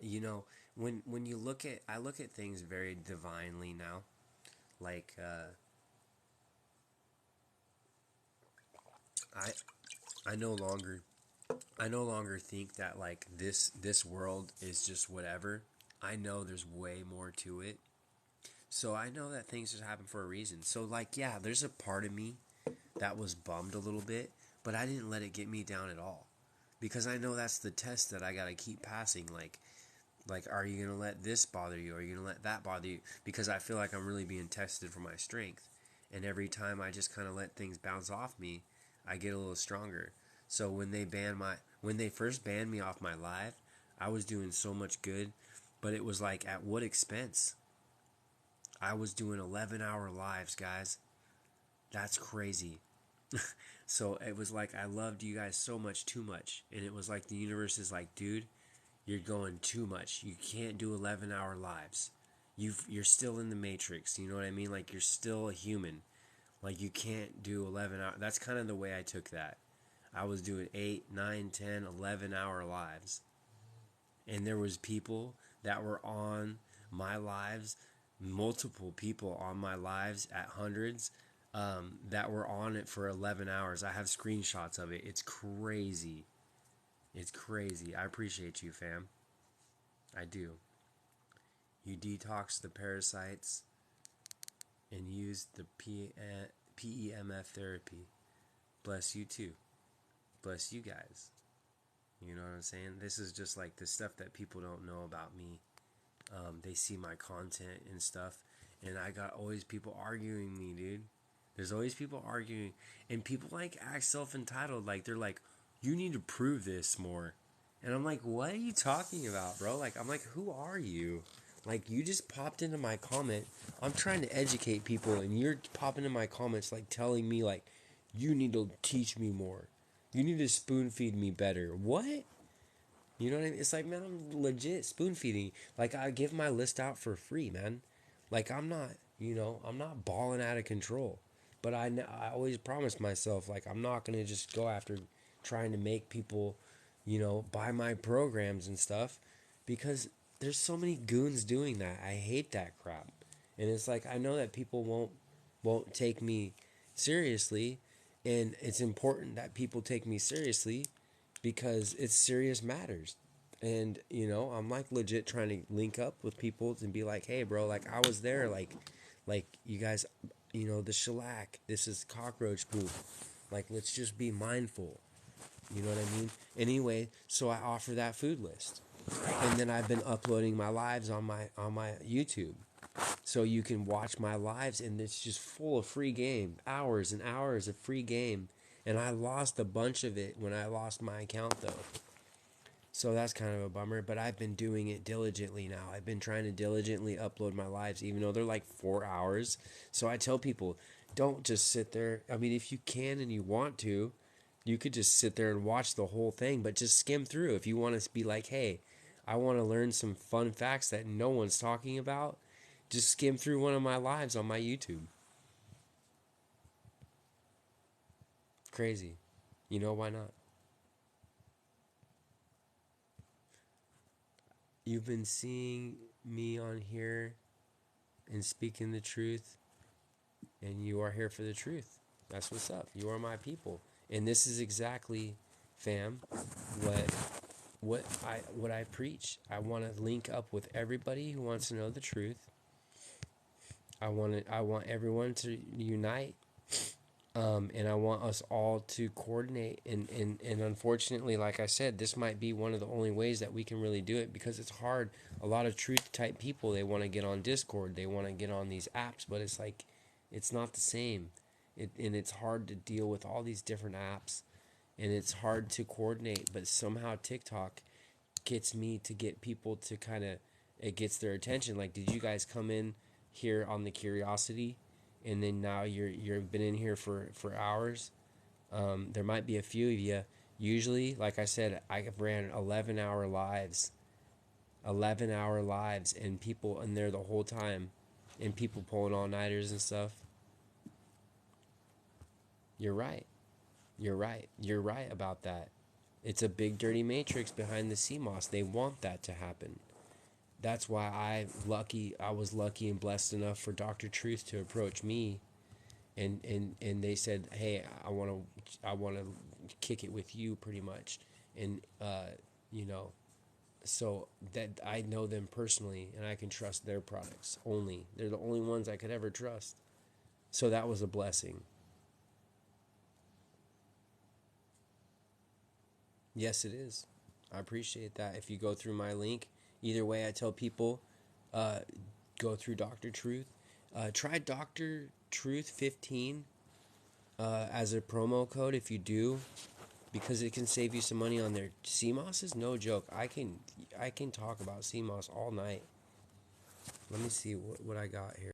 You know, when you look at I look at things very divinely now. Like I I no longer I no longer think that like this world is just whatever. I know there's way more to it. So I know that things just happen for a reason. So like yeah, there's a part of me that was bummed a little bit, but I didn't let it get me down at all. Because I know that's the test that I got to keep passing. Like are you going to let this bother you? Are you going to let that bother you? Because I feel like I'm really being tested for my strength. And every time I just kind of let things bounce off me, I get a little stronger. So when they first banned me off my live, I was doing so much good, but it was like at what expense? I was doing 11-hour lives, guys. That's crazy. So it was like I loved you guys so much, too much. And it was like the universe is like, dude, you're going too much. You can't do 11-hour lives. You're still in the matrix. You know what I mean? Like you're still a human. Like you can't do 11 hours. That's kind of the way I took that. I was doing 8, 9, 10, 11-hour lives. And there was people that were on my lives, multiple people on my lives at hundreds, that were on it for 11 hours. I have screenshots of it. It's crazy. It's crazy. I appreciate you, fam. I do. You detox the parasites and use the PEMF therapy. Bless you too. Bless you guys. You know what I'm saying? This is just like the stuff that people don't know about me. They see my content and stuff, and I got always people arguing me, dude. There's always people arguing, and people like act self-entitled. Like they're like, you need to prove this more. And I'm like, what are you talking about, bro? Like, I'm like, who are you? Like, you just popped into my comment. I'm trying to educate people, and you're popping in my comments, like, telling me, like, you need to teach me more. You need to spoon feed me better. What? You know what I mean? It's like, man, I'm legit spoon feeding. Like, I give my list out for free, man. Like, I'm not balling out of control. But I always promise myself, like, I'm not going to just go after trying to make people, buy my programs and stuff because there's so many goons doing that. I hate that crap. And it's like, I know that people won't take me seriously. And it's important that people take me seriously because it's serious matters. And I'm like legit trying to link up with people and be like, hey bro, like I was there, like you guys, the shellac, this is cockroach poop, like let's just be mindful, you know what I mean? Anyway, so I offer that food list, and then I've been uploading my lives on my YouTube, so you can watch my lives, and it's just full of free game, hours and hours of free game. And I lost a bunch of it when I lost my account though. So that's kind of a bummer, but I've been doing it diligently now. I've been trying to diligently upload my lives, even though they're like 4 hours. So I tell people, don't just sit there. I mean, if you can and you want to, you could just sit there and watch the whole thing, but just skim through. If you want to be like, hey, I want to learn some fun facts that no one's talking about, just skim through one of my lives on my YouTube. Crazy. Why not? You've been seeing me on here and speaking the truth, and you are here for the truth. That's what's up. You are my people, and this is exactly, fam, what what I preach. I want to link up with everybody who wants to know the truth. I want everyone to unite, and I want us all to coordinate. And unfortunately, like I said, this might be one of the only ways that we can really do it, because it's hard. A lot of truth type people, they want to get on Discord, they want to get on these apps, but it's like, it's not the same. And it's hard to deal with all these different apps, and it's hard to coordinate. But somehow TikTok gets me to get people to kind of, it gets their attention. Like, did you guys come in here on the curiosity, and then now you've been in here for hours? There might be a few of you. Usually, like I said, I ran 11-hour lives, 11-hour lives, and people in there the whole time, and people pulling all nighters and stuff. You're right. You're right. You're right about that. It's a big dirty matrix behind the CMOS. They want that to happen. That's why I was lucky and blessed enough for Dr. Truth to approach me, and they said, "Hey, I want to kick it with you pretty much." And you know, so that I know them personally and I can trust their products only. They're the only ones I could ever trust. So that was a blessing. Yes, it is. I appreciate that. If you go through my link, either way, I tell people, uh, go through Dr. Truth. Try Dr. Truth 15 as a promo code if you do, because it can save you some money on there. CMOS is no joke. I can talk about CMOS all night. Let me see what I got here.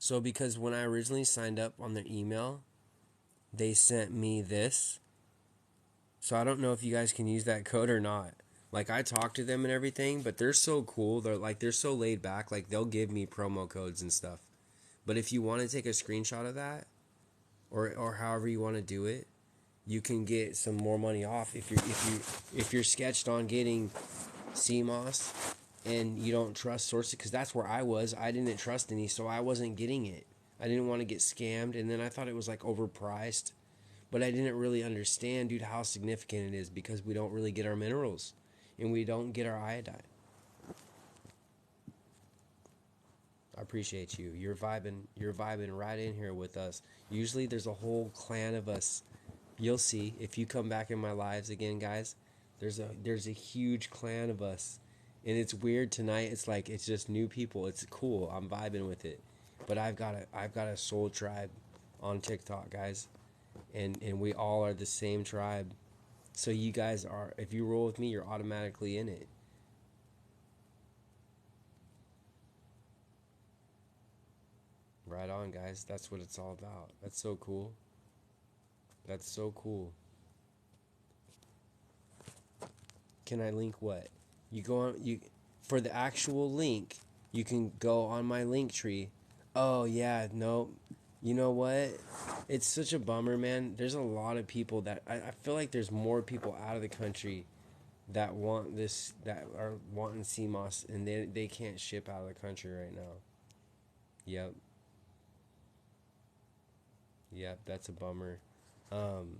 So because when I originally signed up on their email, they sent me this. So I don't know if you guys can use that code or not. Like, I talk to them and everything, but they're so cool. They're so laid back. Like, they'll give me promo codes and stuff. But if you want to take a screenshot of that, or however you want to do it, you can get some more money off if you're sketched on getting CMOS and you don't trust sources, because that's where I was. I didn't trust any, so I wasn't getting it. I didn't want to get scammed, and then I thought it was like overpriced, but I didn't really understand, dude, how significant it is, because we don't really get our minerals and we don't get our iodine. I appreciate you. You're vibing right in here with us. Usually there's a whole clan of us. You'll see if you come back in my lives again, guys. There's a huge clan of us. And it's weird tonight. It's like it's just new people. It's cool. I'm vibing with it. But I've got a soul tribe on TikTok, guys. And we all are the same tribe. So you guys are, if you roll with me, you're automatically in it. Right on, guys. That's what it's all about. That's so cool. That's so cool. Can I link what? You go on you for the actual link, you can go on my link tree. Oh yeah, no. You know what? It's such a bummer, man. There's a lot of people that I feel like there's more people out of the country that want this, that are wanting sea moss, and they can't ship out of the country right now. Yep. Yep, that's a bummer. Um,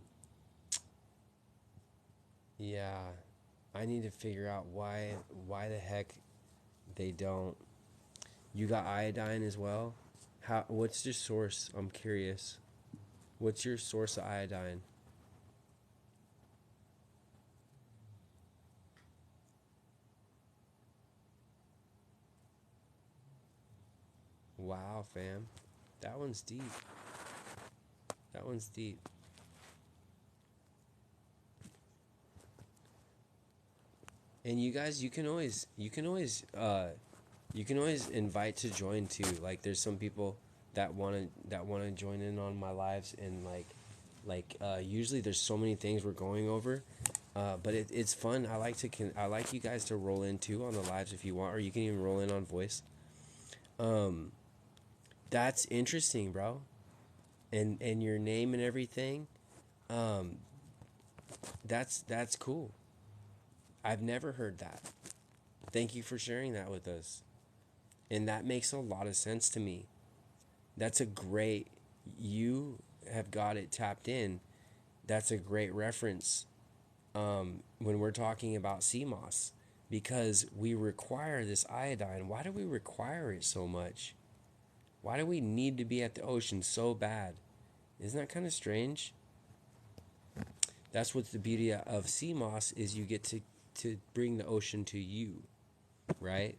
yeah, I need to figure out why the heck they don't. You got iodine as well? How? What's your source? I'm curious. What's your source of iodine? Wow, fam. That one's deep. That one's deep. And you guys, you can always invite to join too. Like there's some people that want to join in on my lives, and usually there's so many things we're going over. But it's fun. I like you guys to roll in too on the lives if you want, or you can even roll in on voice. Um, that's interesting, bro. And your name and everything. Um, that's cool. I've never heard that. Thank you for sharing that with us. And that makes a lot of sense to me. That's a great, you have got it tapped in. That's a great reference when we're talking about sea moss, because we require this iodine. Why do we require it so much? Why do we need to be at the ocean so bad? Isn't that kind of strange? That's what's the beauty of sea moss, is you get to bring the ocean to you, right?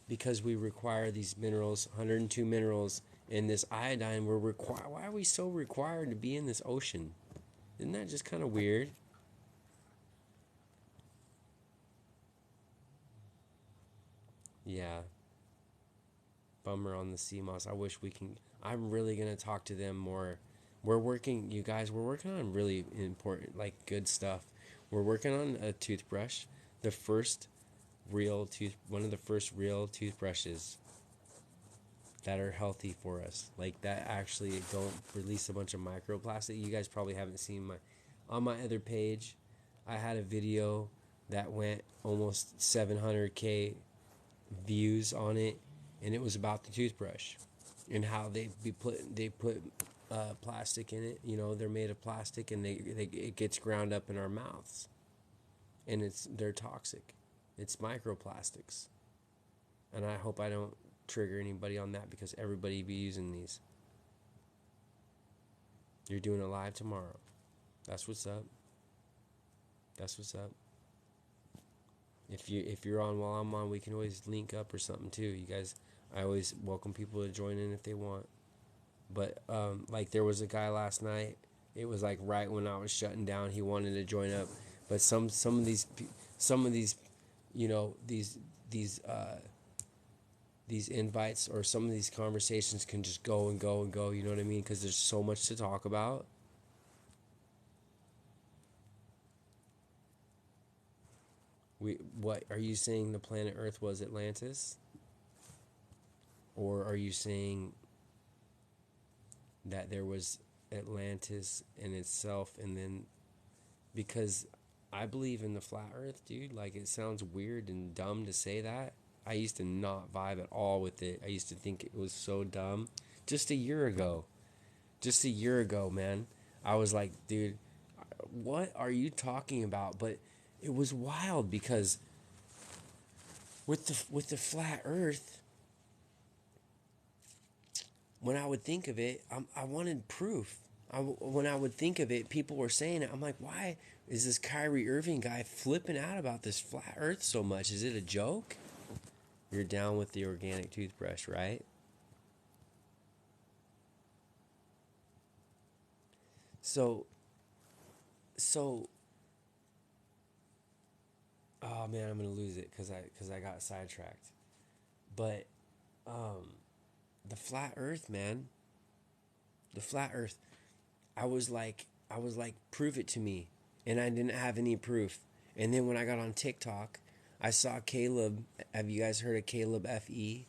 Because we require these minerals, 102 minerals, and this iodine. We're required. Why are we so required to be in this ocean? Isn't that just kind of weird? Yeah, bummer on the sea moss. I wish we can. I'm really gonna talk to them more. We're working, you guys. We're working on really important, like good stuff. We're working on a toothbrush, the first one of the first real toothbrushes that are healthy for us, like that actually don't release a bunch of microplastic. You guys probably haven't seen my on my other page. I had a video that went almost 700K views on it, and it was about the toothbrush and how they put plastic in it. You know, they're made of plastic, and they it gets ground up in our mouths, and they're toxic. It's microplastics, and I hope I don't trigger anybody on that, because everybody be using these. You're doing it live tomorrow. That's what's up. That's what's up. If you're on while I'm on, we can always link up or something too. You guys, I always welcome people to join in if they want. But like there was a guy last night. It was like right when I was shutting down. He wanted to join up, but some of these, you know, these invites or some of these conversations can just go and go and go. You know what I mean? Because there's so much to talk about. What are you saying? The planet Earth was Atlantis, or are you saying that there was Atlantis in itself, and then because I believe in the flat Earth, dude. Like it sounds weird and dumb to say that. I used to not vibe at all with it. I used to think it was so dumb. Just a year ago, just a year ago, man, I was like, dude, what are you talking about? But it was wild because with the flat Earth, when I would think of it, I wanted proof. When I would think of it, people were saying it. I'm like, why is this Kyrie Irving guy flipping out about this flat Earth so much? Is it a joke? You're down with the organic toothbrush, right? So, so, oh man, I'm gonna lose it because I got sidetracked. But um, the flat Earth, man, the flat Earth. I was like, prove it to me, and I didn't have any proof. And then when I got on TikTok, I saw Caleb. Have you guys heard of Caleb Fe?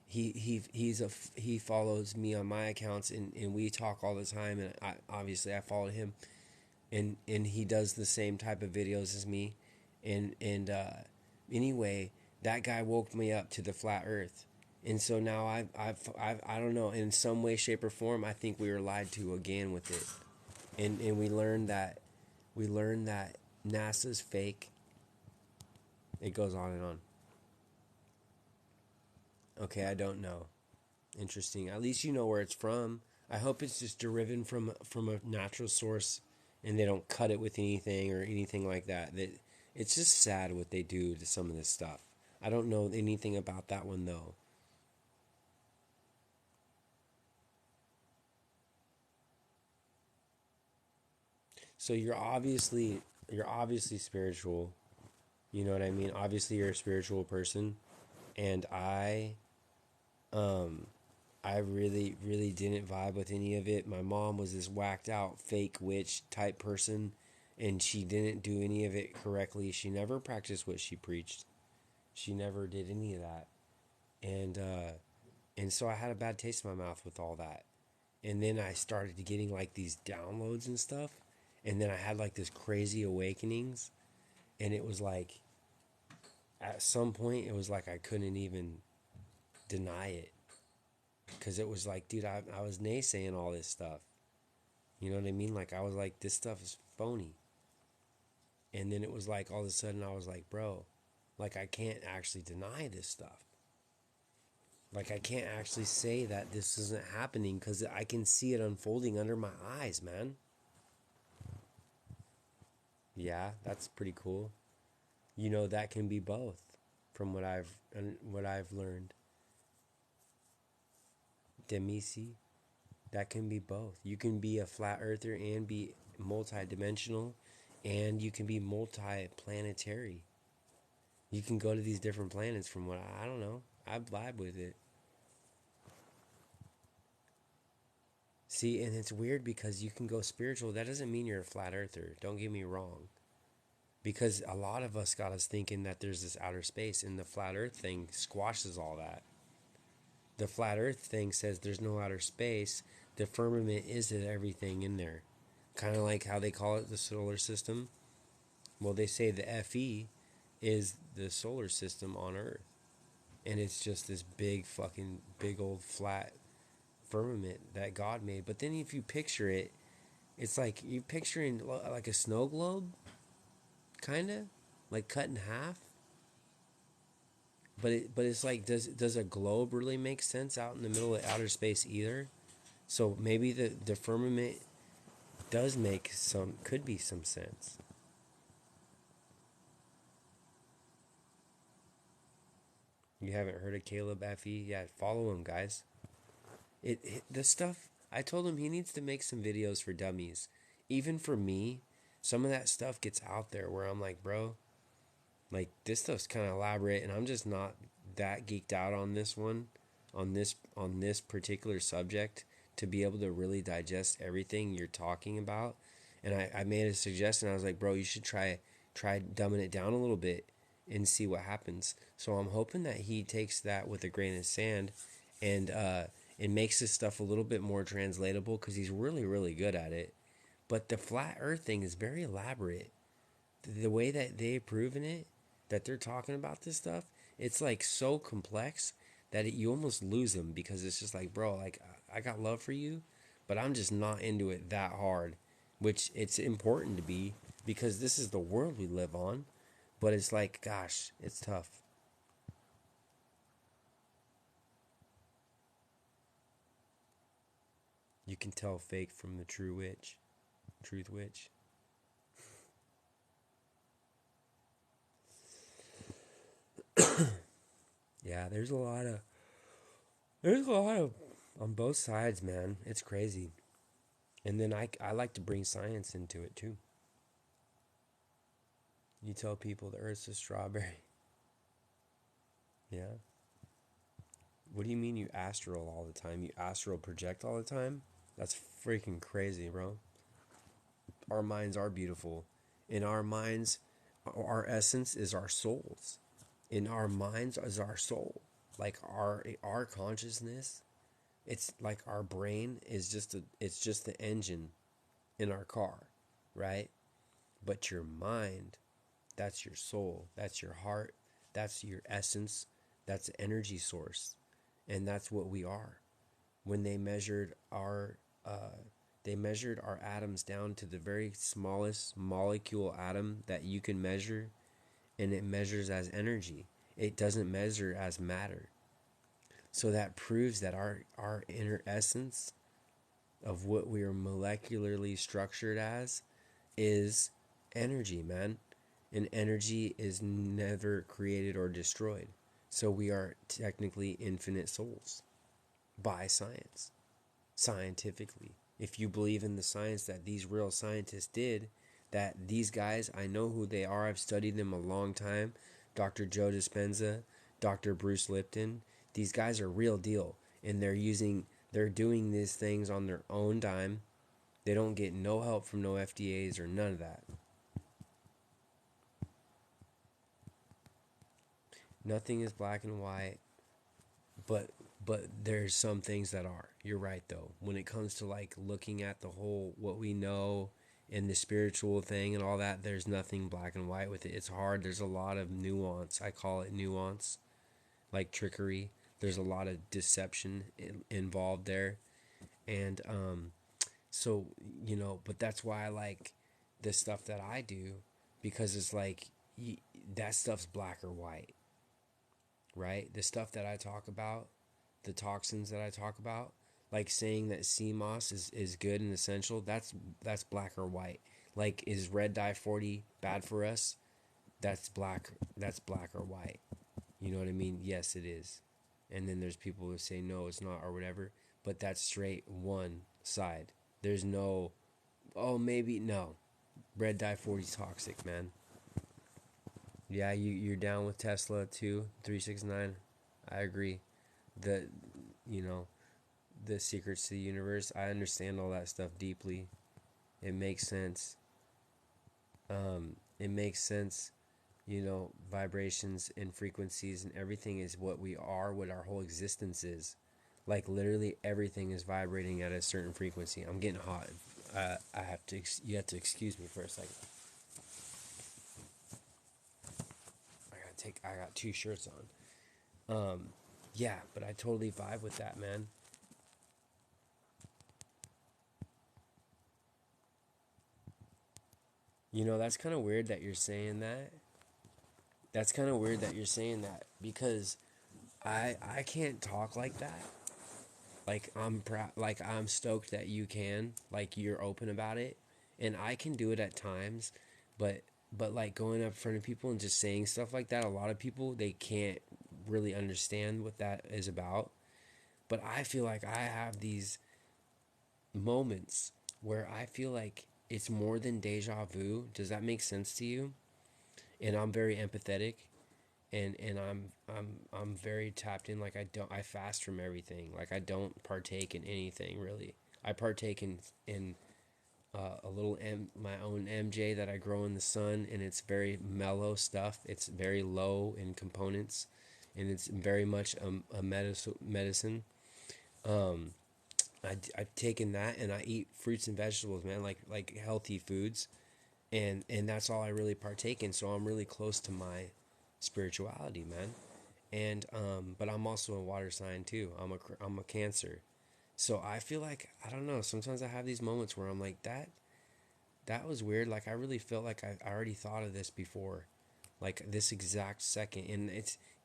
He follows me on my accounts, and we talk all the time. And I obviously I followed him, and he does the same type of videos as me, and anyway, that guy woke me up to the flat Earth, and so now I don't know, in some way, shape, or form, I think we were lied to again with it, and we learned that NASA's fake. It goes on and on. Okay, I don't know. Interesting. At least you know where it's from. I hope it's just derived from a natural source, and they don't cut it with anything or anything like that. That it's just sad what they do to some of this stuff. I don't know anything about that one though. So you're obviously spiritual. You know what I mean? Obviously you're a spiritual person, and um I really didn't vibe with any of it. My mom was this whacked out fake witch type person, and she didn't do any of it correctly. She never practiced what she preached. She never did any of that. And so I had a bad taste in my mouth with all that. And then I started getting like these downloads and stuff. And then I had like this crazy awakenings, and it was like at some point it was like I couldn't even deny it, because it was like, dude, I was naysaying all this stuff. You know what I mean? Like, I was like, this stuff is phony. And then it was like, all of a sudden, I was like, bro, like, I can't actually deny this stuff. Like, I can't actually say that this isn't happening, because I can see it unfolding under my eyes, man. Yeah, that's pretty cool. You know, that can be both, from what I've learned. Demisi, that can be both. You can be a flat earther and be multi-dimensional, and you can be multi-planetary. You can go to these different planets from what I don't know. I vibe with it. See, and it's weird because you can go spiritual. That doesn't mean you're a flat earther. Don't get me wrong. Because a lot of us got us thinking that there's this outer space, and the flat earth thing squashes all that. The flat earth thing says there's no outer space. The firmament is everything in there. Kind of like how they call it the solar system. Well, they say the FE is the solar system on Earth. And it's just this big fucking big old flat firmament that God made. But then if you picture it, it's like you picturing like a snow globe, kind of like cut in half. But it's like, does a globe really make sense out in the middle of outer space either? So maybe the firmament does make some, could be some sense. You haven't heard of Caleb Fe? Yeah, follow him, guys. This stuff. I told him he needs to make some videos for dummies. Even for me, some of that stuff gets out there where I'm like, bro, like this stuff's kind of elaborate, and I'm just not that geeked out on this one, on this particular subject, to be able to really digest everything you're talking about. And I made a suggestion. I was like, bro, you should try dumbing it down a little bit and see what happens. So I'm hoping that he takes that with a grain of sand, and it makes this stuff a little bit more translatable, because he's really good at it. But the flat Earth thing is very elaborate. The way that they've proven it, that they're talking about this stuff, it's like so complex that you almost lose them, because it's just like, bro, like I got love for you, but I'm just not into it that hard, which it's important to be, because this is the world we live on. But it's like, gosh, it's tough. You can tell fake from the true witch, truth witch. Yeah, there's a lot of on both sides, man. It's crazy. And then I like to bring science into it too. You tell people the Earth's a strawberry. Yeah. What do you mean you astral all the time? You astral project all the time? That's freaking crazy, bro. Our minds are beautiful. In our minds, our essence is our souls. In our minds is our soul. Like our consciousness, it's like our brain is just it's just the engine in our car. right? But your mind, that's your soul, that's your heart, that's your essence, that's the energy source, and that's what we are. When they measured our atoms down to the very smallest molecule atom that you can measure, and it measures as energy. It doesn't measure as matter. So that proves that our inner essence of what we are molecularly structured as is energy, man. And energy is never created or destroyed. So we are technically infinite souls by science, scientifically. If you believe in the science that these real scientists did, that these guys, I know who they are, I've studied them a long time. Dr. Joe Dispenza, Dr. Bruce Lipton, these guys are real deal. And they're doing these things on their own dime. They don't get no help from no FDAs or none of that. Nothing is black and white, but there's some things that are. You're right though. When it comes to like looking at the whole what we know and the spiritual thing and all that, there's nothing black and white with it. It's hard. There's a lot of nuance. I call it nuance, like trickery. There's a lot of deception involved there, and so but that's why I like the stuff that I do, because it's like that stuff's black or white, right? The stuff that I talk about, the toxins that I talk about, like saying that sea moss is good and essential, that's black or white. Like, is red dye 40 bad for us? That's black or white. You know what I mean? Yes, it is. And then there's people who say no, it's not, or whatever. But that's straight one side. There's no, oh, maybe, no. Red dye 40 is toxic, man. Yeah, you're down with Tesla too, 369. I agree. The, you know, the secrets to the universe. I understand all that stuff deeply. It makes sense. It makes sense. Vibrations and frequencies and everything is what we are, what our whole existence is. Like literally everything is vibrating at a certain frequency. I'm getting hot. You have to excuse me for a second. I got two shirts on. Yeah, but I totally vibe with that, man. That's kind of weird that you're saying that. That's kind of weird that you're saying that because I can't talk like that. Like I'm proud, like I'm stoked that you can, like you're open about it, and I can do it at times, but like going up in front of people and just saying stuff like that, a lot of people they can't really understand what that is about. But I feel like I have these moments where I feel like it's more than deja vu. Does that make sense to you? And I'm very empathetic, and I'm very tapped in. Like I fast from everything. Like I don't partake in anything really. I partake in a little my own MJ that I grow in the sun, and it's very mellow stuff. It's very low in components, and it's very much a medicine. Um, I've taken that, and I eat fruits and vegetables, man, like healthy foods, and that's all I really partake in. So I'm really close to my spirituality, man. And but I'm also a water sign too. I'm a Cancer, so I feel like I don't know. Sometimes I have these moments where I'm like that was weird. Like I really felt like I already thought of this before, like this exact second, and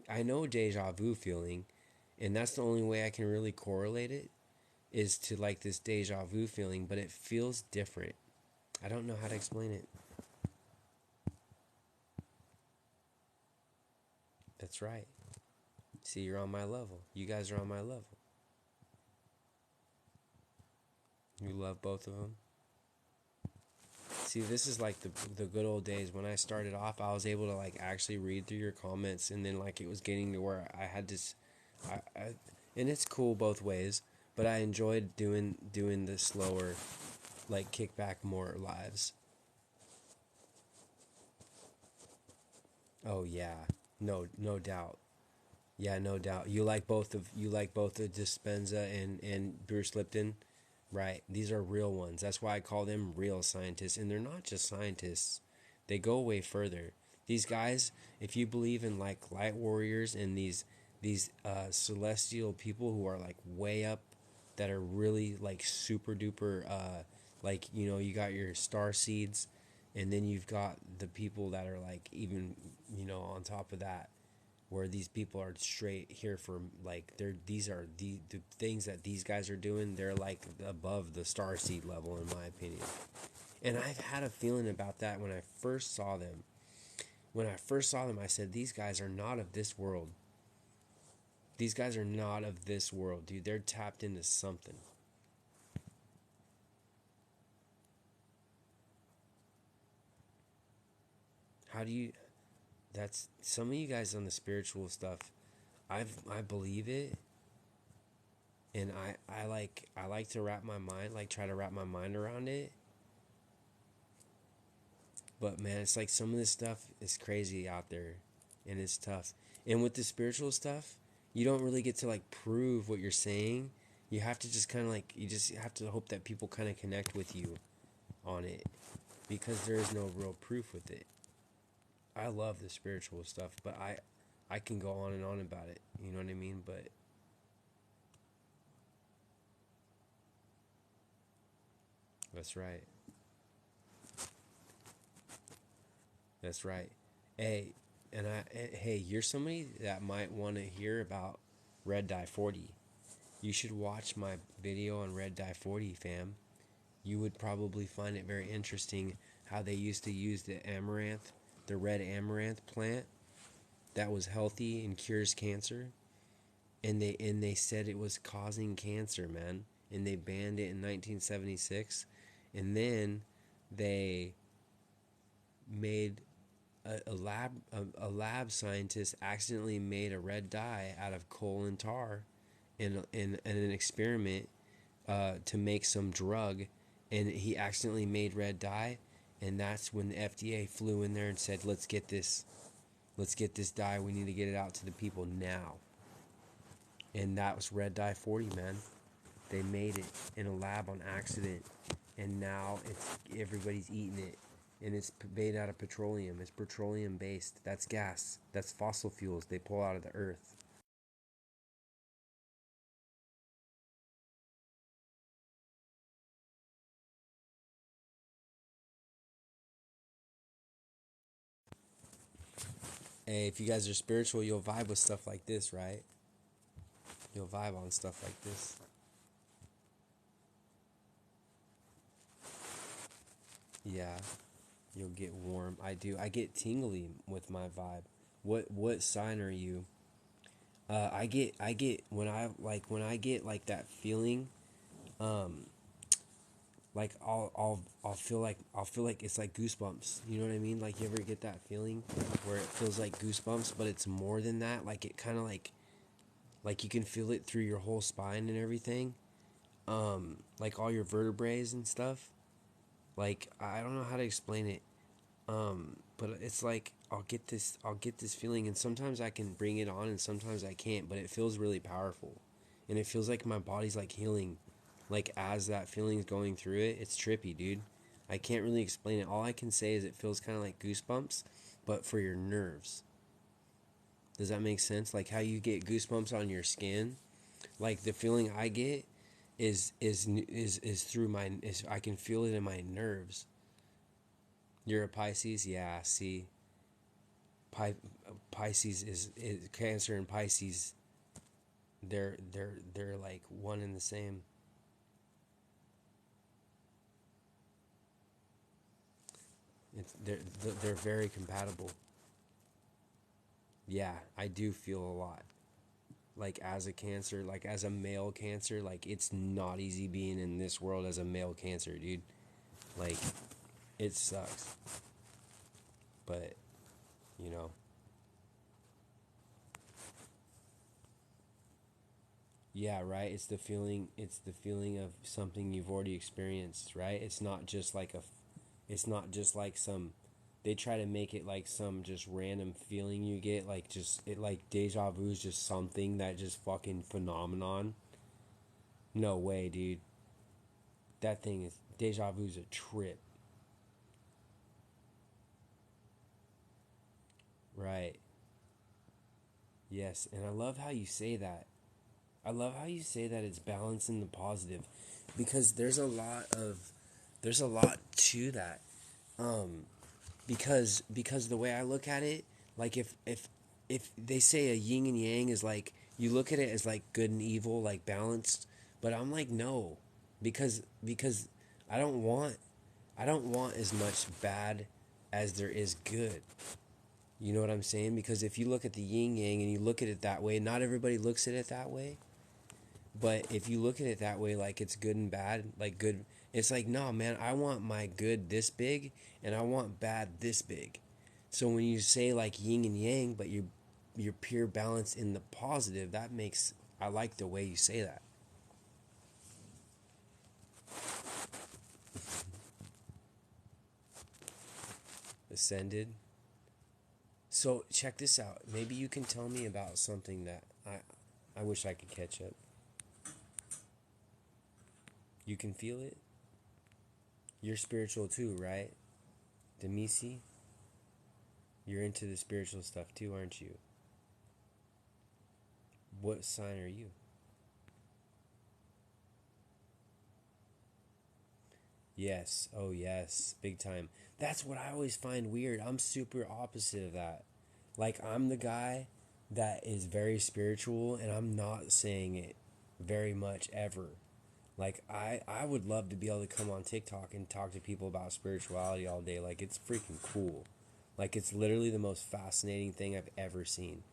I know deja vu feeling, and that's the only way I can really correlate it is to like this deja vu feeling, but it feels different. I don't know how to explain it. That's right. See, you're on my level. You guys are on my level. You love both of them. See, this is like the good old days when I started off. I was able to like actually read through your comments, and then like it was getting to where I had this, and it's cool both ways. But I enjoyed doing the slower, like kick back more lives. Oh yeah, no doubt. Yeah, no doubt. You like both of Dispenza and Bruce Lipton. Right. These are real ones. That's why I call them real scientists. And they're not just scientists, they go way further. These guys, if you believe in like light warriors and these celestial people who are like way up, that are really like super duper, like, you know, you got your star seeds, and then you've got the people that are like even, you know, on top of that, where these people are straight here for like these are the things that these guys are doing, they're like above the star seed level in my opinion. And I've had a feeling about that when I first saw them. When I first saw them, I said, these guys are not of this world. These guys are not of this world, dude. They're tapped into something. How do you That's some of you guys on the spiritual stuff. I believe it, and I like to wrap my mind, like try to wrap my mind around it. But man, it's like some of this stuff is crazy out there, and it's tough. And with the spiritual stuff, you don't really get to like prove what you're saying. You have to just kind of like, you just have to hope that people kind of connect with you on it, because there is no real proof with it. I love the spiritual stuff, but I can go on and on about it. You know what I mean? But that's right. That's right. Hey, hey, you're somebody that might want to hear about Red Dye 40. You should watch my video on Red Dye 40, fam. You would probably find it very interesting how they used to use the amaranth, the red amaranth plant that was healthy and cures cancer, and they said it was causing cancer, man. And they banned it in 1976, and then they made a lab scientist accidentally made a red dye out of coal and tar in an experiment to make some drug, and he accidentally made red dye, and that's when the FDA flew in there and said, let's get this dye. We need to get it out to the people now." And that was Red Dye 40, man. They made it in a lab on accident, and now it's everybody's eating it, and it's made out of petroleum. It's petroleum based. That's gas. That's fossil fuels they pull out of the earth. Hey, if you guys are spiritual, you'll vibe with stuff like this, right? You'll vibe on stuff like this. Yeah, you'll get warm. I do. I get tingly with my vibe. What sign are you? I get when I get like that feeling, um, like I'll feel like it's like goosebumps. You know what I mean? Like, you ever get that feeling where it feels like goosebumps, but it's more than that. Like, it kind of like you can feel it through your whole spine and everything. Like all your vertebrae and stuff. Like, I don't know how to explain it. But it's like I'll get this feeling, and sometimes I can bring it on and sometimes I can't, but it feels really powerful. And it feels like my body's like healing, like as that feeling's going through it. It's trippy, dude. I can't really explain it. All I can say is it feels kind of like goosebumps, but for your nerves. Does that make sense? Like how you get goosebumps on your skin? Like the feeling I get is through my is I can feel it in my nerves. You're a Pisces? Yeah, see. Pi- Pisces is Cancer and Pisces. They're like one and the same. It's they're very compatible. Yeah, I do feel a lot. Like as a Cancer, like as a male Cancer, like it's not easy being in this world as a male Cancer, dude. Like it sucks, but you know, yeah, right. It's the feeling of something you've already experienced, right? It's not just like it's not just like some, they try to make it like some just random feeling you get, like just it like deja vu is just something that just fucking phenomenon. No way, dude. That thing is, deja vu's a trip. Right. Yes, and I love how you say that. I love how you say that it's balancing the positive, because there's a lot to that. Um, because the way I look at it, like if they say a yin and yang is like, you look at it as like good and evil, like balanced, but I'm like, no, because I don't want I don't want as much bad as there is good. You know what I'm saying? Because if you look at the yin yang and you look at it that way, not everybody looks at it that way. But if you look at it that way, like it's good and bad, like good, it's like, no, man, I want my good this big and I want bad this big. So when you say like yin and yang, but you're pure balance in the positive, that makes, I like the way you say that. Ascended. So check this out. Maybe you can tell me about something that I wish I could catch up. You can feel it. You're spiritual too, right? Demisi, you're into the spiritual stuff too, aren't you? What sign are you? Yes. Oh, yes. Big time. That's what I always find weird. I'm super opposite of that. Like, I'm the guy that is very spiritual, and I'm not saying it very much ever. Like, I would love to be able to come on TikTok and talk to people about spirituality all day. Like, it's freaking cool. Like, it's literally the most fascinating thing I've ever seen.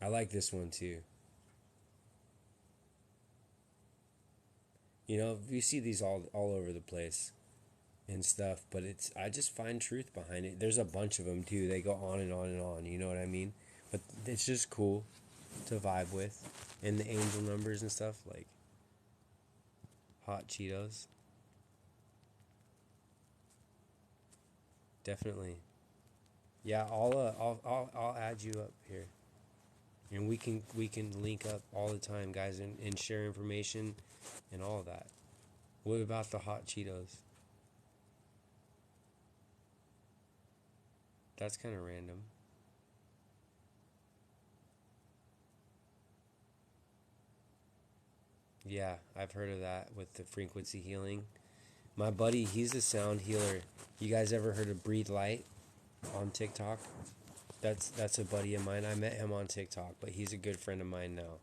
I like this one too. You know, you see these all over the place and stuff, but it's, I just find truth behind it. There's a bunch of them too. They go on and on and on. You know what I mean? But it's just cool to vibe with, and the angel numbers and stuff like hot Cheetos. Definitely. Yeah, I'll add you up here, and we can link up all the time, guys, and share information and all of that. What about the hot Cheetos? That's kind of random. Yeah, I've heard of that with the frequency healing. My buddy, he's a sound healer. You guys ever heard of Breathe Light on TikTok? That's a buddy of mine. I met him on TikTok, but he's a good friend of mine now.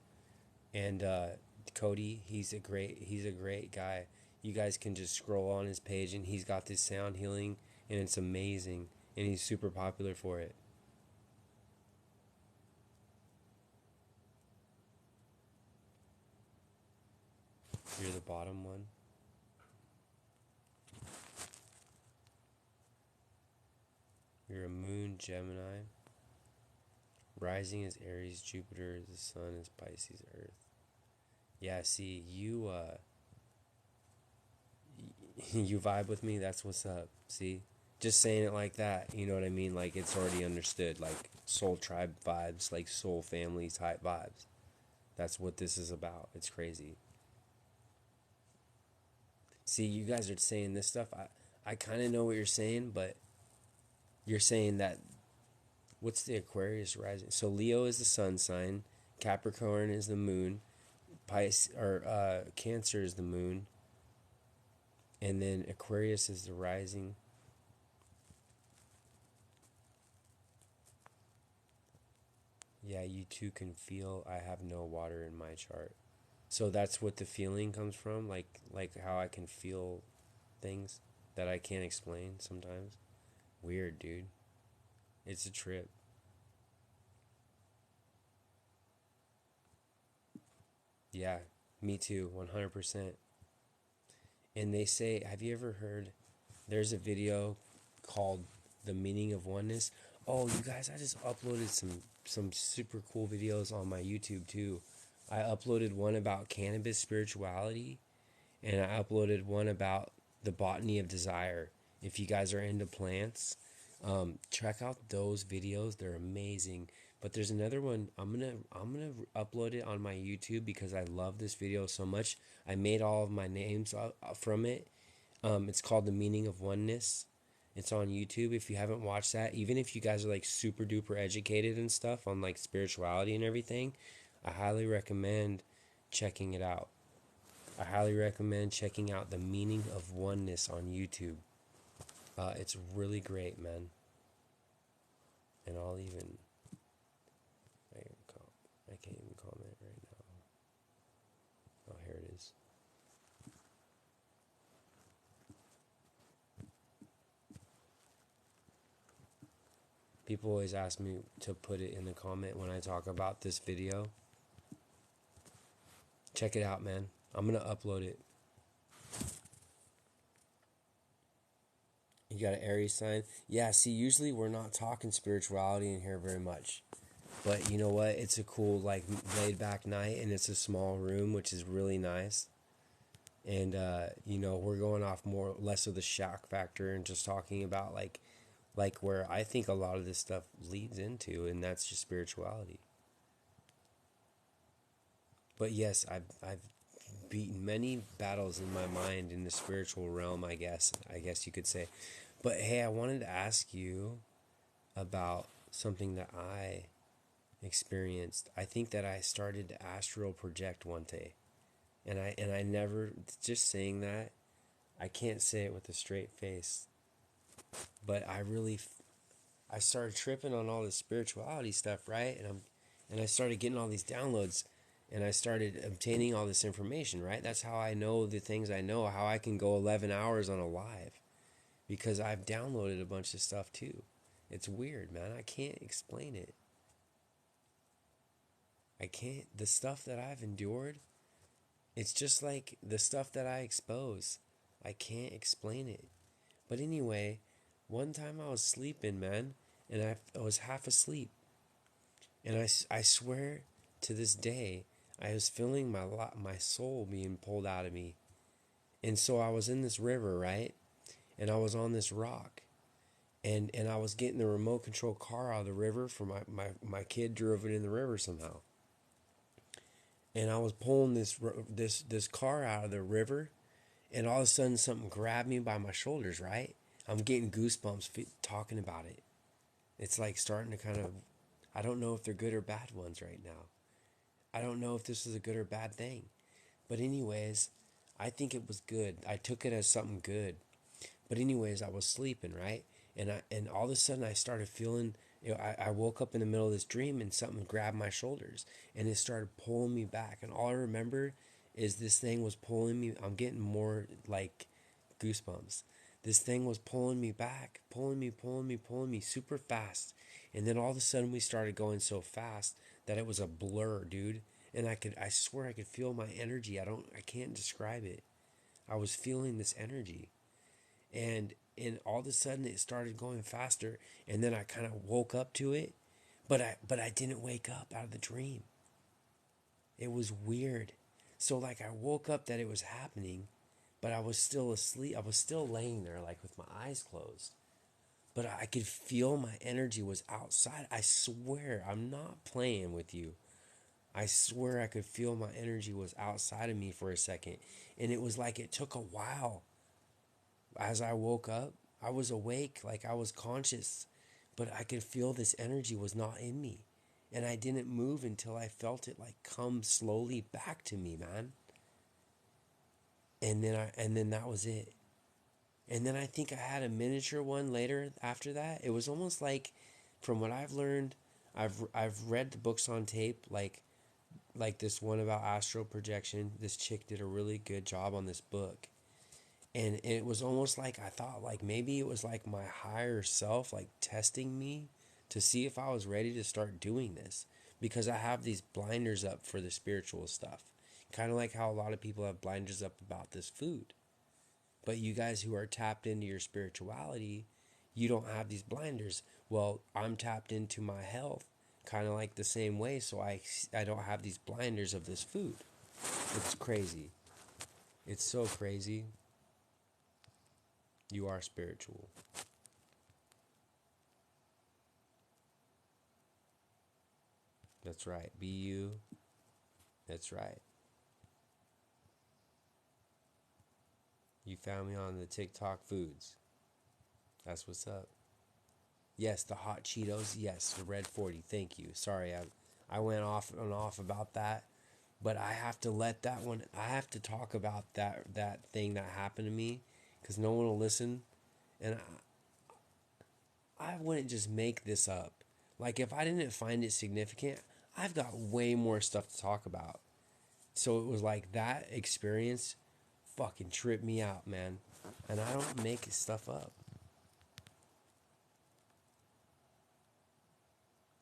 And Cody, he's a great guy. You guys can just scroll on his page, and he's got this sound healing, and it's amazing. And he's super popular for it. You're the bottom one. You're a moon Gemini. Rising is Aries, Jupiter, the sun is Pisces, Earth. Yeah, see, you vibe with me. That's what's up. See, just saying it like that, you know what I mean? Like it's already understood. Like soul tribe vibes, like soul family type vibes. That's what this is about. It's crazy. See, you guys are saying this stuff. I kind of know what you're saying, but you're saying that, what's the Aquarius rising? So Leo is the sun sign, Capricorn is the moon, Pisces or Cancer is the moon, and then Aquarius is the rising. Yeah, you too can feel I have no water in my chart. So that's what the feeling comes from, like how I can feel things that I can't explain sometimes. Weird, dude. It's a trip. Yeah, me too, 100%. And they say, have you ever heard, there's a video called The Meaning of Oneness. Oh, you guys, I just uploaded some super cool videos on my YouTube too. I uploaded one about cannabis spirituality, and I uploaded one about the botany of desire. If you guys are into plants, Check out those videos; they're amazing. But there's another one. I'm gonna upload it on my YouTube because I love this video so much. I made all of my names from it. It's called The Meaning of Oneness. It's on YouTube. If you haven't watched that, even if you guys are like super duper educated and stuff on like spirituality and everything, I highly recommend checking it out. I highly recommend checking out The Meaning of Oneness on YouTube. It's really great, man. And I can't even comment right now. Oh, here it is. People always ask me to put it in the comment when I talk about this video. Check it out, man. I'm gonna upload it. You got an Aries sign? Yeah, see, usually we're not talking spirituality in here very much. But you know what? It's a cool, like, laid back night, and it's a small room, which is really nice. And, we're going off more, less of the shock factor and just talking about, like where I think a lot of this stuff leads into, and that's just spirituality. But yes, I've beaten many battles in my mind in the spiritual realm, I guess. I guess you could say. But hey, I wanted to ask you about something that I experienced. I think that I started to astral project one day. And I never, just saying that, I can't say it with a straight face, but I started tripping on all this spirituality stuff, right? And I started getting all these downloads, and I started obtaining all this information, right? That's how I know the things I know, how I can go 11 hours on a live, because I've downloaded a bunch of stuff too. It's weird, man. I can't explain it. I can't. The stuff that I've endured, it's just like the stuff that I expose. I can't explain it. But anyway, one time I was sleeping, man, and I was half asleep. And I swear to this day, I was feeling my soul being pulled out of me. And so I was in this river, right? And I was on this rock. And I was getting the remote control car out of the river for my kid drove it in the river somehow. And I was pulling this car out of the river, and all of a sudden something grabbed me by my shoulders, right? I'm getting goosebumps talking about it. It's like starting to kind of, I don't know if they're good or bad ones right now. I don't know if this is a good or bad thing. But anyways, I think it was good. I took it as something good. But anyways, I was sleeping, right? And all of a sudden I started feeling, I woke up in the middle of this dream and something grabbed my shoulders and it started pulling me back. And all I remember is this thing was pulling me. I'm getting more like goosebumps. This thing was pulling me back, pulling me super fast. And then all of a sudden we started going so fast that it was a blur, dude. And I swear I could feel my energy. I can't describe it. I was feeling this energy. And all of a sudden it started going faster, and then I kind of woke up to it, but I didn't wake up out of the dream. It was weird. So like I woke up that it was happening, but I was still asleep. I was still laying there like with my eyes closed. But I could feel my energy was outside. I swear, I'm not playing with you. I swear I could feel my energy was outside of me for a second. And it was like it took a while. As I woke up, I was awake, like I was conscious, but I could feel this energy was not in me. And I didn't move until I felt it like come slowly back to me, man. And then that was it. And then I think I had a miniature one later after that. It was almost like, from what I've learned, I've read the books on tape, like this one about astral projection. This chick did a really good job on this book. And it was almost like I thought like maybe it was like my higher self like testing me to see if I was ready to start doing this, because I have these blinders up for the spiritual stuff. Kind of like how a lot of people have blinders up about this food. But you guys who are tapped into your spirituality, you don't have these blinders. Well, I'm tapped into my health kind of like the same way, so I don't have these blinders of this food. It's crazy. It's so crazy. You are spiritual. That's right. Be you. That's right. You found me on the TikTok foods. That's what's up. Yes, the hot Cheetos. Yes, the red 40. Thank you. Sorry, I went off and off about that, but I have to let that one. I have to talk about that thing that happened to me because no one will listen, and I wouldn't just make this up. Like if I didn't find it significant, I've got way more stuff to talk about. So it was like that experience fucking tripped me out, man. And I don't make stuff up.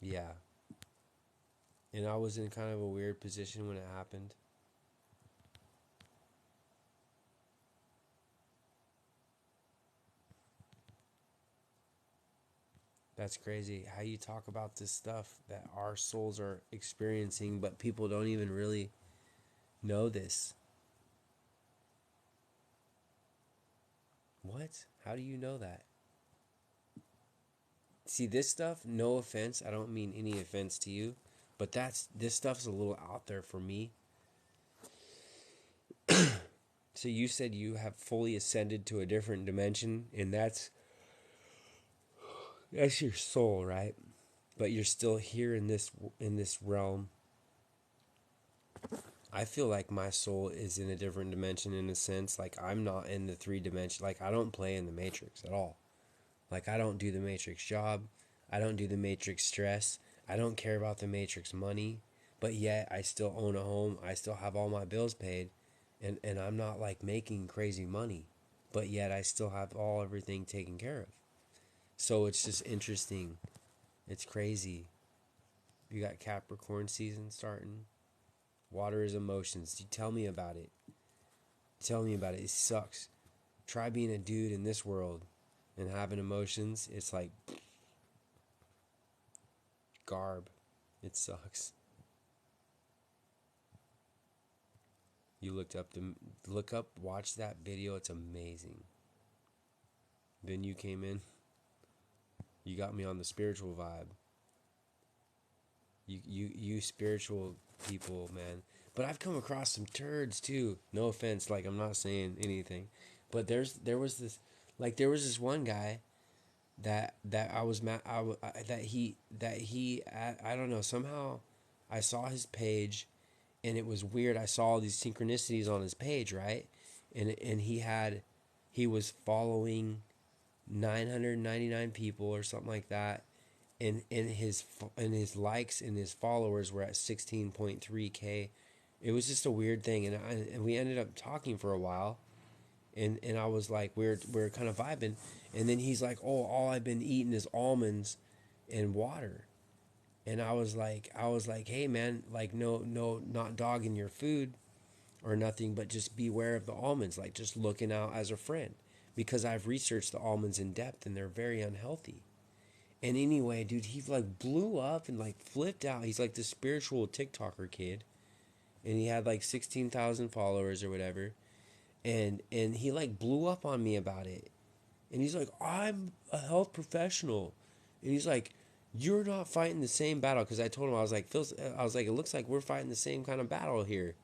Yeah. And I was in kind of a weird position when it happened. That's crazy how you talk about this stuff that our souls are experiencing, but people don't even really know this. What? How do you know that? See, this stuff, no offense, I don't mean any offense to you, but this stuff's a little out there for me. So you said you have fully ascended to a different dimension, and that's your soul, right? But you're still here in this realm. I feel like my soul is in a different dimension in a sense. Like I'm not in the three dimension. Like I don't play in the Matrix at all. Like I don't do the Matrix job. I don't do the Matrix stress. I don't care about the Matrix money. But yet I still own a home. I still have all my bills paid, and I'm not like making crazy money. But yet I still have everything taken care of. So it's just interesting. It's crazy. You got Capricorn season starting. Water is emotions. You tell me about it. Tell me about it. It sucks. Try being a dude in this world and having emotions. It's like garb. It sucks. You watch that video. It's amazing. Then you came in. You got me on the spiritual vibe. You spiritual people, man. But I've come across some turds too. No offense, like I'm not saying anything, but there was this one guy that I was I don't know, somehow I saw his page and it was weird. I saw all these synchronicities on his page, right? And he was following 999 people or something like that, and his likes and his followers were at 16.3K. It was just a weird thing, and we ended up talking for a while, and I was like, we're kind of vibing, and then he's like, oh, all I've been eating is almonds and water, and I was like, hey man, like no, not dogging your food or nothing, but just beware of the almonds, like just looking out as a friend, because I've researched the almonds in depth and they're very unhealthy. And anyway, dude, he like blew up and like flipped out. He's like this spiritual TikToker kid, and he had like 16,000 followers or whatever. And he like blew up on me about it. And he's like, "I'm a health professional," and he's like, "You're not fighting the same battle." Because I told him, I was like, it looks like we're fighting the same kind of battle here.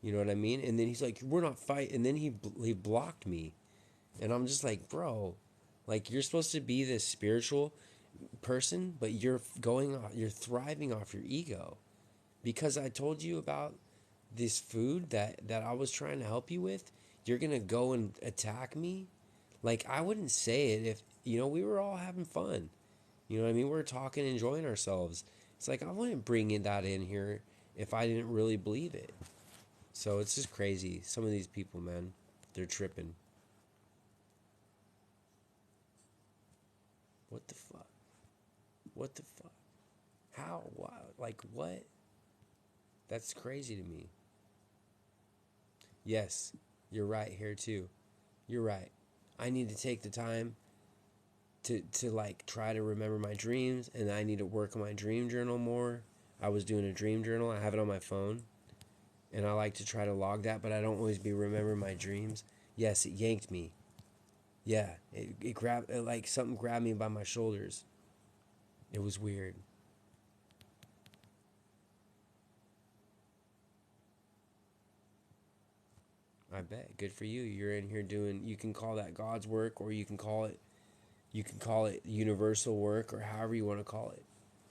You know what I mean? And then he's like, "We're not fighting." And then he blocked me, and I'm just like, bro, like you're supposed to be this spiritual person, but you're thriving off your ego because I told you about this food that I was trying to help you with. You're gonna go and attack me. Like I wouldn't say it if we were all having fun. You know what I mean? We are talking, enjoying ourselves. It's like I wouldn't bring that in here if I didn't really believe it. So it's just crazy. Some of these people, man, they're tripping. What the fuck? What the fuck? How? Why? Like what? That's crazy to me. Yes, you're right here too. You're right. I need to take the time to like try to remember my dreams, and I need to work on my dream journal more. I was doing a dream journal. I have it on my phone, and I like to try to log that, but I don't always be remembering my dreams. Yes, it yanked me. Yeah, it grabbed like something grabbed me by my shoulders. It was weird. I bet. Good for you. You're in here doing, you can call that God's work, or you can call it universal work, or however you want to call it.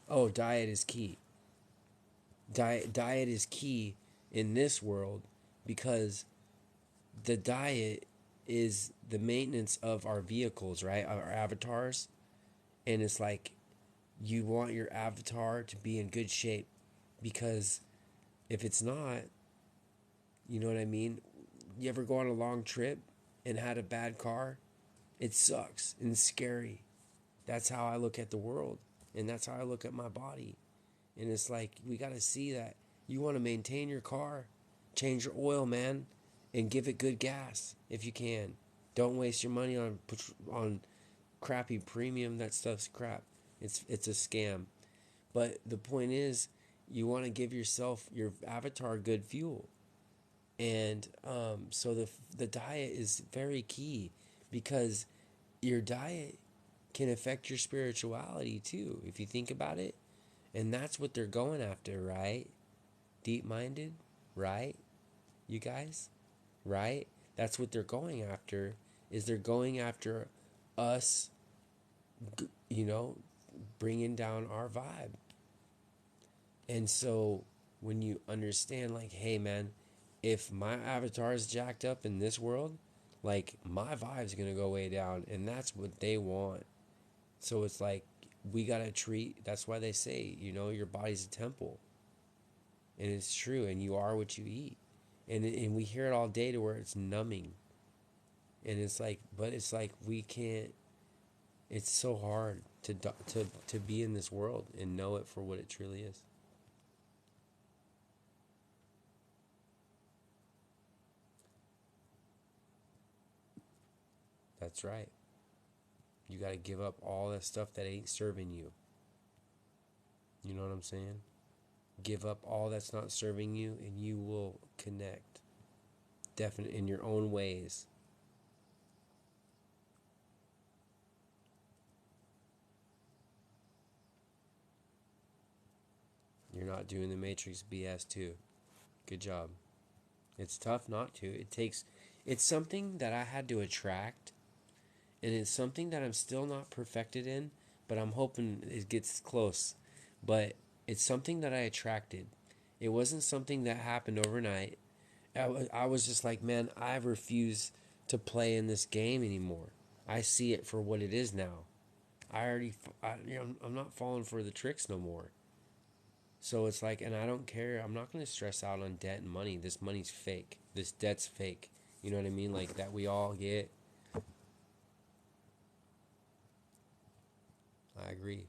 Oh, diet is key. Diet is key in this world, because the diet is the maintenance of our vehicles, right? Our avatars. And it's like, you want your avatar to be in good shape, because if it's not, you know what I mean? You ever go on a long trip and had a bad car? It sucks and it's scary. That's how I look at the world, and that's how I look at my body. And it's like, we got to see that you want to maintain your car, change your oil, man, and give it good gas if you can. Don't waste your money on crappy premium. That stuff's crap. It's a scam. But the point is, you want to give yourself, your avatar, good fuel. And so the diet is very key, because your diet can affect your spirituality too, if you think about it. And that's what they're going after, right? Deep minded, right? You guys, right? That's what they're going after. Is they're going after us, you know, bringing down our vibe. And so when you understand, like, hey, man, if my avatar is jacked up in this world, like, my vibe's gonna go way down, and that's what they want. So it's like, we gotta treat. That's why they say, you know, your body's a temple, and it's true. And you are what you eat, and we hear it all day to where it's numbing. And it's like, but it's like, we can't. It's so hard to be in this world and know it for what it truly is. That's right. You got to give up all that stuff that ain't serving you. You know what I'm saying? Give up all that's not serving you, and you will connect. Definite in your own ways. You're not doing the Matrix BS too. Good job. It's tough not to. It's something that I had to attract, and it's something that I'm still not perfected in, but I'm hoping it gets close. But it's something that I attracted. It wasn't something that happened overnight. I was just like, man, I refuse to play in this game anymore. I see it for what it is now. I'm not falling for the tricks no more. So it's like, and I don't care. I'm not going to stress out on debt and money. This money's fake. This debt's fake. You know what I mean? Like, that we all get. I agree.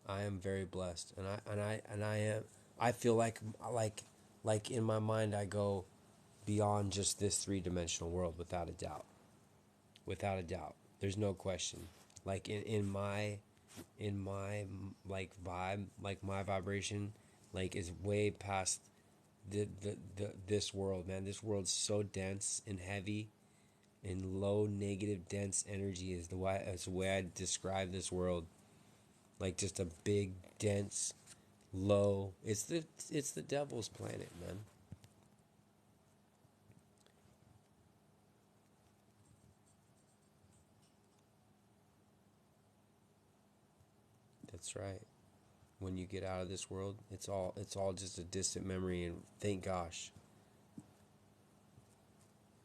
I am very blessed, and I am. I feel like in my mind, I go beyond just this three-dimensional world, without a doubt. Without a doubt, there's no question. Like, in my like vibe, like my vibration, like, is way past the this world, man. This world's so dense and heavy, and low negative dense energy is the way I describe this world. Like, just a big dense low. It's the devil's planet, man. That's right. When you get out of this world, it's all just a distant memory, and thank gosh.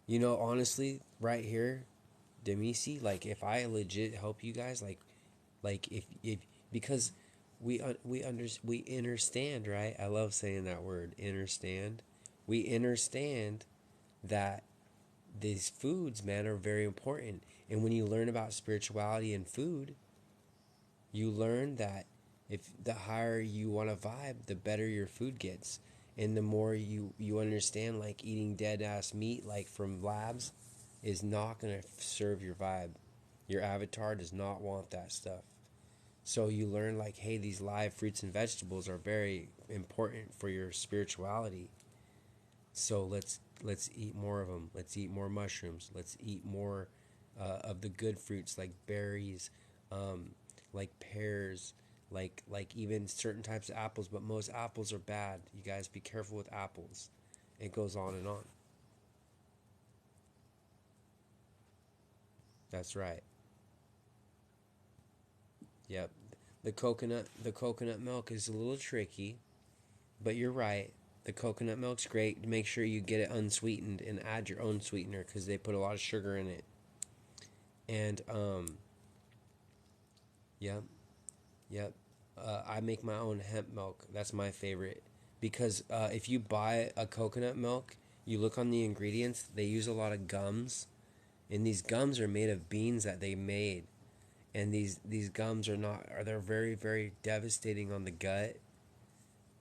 You know, honestly, right here, Demisi, like, if I legit help you guys, like, if because we understand, right? I love saying that word, understand. We understand that these foods, man, are very important. And when you learn about spirituality and food, you learn that if the higher you want to vibe, the better your food gets. And the more you understand, like, eating dead ass meat, like from labs, is not going to serve your vibe. Your avatar does not want that stuff. So you learn, like, hey, these live fruits and vegetables are very important for your spirituality. So let's eat more of them. Let's eat more mushrooms. Let's eat more of the good fruits, like berries, um, like pears, like even certain types of apples. But most apples are bad. You guys be careful with apples. It goes on and on. That's right. Yep. The coconut milk is a little tricky, but you're right. The coconut milk's great. Make sure you get it unsweetened and add your own sweetener because they put a lot of sugar in it. And yep, yep. I make my own hemp milk. That's my favorite because if you buy a coconut milk, you look on the ingredients. They use a lot of gums, and these gums are made of beans that they made. And these gums are not are they're very devastating on the gut.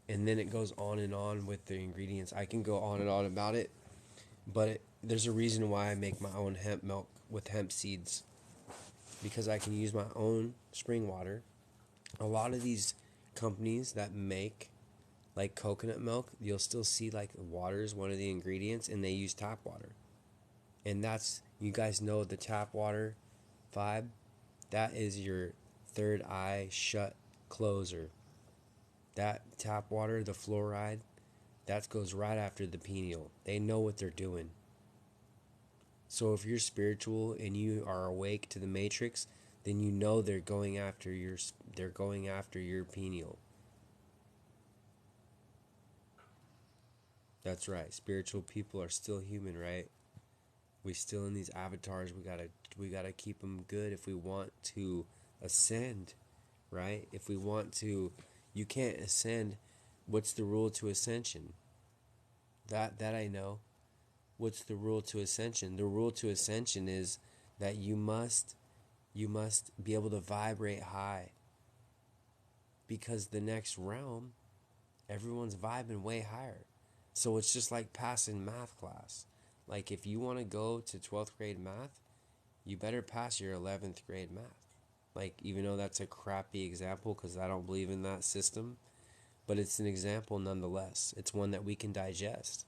And then it goes on with the ingredients. I can go on and on about it, but there's a reason why I make my own hemp milk with hemp seeds because I can use my own spring water. A lot of these companies that make like coconut milk, you'll still see like water is one of the ingredients and they use tap water. And that's, you guys know the tap water vibe. That is your third eye shut closer. That tap water, the fluoride, that goes right after the pineal. They know what they're doing. So if you're spiritual and you are awake to the matrix, then you know they're going after your pineal. That's right. Spiritual people are still human, right? We still in these avatars. We gotta keep them good if we want to ascend, right? If we want to, you can't ascend. What's the rule to ascension? That I know. What's the rule to ascension? The rule to ascension is that you must be able to vibrate high because the next realm, everyone's vibing way higher. So it's just like passing math class. Like if you want to go to 12th grade math, you better pass your 11th grade math. Like even though that's a crappy example cuz I don't believe in that system, but it's an example nonetheless. It's one that we can digest.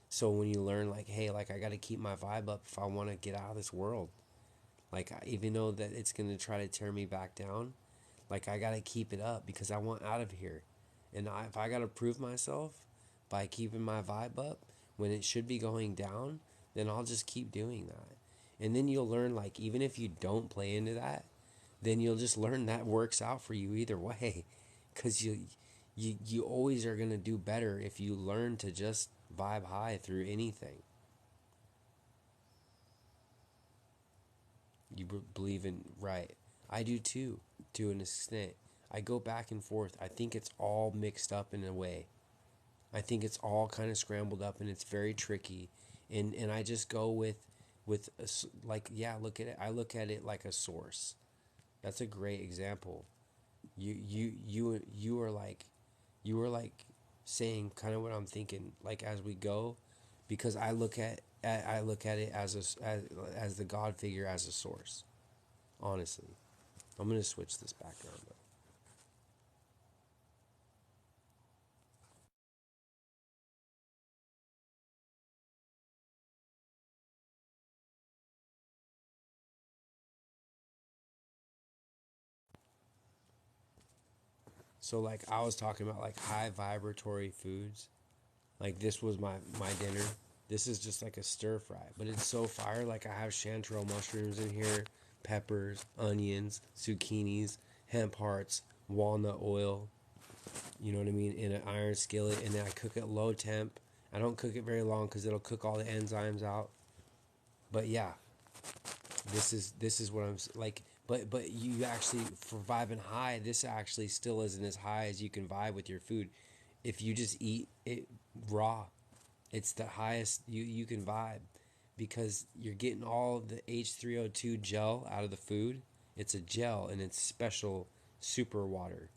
So when you learn like, hey, like I got to keep my vibe up if I want to get out of this world. Like even though that it's going to try to tear me back down, like I got to keep it up because I want out of here. And if I got to prove myself by keeping my vibe up when it should be going down, then I'll just keep doing that. And then you'll learn like even if you don't play into that, then you'll just learn that works out for you either way cuz you always are going to do better if you learn to just vibe high through anything. You believe in, right? I do too, to an extent. I go back and forth. I think it's all mixed up in a way. I think it's all kind of scrambled up and it's very tricky. And I just go with like yeah, look at it. I look at it like a source. That's a great example. You are like saying kind of what I'm thinking like as we go because I look at it as the God figure as a source. Honestly, I'm gonna switch this background though. So like I was talking about like high vibratory foods. Like this was my dinner. This is just like a stir fry, but it's so fire. Like I have chanterelle mushrooms in here, peppers, onions, zucchinis, hemp hearts, walnut oil. You know what I mean? In an iron skillet, and then I cook it low temp. I don't cook it very long because it'll cook all the enzymes out. But yeah, this is what I'm like. But you actually for vibing high, this actually still isn't as high as you can vibe with your food. If you just eat it raw, it's the highest you can vibe because you're getting all the H3O2 gel out of the food. It's a gel and it's special super water,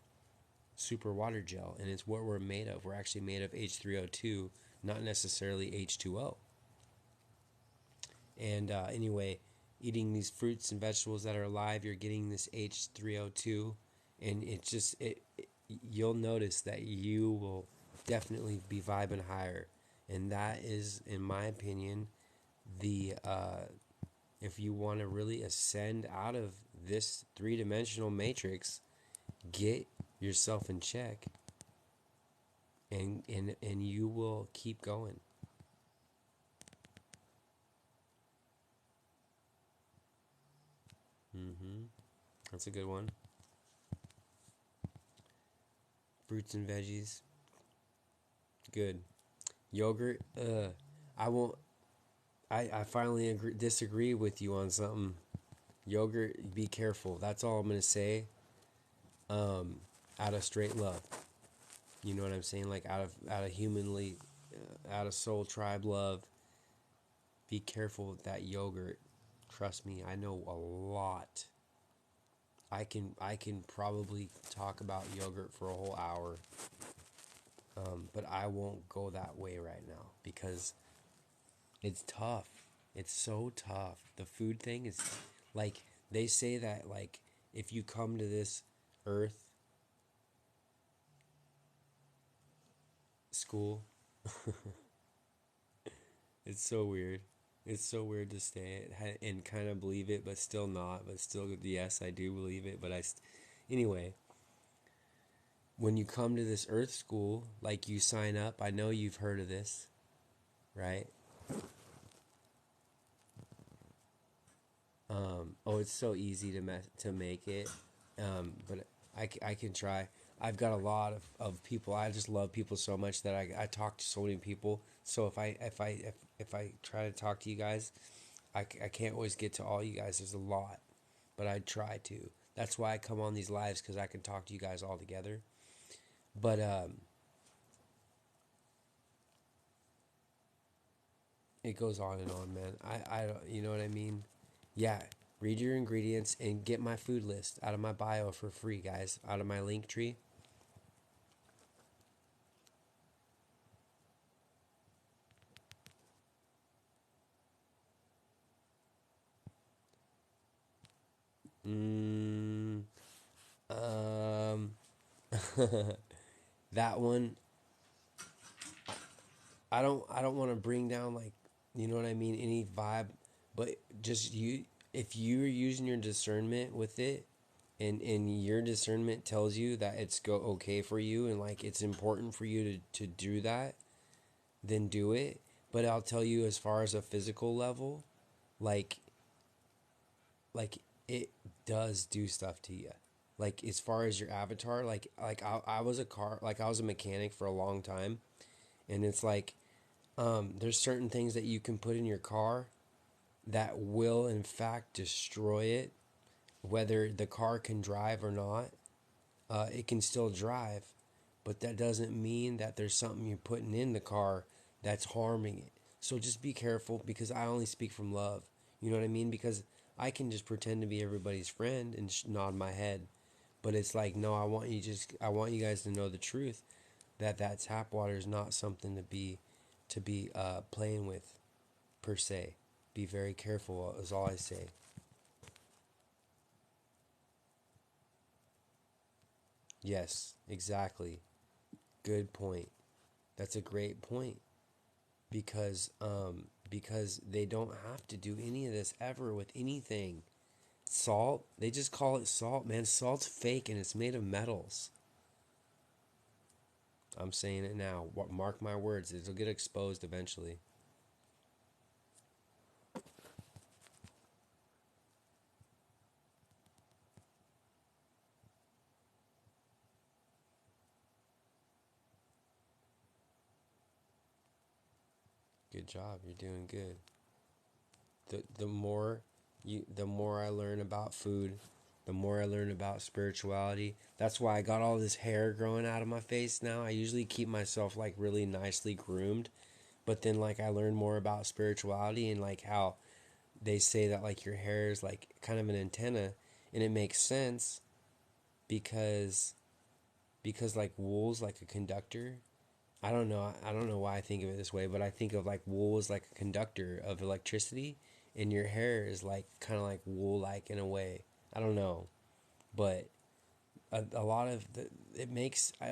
super water gel, and it's what we're made of. We're actually made of H3O2, not necessarily H2O. And anyway, eating these fruits and vegetables that are alive, you're getting this H3O2, and you'll notice that you will definitely be vibing higher, and that is, in my opinion, the if you want to really ascend out of this three-dimensional matrix, get yourself in check, and you will keep going. Mm-hmm. That's a good one. Fruits and veggies. Good. Yogurt. I won't. I finally disagree with you on something. Yogurt. Be careful. That's all I'm gonna say. Out of straight love. You know what I'm saying? Like out of humanly, out of soul tribe love. Be careful with that yogurt. Trust me, I know a lot. I can probably talk about yogurt for a whole hour, but I won't go that way right now because it's tough. It's so tough. The food thing is like they say that like if you come to this earth school, it's so weird. It's so weird to say it and kind of believe it, but still not. But still, yes, I do believe it. Anyway, when you come to this earth school, like you sign up, I know you've heard of this, right? Oh, it's so easy to make it, but I can try. I've got a lot of people. I just love people so much that I talk to so many people. So if I try to talk to you guys, I can't always get to all you guys. There's a lot, but I try to. That's why I come on these lives because I can talk to you guys all together. But it goes on and on, man. I don't, you know what I mean? Yeah, read your ingredients and get my food list out of my bio for free, guys. Out of my link tree. Mm, um, that one. I don't want to bring down like, you know what I mean, any vibe, but just you. If you're using your discernment with it, and your discernment tells you that it's go okay for you and like it's important for you to do that, then do it. But I'll tell you, as far as a physical level, like like it does do stuff to you. Like as far as your avatar, I was a car, like I was a mechanic for a long time, and it's like there's certain things that you can put in your car that will in fact destroy it, whether the car can drive or not. It can still drive, but that doesn't mean that there's something you're putting in the car that's harming it. So just be careful because I only speak from love. You know what I mean? Because I can just pretend to be everybody's friend and nod my head, but it's like no, I want you guys to know the truth that tap water is not something to be playing with per se. Be very careful is all I say. Yes, exactly. Good point. That's a great point. Because they don't have to do any of this ever with anything. Salt, they just call it salt, man. Salt's fake and it's made of metals. I'm saying it now. Mark my words, it'll get exposed eventually. Good job. You're doing good. The more I learn about food, the more I learn about spirituality. That's why I got all this hair growing out of my face now. I usually keep myself like really nicely groomed, but then like I learn more about spirituality and like how they say that like your hair is like kind of an antenna, and it makes sense because like wool's like a conductor. I don't know why I think of it this way, but I think of like wool as like a conductor of electricity, and your hair is like kind of like wool like in a way. I don't know, but a lot of it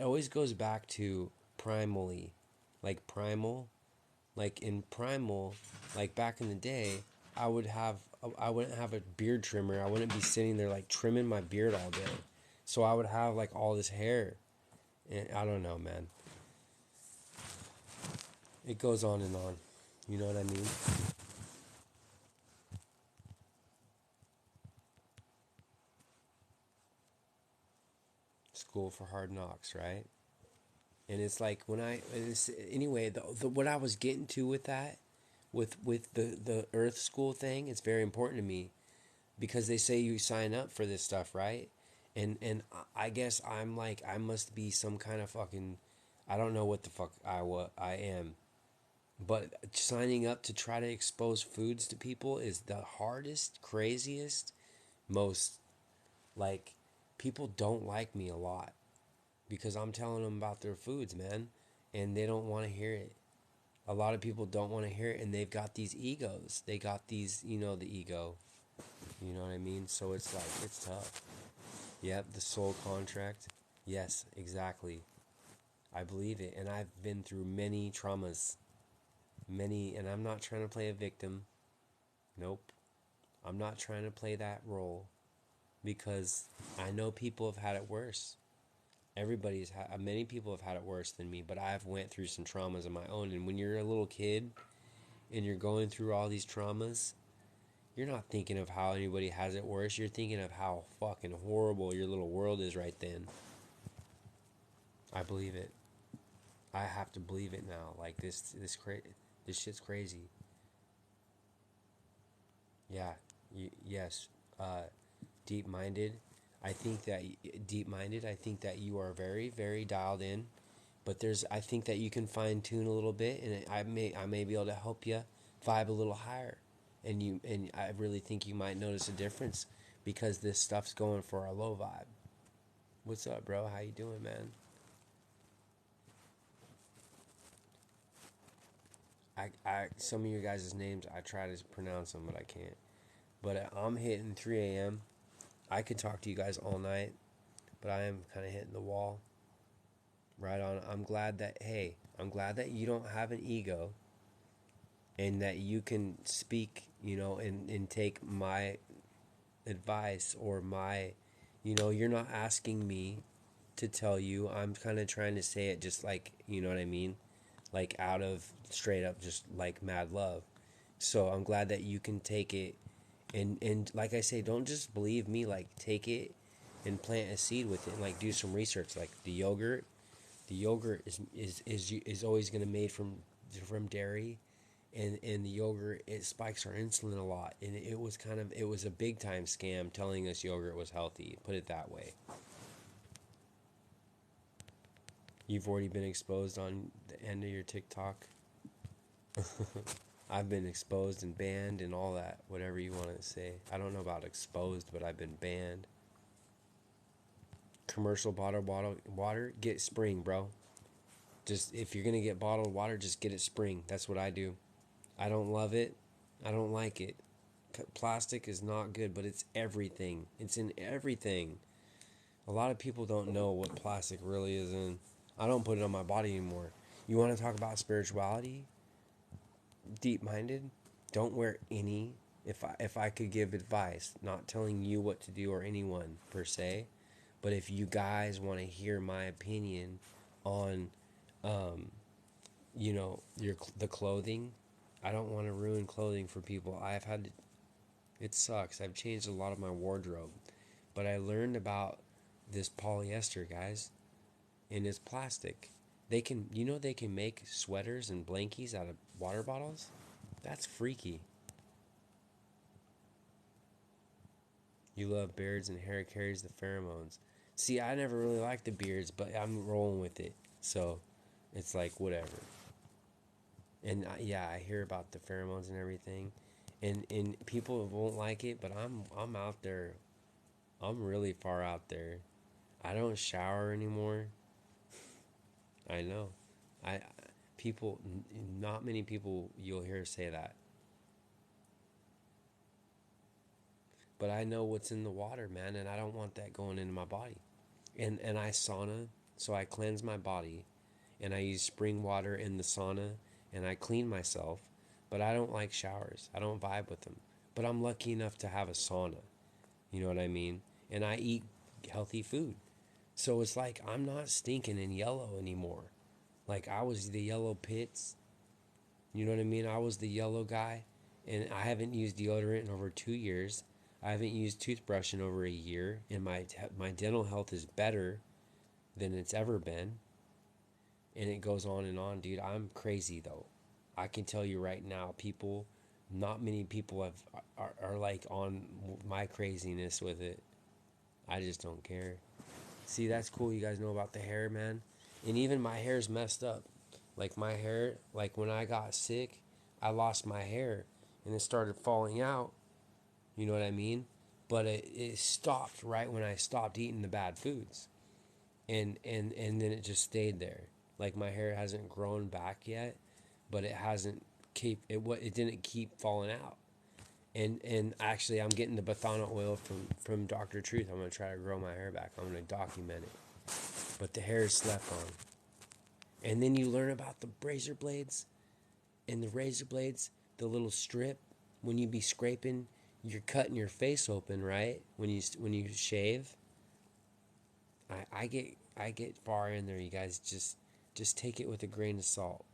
always goes back to primally, like primal, like in primal, like back in the day, I wouldn't have a beard trimmer. I wouldn't be sitting there like trimming my beard all day. So I would have like all this hair. And I don't know, man. It goes on and on. You know what I mean? school for Hard Knocks, right? And it's like anyway, what I was getting to with that, with the Earth School thing, it's very important to me because they say you sign up for this stuff, right? And I guess I'm like I must be some kind of fucking, I don't know what the fuck I am, but signing up to try to expose foods to people is the hardest, craziest, most like, people don't like me a lot because I'm telling them about their foods, man, and they don't want to hear it. A lot of people don't want to hear it, and they've got these egos. They got these, the ego. You know what I mean? So it's like, it's tough. Yep, the soul contract. Yes, exactly. I believe it. And I've been through many traumas. Many, and I'm not trying to play a victim. Nope. I'm not trying to play that role because I know people have had it worse. Many people have had it worse than me, but I've went through some traumas of my own. And when you're a little kid and you're going through all these traumas, you're not thinking of how anybody has it worse. You're thinking of how fucking horrible your little world is right then. I believe it. I have to believe it now. Like this shit's crazy. Yeah. Yes. Deep minded. I think that deep minded. I think that you are very, very dialed in. But I think that you can fine tune a little bit, and I may be able to help you vibe a little higher. And I really think you might notice a difference because this stuff's going for a low vibe. What's up, bro? How you doing, man? Some of your guys' names I try to pronounce them, but I can't. But I'm hitting 3 a.m. I could talk to you guys all night, but I am kind of hitting the wall. Right on. I'm glad that you don't have an ego and that you can speak, and take my advice or you're not asking me to tell you. I'm kind of trying to say it just like, you know what I mean? Like out of straight up just like mad love. So I'm glad that you can take it and like I say, don't just believe me, like take it and plant a seed with it and like do some research. Like the yogurt is always going to made from dairy, and the yogurt, it spikes our insulin a lot, and it was a big time scam telling us yogurt was healthy, put it that way. You've already been exposed on the end of your TikTok. I've been exposed and banned and all that, whatever you want to say. I don't know about exposed, but I've been banned. Commercial bottled water, get Spring, bro. Just if you're gonna get bottled water, just get it Spring. That's what I do. I don't love it. I don't like it. Plastic is not good, but it's everything. It's in everything. A lot of people don't know what plastic really is in. I don't put it on my body anymore. You want to talk about spirituality? Deep minded? Don't wear any. If I could give advice, not telling you what to do or anyone per se, but if you guys want to hear my opinion on, um, the clothing, I don't want to ruin clothing for people. It sucks. I've changed a lot of my wardrobe, but I learned about this polyester, guys, and it's plastic. They can make sweaters and blankies out of water bottles. That's freaky. You love beards and hair carries the pheromones. See, I never really liked the beards, but I'm rolling with it. So, it's like whatever. And yeah, I hear about the pheromones and everything, and people won't like it, but I'm out there. I'm really far out there. I don't shower anymore. I know. I people Not many people you'll hear say that. But I know what's in the water, man, and I don't want that going into my body. And I sauna, so I cleanse my body, and I use spring water in the sauna, and I clean myself. But I don't like showers. I don't vibe with them. But I'm lucky enough to have a sauna. You know what I mean? And I eat healthy food. So it's like I'm not stinking in yellow anymore. Like I was the yellow pits. You know what I mean? I was the yellow guy. And I haven't used deodorant in over 2 years. I haven't used toothbrush in over a year. And my dental health is better. than it's ever been. And it goes on, dude. I'm crazy though. I can tell you right now, people, not many people are like on my craziness with it. I just don't care. See, that's cool. You guys know about the hair, man. And even my hair's messed up. Like my hair, like when I got sick, I lost my hair and it started falling out. You know what I mean? But it stopped right when I stopped eating the bad foods. And then it just stayed there. Like my hair hasn't grown back yet, but it hasn't keep it what it didn't keep falling out. And actually I'm getting the Bathana oil from Dr. Truth. I'm gonna try to grow my hair back. I'm gonna document it. But the hair is slept on. And then you learn about the razor blades and the razor blades, the little strip when you be scraping, you're cutting your face open, right? When you shave, I get far in there, you guys. Just take it with a grain of salt.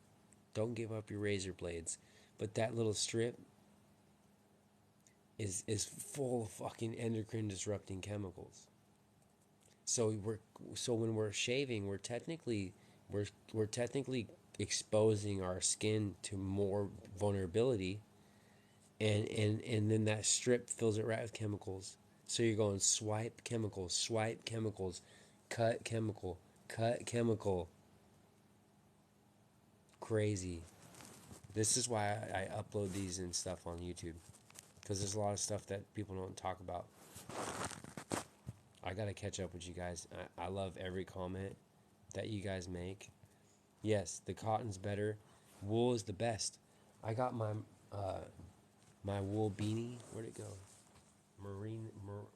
Don't give up your razor blades. But that little strip is full of fucking endocrine disrupting chemicals. So when we're shaving, we're technically exposing our skin to more vulnerability, and then that strip fills it right with chemicals. So you're going swipe chemicals, cut chemical, cut chemical. Crazy. This is why I upload these and stuff on YouTube, because there's a lot of stuff that people don't talk about. I gotta catch up with you guys. I love every comment that you guys make. Yes, the cotton's better. Wool is the best. I got my wool beanie. Where'd it go?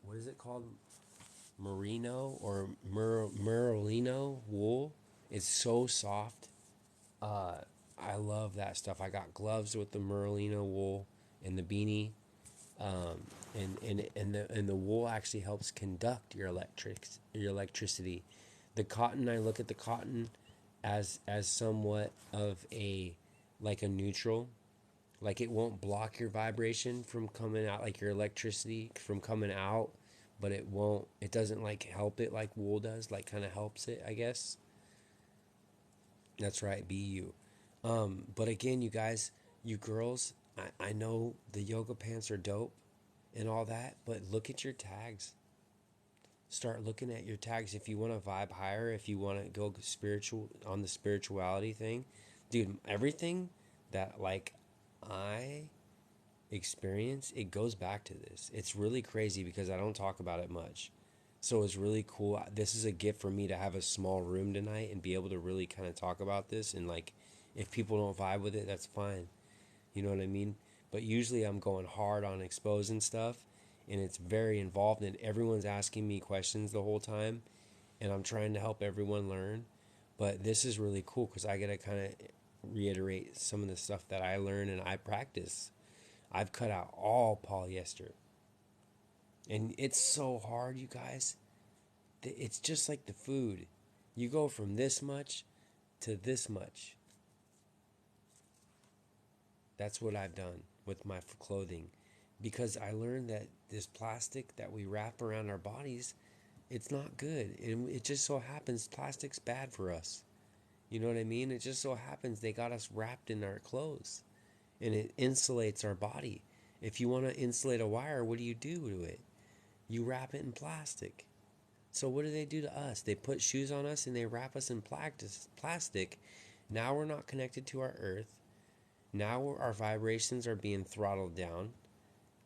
What is it called? Merino or Merlino wool. It's so soft. Uh, I love that stuff. I got gloves with the Merlino wool and the beanie. And the wool actually helps conduct your electricity. The cotton, I look at the cotton as somewhat of a like a neutral, like it won't block your vibration from coming out, like your electricity from coming out, but it doesn't like help it like wool does, like kind of helps it, I guess. That's right, BU. But again, you guys, you girls, I know the yoga pants are dope and all that, but look at your tags. Start looking at your tags if you want to vibe higher, if you want to go spiritual on the spirituality thing. Dude, everything that like I experience, it goes back to this. It's really crazy because I don't talk about it much. So it's really cool. This is a gift for me to have a small room tonight and be able to really kind of talk about this. And like, if people don't vibe with it, that's fine. You know what I mean? But usually I'm going hard on exposing stuff and it's very involved and everyone's asking me questions the whole time and I'm trying to help everyone learn. But this is really cool because I get to kind of reiterate some of the stuff that I learn and I practice. I've cut out all polyester. And it's so hard, you guys. It's just like the food. You go from this much to this much. That's what I've done with my clothing. Because I learned that this plastic that we wrap around our bodies, it's not good. And it just so happens plastic's bad for us. You know what I mean? It just so happens they got us wrapped in our clothes. And it insulates our body. If you want to insulate a wire, what do you do to it? You wrap it in plastic. So what do they do to us? They put shoes on us and they wrap us in plastic. Now we're not connected to our earth. Now our vibrations are being throttled down,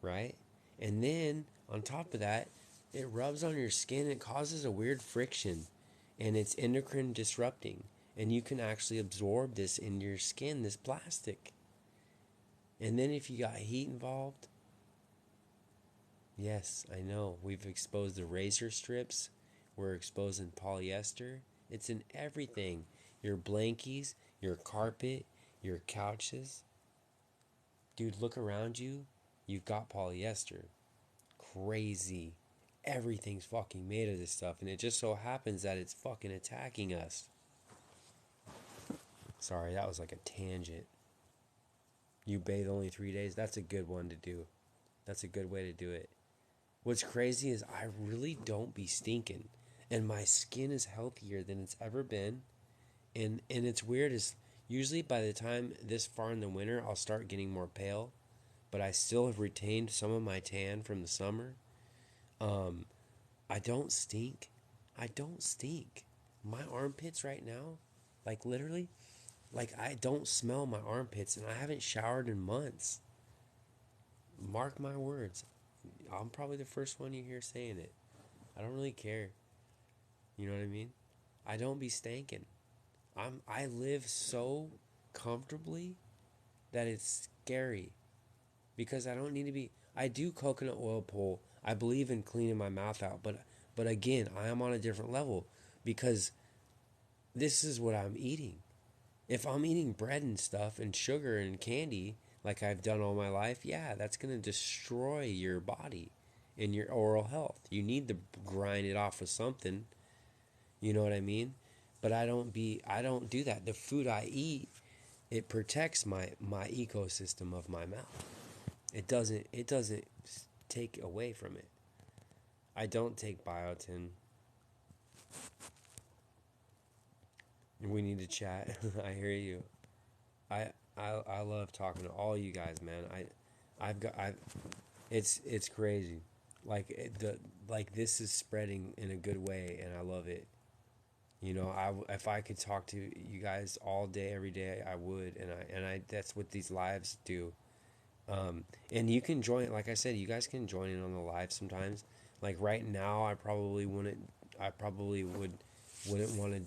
right? And then on top of that, it rubs on your skin. It causes a weird friction and it's endocrine disrupting. And you can actually absorb this in your skin, this plastic. And then if you got heat involved, yes, I know. We've exposed the razor strips. We're exposing polyester. It's in everything. Your blankies, your carpet, your couches. Dude, look around you. You've got polyester. Crazy. Everything's fucking made of this stuff. And it just so happens that it's fucking attacking us. Sorry, that was like a tangent. You bathe only 3 days? That's a good one to do. That's a good way to do it. What's crazy is I really don't be stinking. and my skin is healthier than it's ever been. And it's weird is usually by the time this far in the winter I'll start getting more pale, but I still have retained some of my tan from the summer. Um, I don't stink. I don't stink. My armpits right now, like literally, like I don't smell my armpits and I haven't showered in months. Mark my words. I'm probably the first one you hear saying it. I don't really care. You know what I mean? I don't be stanking. I live so comfortably that it's scary because I don't need to be. I do coconut oil pull. I believe in cleaning my mouth out, but again, I am on a different level because this is what I'm eating. If I'm eating bread and stuff and sugar and candy like I've done all my life, yeah, that's going to destroy your body and your oral health. You need to grind it off with something, you know what I mean? But I don't do that. The food I eat, it protects my ecosystem of my mouth. It doesn't take away from it. I don't take biotin. We need to chat. I hear you. I I love talking to all you guys, man. I it's crazy. Like the like this is spreading in a good way, and I love it. You know, if I could talk to you guys all day, every day, I would, and I that's what these lives do. And you can join, like I said, you guys can join in on the live sometimes. Like right now, I probably wouldn't want to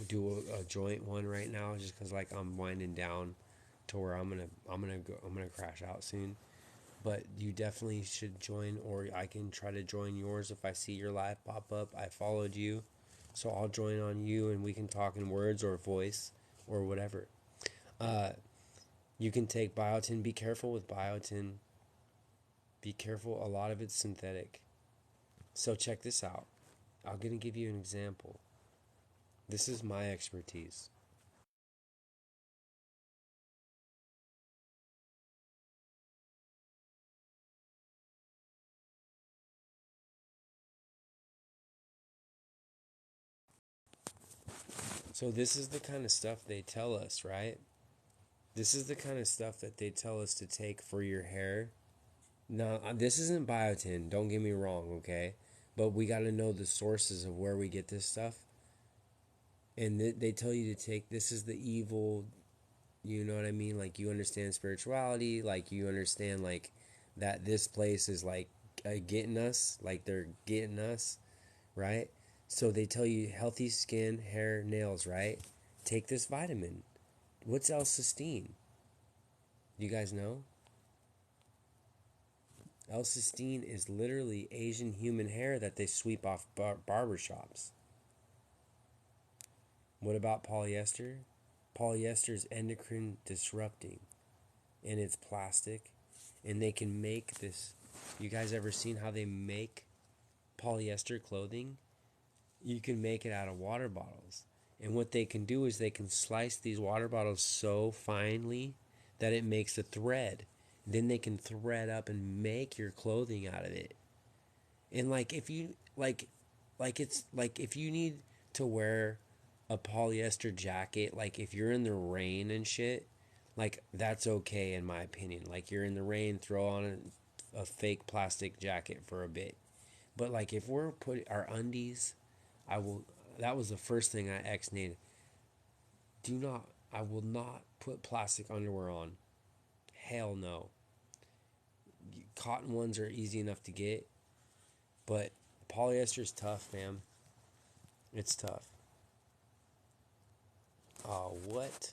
do a joint one right now, just because like I'm winding down to where I'm gonna crash out soon. But you definitely should join, or I can try to join yours if I see your live pop up. I followed you, so I'll join on you, and we can talk in words or voice or whatever. Uh, you can take biotin. Be careful with biotin. Be careful. A lot of it's synthetic. So check this out. I'm gonna give you an example. This is my expertise. So this is the kind of stuff they tell us, right? This is the kind of stuff that they tell us to take for your hair. Now, this isn't biotin, don't get me wrong, okay? But we got to know the sources of where we get this stuff. And they tell you to take this is the evil, you know what I mean? Like you understand spirituality, like you understand like that this place is like getting us, like they're getting us, right? So they tell you healthy skin, hair, nails, right? Take this vitamin. What's L-cysteine? You guys know? L-cysteine is literally Asian human hair that they sweep off barbershops. What about polyester? Polyester is endocrine disrupting and it's plastic and they can make this. You guys ever seen how they make polyester clothing? You can make it out of water bottles. And what they can do is they can slice these water bottles so finely that it makes a thread. Then they can thread up and make your clothing out of it. And like if you like it's like if you need to wear a polyester jacket, like if you're in the rain and shit, like that's okay in my opinion. Like you're in the rain, throw on a fake plastic jacket for a bit. But like if we're put our undies, I will. That was the first thing I ex-nated. Do not. I will not put plastic underwear on. Hell no. Cotton ones are easy enough to get, but polyester is tough, fam. It's tough. Oh, what?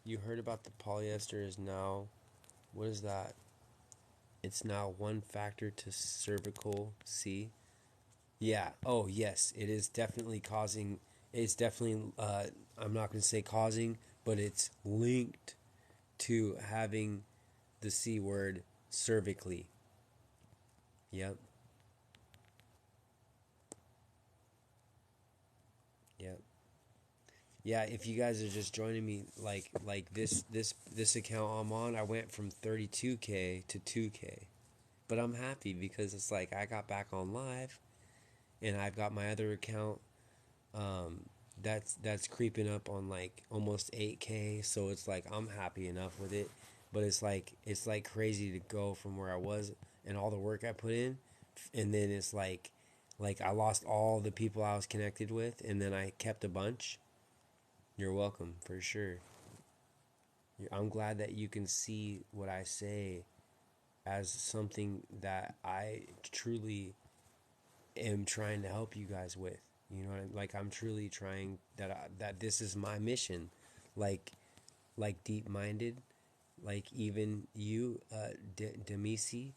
You heard about the polyester is now. What is that? It's now one factor to cervical C. Yeah. Oh, yes. It is definitely causing. It's definitely. I'm not going to say causing, but it's linked to having the C word cervically. Yep. Yep. Yeah, if you guys are just joining me like this account I'm on, I went from 32K to 2K. But I'm happy because it's like I got back on live and I've got my other account. Um, that's creeping up on like almost 8K. So it's like I'm happy enough with it, but it's like crazy to go from where I was and all the work I put in, and then it's like I lost all the people I was connected with, and then I kept a bunch. You're welcome for sure. I'm glad that you can see what I say as something that I truly am trying to help you guys with. You know what like I'm truly trying that this is my mission. Like deep minded, like even you, Demisi,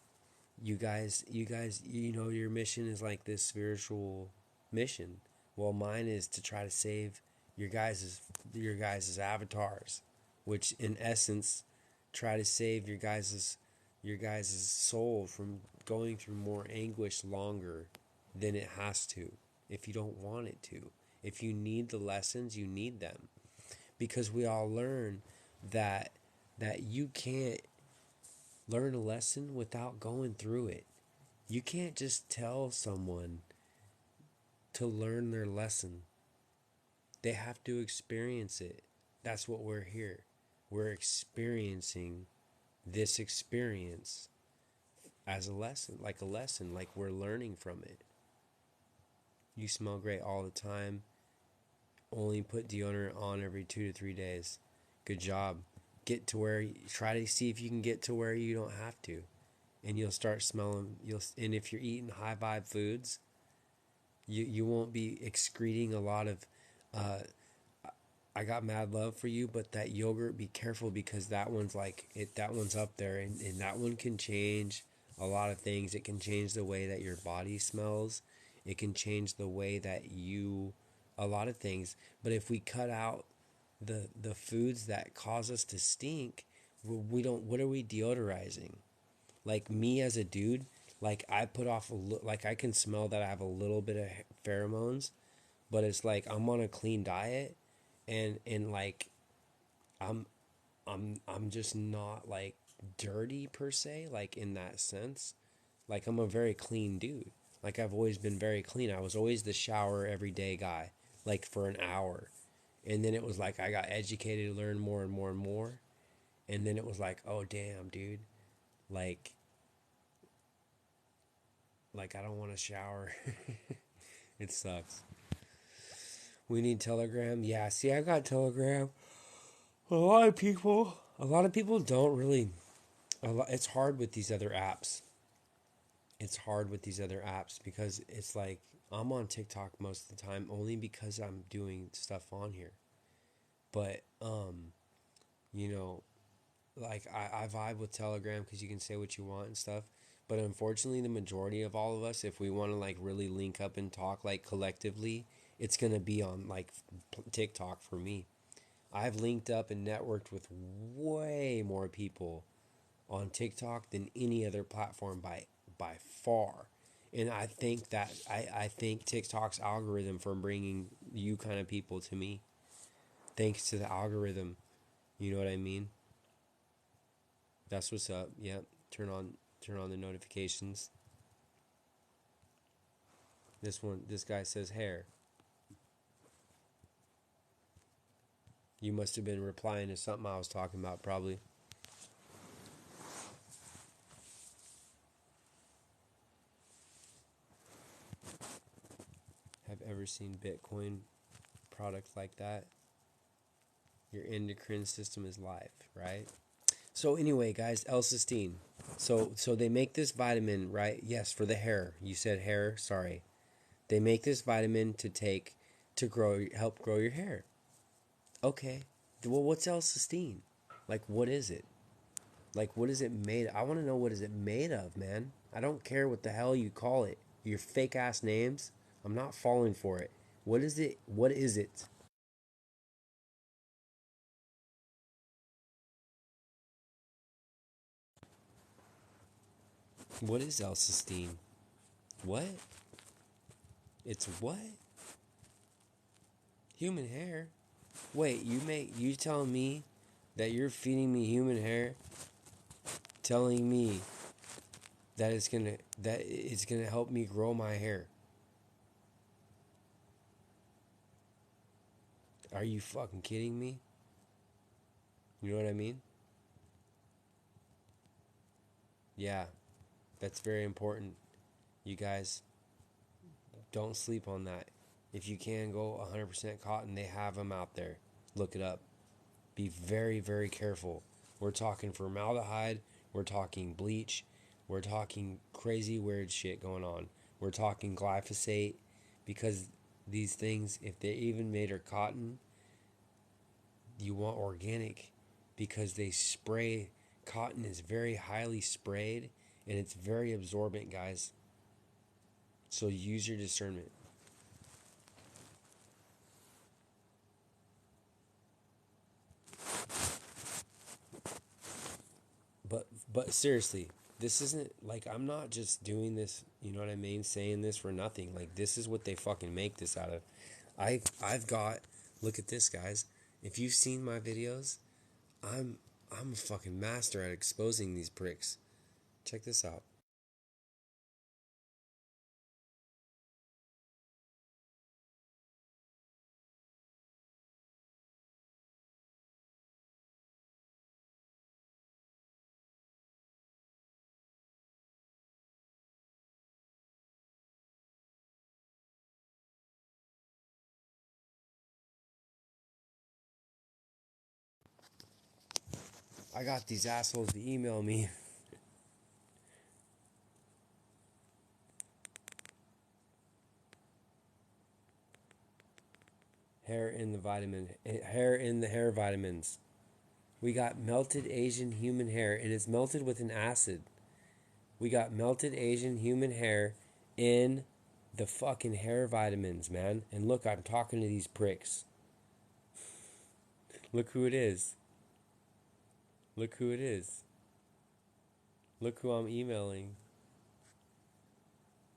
you know your mission is like this spiritual mission. Well, mine is to try to save your guys' avatars, which in essence try to save your guys' soul from going through more anguish longer than it has to, if you don't want it to. If you need the lessons, you need them, because we all learn that you can't learn a lesson without going through it. You can't just tell someone to learn their lesson. They have to experience it. That's what we're here. We're experiencing this experience as a lesson, like we're learning from it. You smell great all the time. Only put deodorant on every 2 to 3 days. Good job. Try to see if you can get to where you don't have to. And you'll start smelling, and if you're eating high vibe foods, you won't be excreting a lot of uh, I got mad love for you, but that yogurt, be careful, because that one's up there, and that one can change a lot of things. It can change the way that your body smells. It can change the way that a lot of things. But if we cut out the foods that cause us to stink, we don't. What are we deodorizing? Like me as a dude, like I put off like I can smell that I have a little bit of pheromones, but it's like I'm on a clean diet, and like I'm I'm just not like dirty per se, like in that sense. Like I'm a very clean dude. Like I've always been very clean. I was always the shower every day guy, like for an hour. And then it was like I got educated, learned more and more and more. And then it was like, oh damn, dude. Like I don't want to shower. It sucks. We need Telegram. Yeah, see, I got Telegram. A lot of people don't really. It's hard with these other apps. It's hard with these other apps because it's like I'm on TikTok most of the time only because I'm doing stuff on here. But you know, like I vibe with Telegram because you can say what you want and stuff. But unfortunately, the majority of all of us, if we want to like really link up and talk like collectively, it's gonna be on like TikTok for me. I've linked up and networked with way more people on TikTok than any other platform by far. And I thank TikTok's algorithm for bringing you kind of people to me. Thanks to the algorithm, you know what I mean? That's what's up. Yep. Turn on the notifications. This guy says hair. You must have been replying to something I was talking about probably. Have ever seen Bitcoin product like that? Your endocrine system is live, right? So anyway, guys, L-cysteine. So they make this vitamin, right? Yes, for the hair. You said hair. Sorry. They make this vitamin to take to help grow your hair. Okay. Well, what's L-cysteine? Like, what is it? Like, what is it made? I want to know, what is it made of, man. I don't care what the hell you call it. Your fake ass names. I'm not falling for it. What is it? What is it? What is L-cysteine? What? It's what? Human hair? Wait, you telling me that you're feeding me human hair, telling me that it's gonna help me grow my hair? Are you fucking kidding me? You know what I mean? Yeah, that's very important. You guys, don't sleep on that. If you can go 100% cotton, they have them out there. Look it up. Be very, very careful. We're talking formaldehyde. We're talking bleach. We're talking crazy, weird shit going on. We're talking glyphosate because these things, if they're even made of cotton, you want organic because they spray. Cotton is very highly sprayed and it's very absorbent, guys. So use your discernment. But seriously, this isn't like I'm not just doing this, you know what I mean, saying this for nothing. Like this is what they fucking make this out of. I've got, look at this, guys. If you've seen my videos, I'm I'm a fucking master at exposing these pricks. Check this out. I got these assholes to email me. Hair in the hair vitamins. We got melted Asian human hair and it's melted with an acid. We got melted Asian human hair in the fucking hair vitamins, man. And look, I'm talking to these pricks. Look who it is. Look who it is. Look who I'm emailing.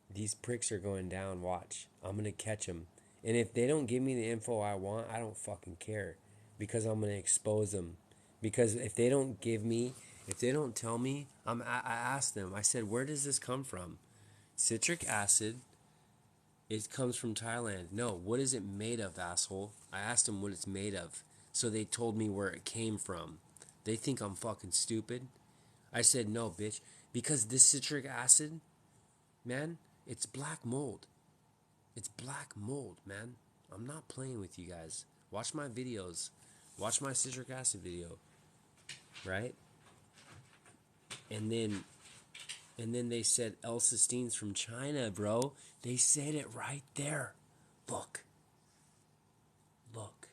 These pricks are going down. Watch. I'm going to catch them. And if they don't give me the info I want, I don't fucking care. Because I'm going to expose them. Because if they don't give me, if they don't tell me, I asked them, I said, where does this come from? Citric acid. It comes from Thailand. No, what is it made of, asshole? I asked them what it's made of. So they told me where it came from. They think I'm fucking stupid. I said, no, bitch. Because this citric acid, man, it's black mold. It's black mold, man. I'm not playing with you guys. Watch my videos. Watch my citric acid video. Right? And then they said L-cysteine's from China, bro. They said it right there. Look. Look.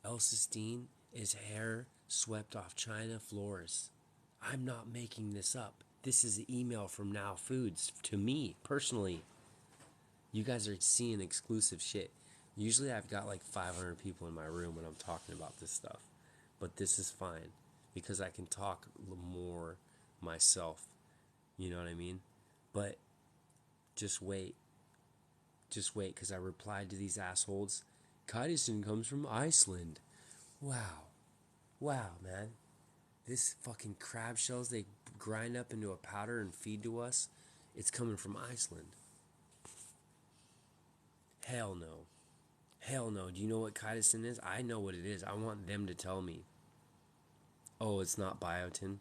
L-cysteine is hair swept off China floors. I'm not making this up. This is an email from Now Foods to me personally. You guys are seeing exclusive shit. Usually I've got like 500 people in my room when I'm talking about this stuff. But this is fine because I can talk more myself. You know what I mean? But just wait. Just wait because I replied to these assholes. Kaizen comes from Iceland. Wow. Wow, man. This fucking crab shells they grind up into a powder and feed to us, it's coming from Iceland. Hell no. Hell no. Do you know what chitosan is? I know what it is. I want them to tell me. Oh, it's not biotin.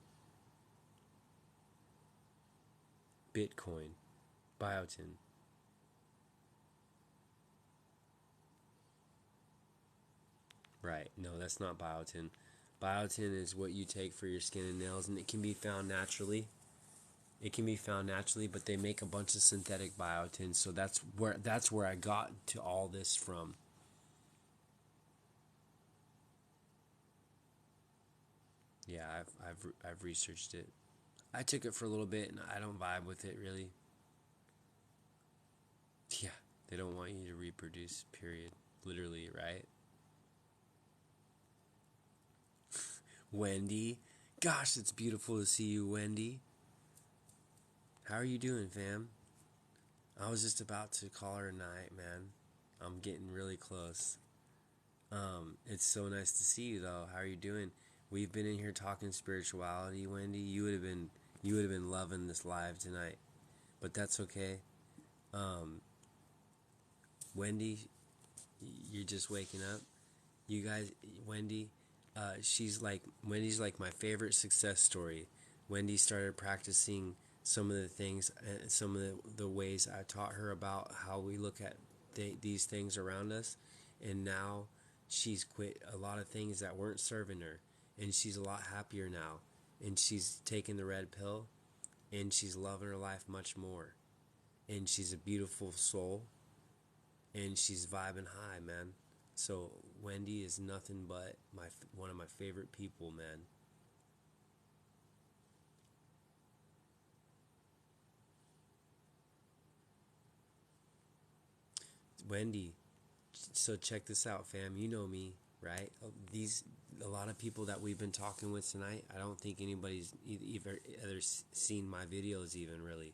Bitcoin. Biotin. Right. No, that's not biotin. Biotin is what you take for your skin and nails, and it can be found naturally. It can be found naturally, but they make a bunch of synthetic biotin, so that's where I got to all this from. Yeah, I've researched it. I took it for a little bit, and I don't vibe with it really. Yeah, they don't want you to reproduce. Period. Literally, right? Wendy, gosh, it's beautiful to see you, Wendy. How are you doing, fam? I was just about to call her a night, man. I'm getting really close. It's so nice to see you though. How are you doing? We've been in here talking spirituality, Wendy. You would have been loving this live tonight. But that's okay. Um, Wendy, you're just waking up. You guys, Wendy, Wendy's like my favorite success story. Wendy started practicing some of the things, some of the ways I taught her about how we look at these things around us, and now she's quit a lot of things that weren't serving her, and she's a lot happier now, and she's taken the red pill, and she's loving her life much more, and she's a beautiful soul, and she's vibing high, man. So Wendy is nothing but one of my favorite people, man. Wendy, so check this out, fam. You know me, right? These a lot of people that we've been talking with tonight. I don't think anybody's either seen my videos even really.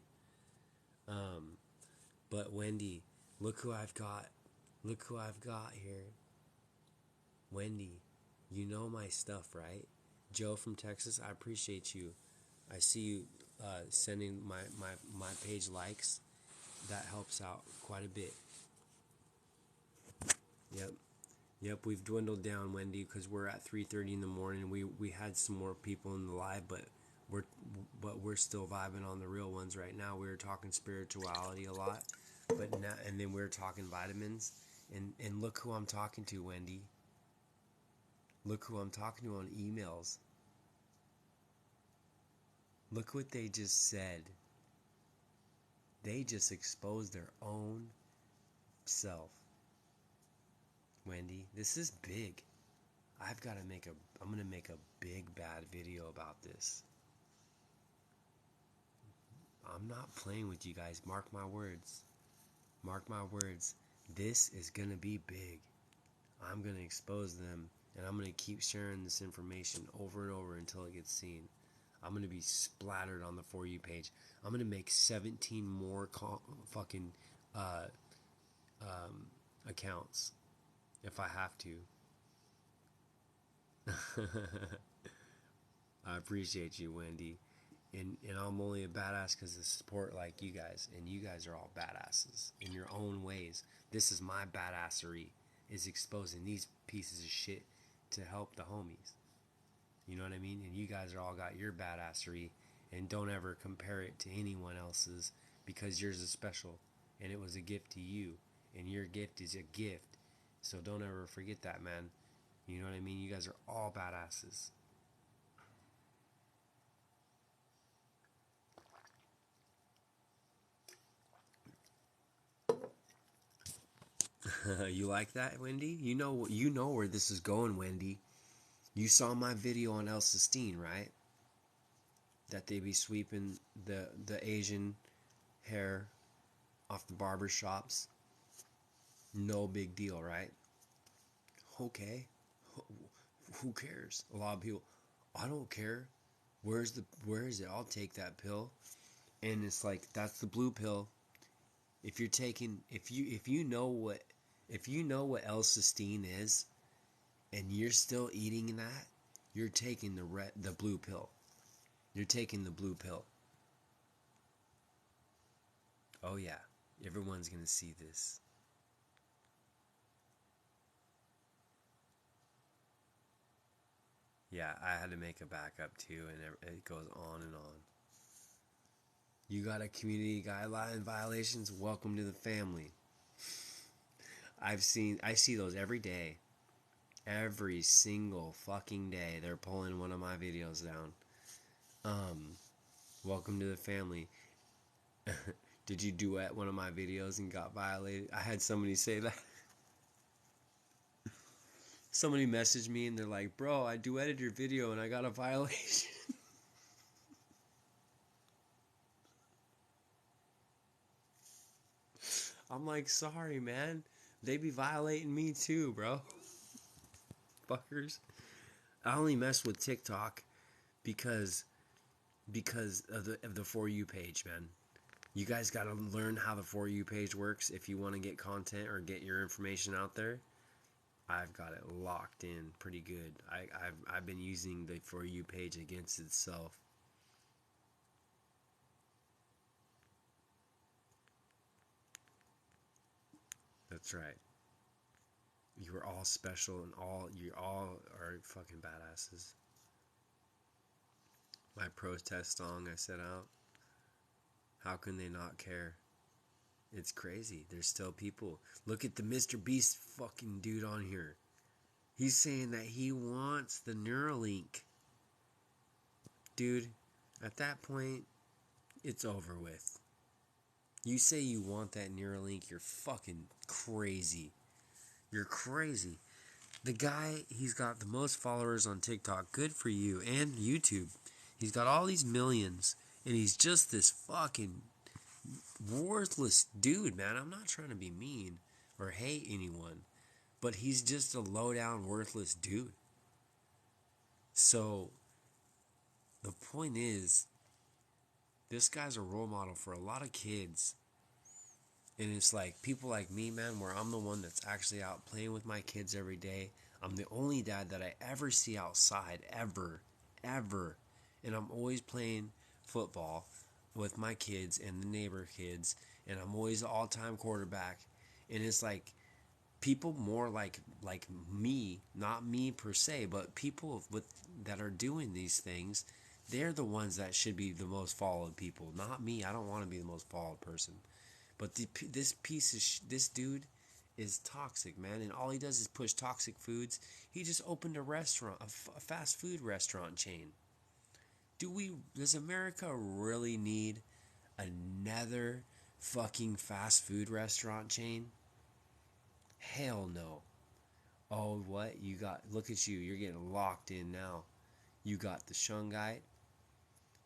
Um, but Wendy, look who I've got. Look who I've got here. Wendy, you know my stuff, right? Joe from Texas, I appreciate you. I see you sending my page likes. That helps out quite a bit. Yep. Yep, we've dwindled down, Wendy, because we're at 3:30 in the morning. We had some more people in the live, we're we're still vibing on the real ones right now. We were talking spirituality a lot, but now and then we were talking vitamins, and look who I'm talking to, Wendy. Look who I'm talking to on emails. Look what they just said. They just exposed their own self. Wendy, this is big. I'm gonna make a big bad video about this. I'm not playing with you guys. Mark my words. Mark my words. This is gonna be big. I'm gonna expose them, and I'm gonna keep sharing this information over and over until it gets seen. I'm gonna be splattered on the For You page. I'm gonna make 17 more fucking uh, um, accounts if I have to. I appreciate you, Wendy. And I'm only a badass because of support like you guys. And you guys are all badasses in your own ways. This is my badassery, is exposing these pieces of shit to help the homies. You know what I mean? And you guys are all got your badassery. And don't ever compare it to anyone else's because yours is special. And it was a gift to you. And your gift is a gift. So don't ever forget that, man. You know what I mean? You guys are all badasses. You like that, Wendy? You know where this is going, Wendy. You saw my video on El Sistine, right? That they be sweeping the Asian hair off the barber shops. No big deal, right? Okay. Who cares? A lot of people, I don't care. Where is it? I'll take that pill. And it's like that's the blue pill. If you're taking if you know what L-cysteine is and you're still eating that, you're taking the blue pill. You're taking the blue pill. Oh yeah, everyone's gonna see this. Yeah, I had to make a backup too, and it goes on and on. You got a community guideline violations? Welcome to the family. I see those every day. Every single fucking day, they're pulling one of my videos down. Um, Welcome to the family. Did you duet one of my videos and got violated? I had somebody say that. Somebody messaged me and they're like, "Bro, I duetted your video and I got a violation." I'm like, "Sorry, man. They be violating me too, bro." Fuckers. I only mess with TikTok because of the For You page, man. You guys got to learn how the For You page works if you want to get content or get your information out there. I've got it locked in pretty good. I've been using the For You page against itself. That's right. You were all special and you all are fucking badasses. My protest song I set out. How can they not care? It's crazy. There's still people. Look at the Mr. Beast fucking dude on here. He's saying that he wants the Neuralink. Dude, at that point, it's over with. You say you want that Neuralink, you're fucking crazy. You're crazy. The guy, he's got the most followers on TikTok. Good for you. And YouTube. He's got all these millions. And he's just this fucking worthless dude, man. I'm not trying to be mean or hate anyone. But he's just a low down, worthless dude. So, the point is, this guy's a role model for a lot of kids. And it's like people like me, man, where I'm the one that's actually out playing with my kids every day. I'm the only dad that I ever see outside, ever, ever. And I'm always playing football with my kids and the neighbor kids. And I'm always the all-time quarterback. And it's like people more like me, not me per se, but people with that are doing these things, they're the ones that should be the most followed people, not me. I don't want to be the most followed person. But this dude is toxic, man, and all he does is push toxic foods. He just opened a restaurant, a fast food restaurant chain. Does America really need another fucking fast food restaurant chain? Hell no. Oh, what? Look at you. You're getting locked in now. You got the Shungite.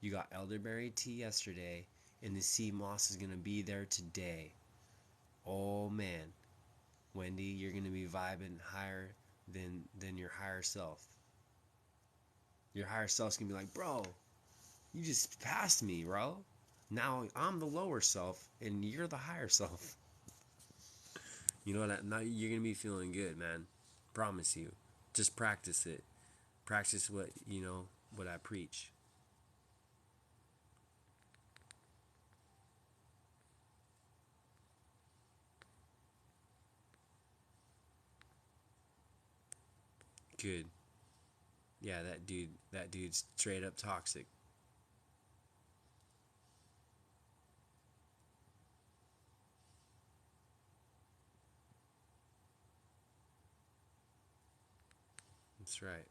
You got elderberry tea yesterday. And the sea moss is going to be there today. Oh, man. Wendy, you're going to be vibing higher than your higher self. Your higher self's going to be like, bro, you just passed me, bro. Now I'm the lower self, and you're the higher self. You know what? Now you're going to be feeling good, man. Promise you. Just practice it. Practice what I preach. Good. Yeah, that dude's straight up toxic. That's right.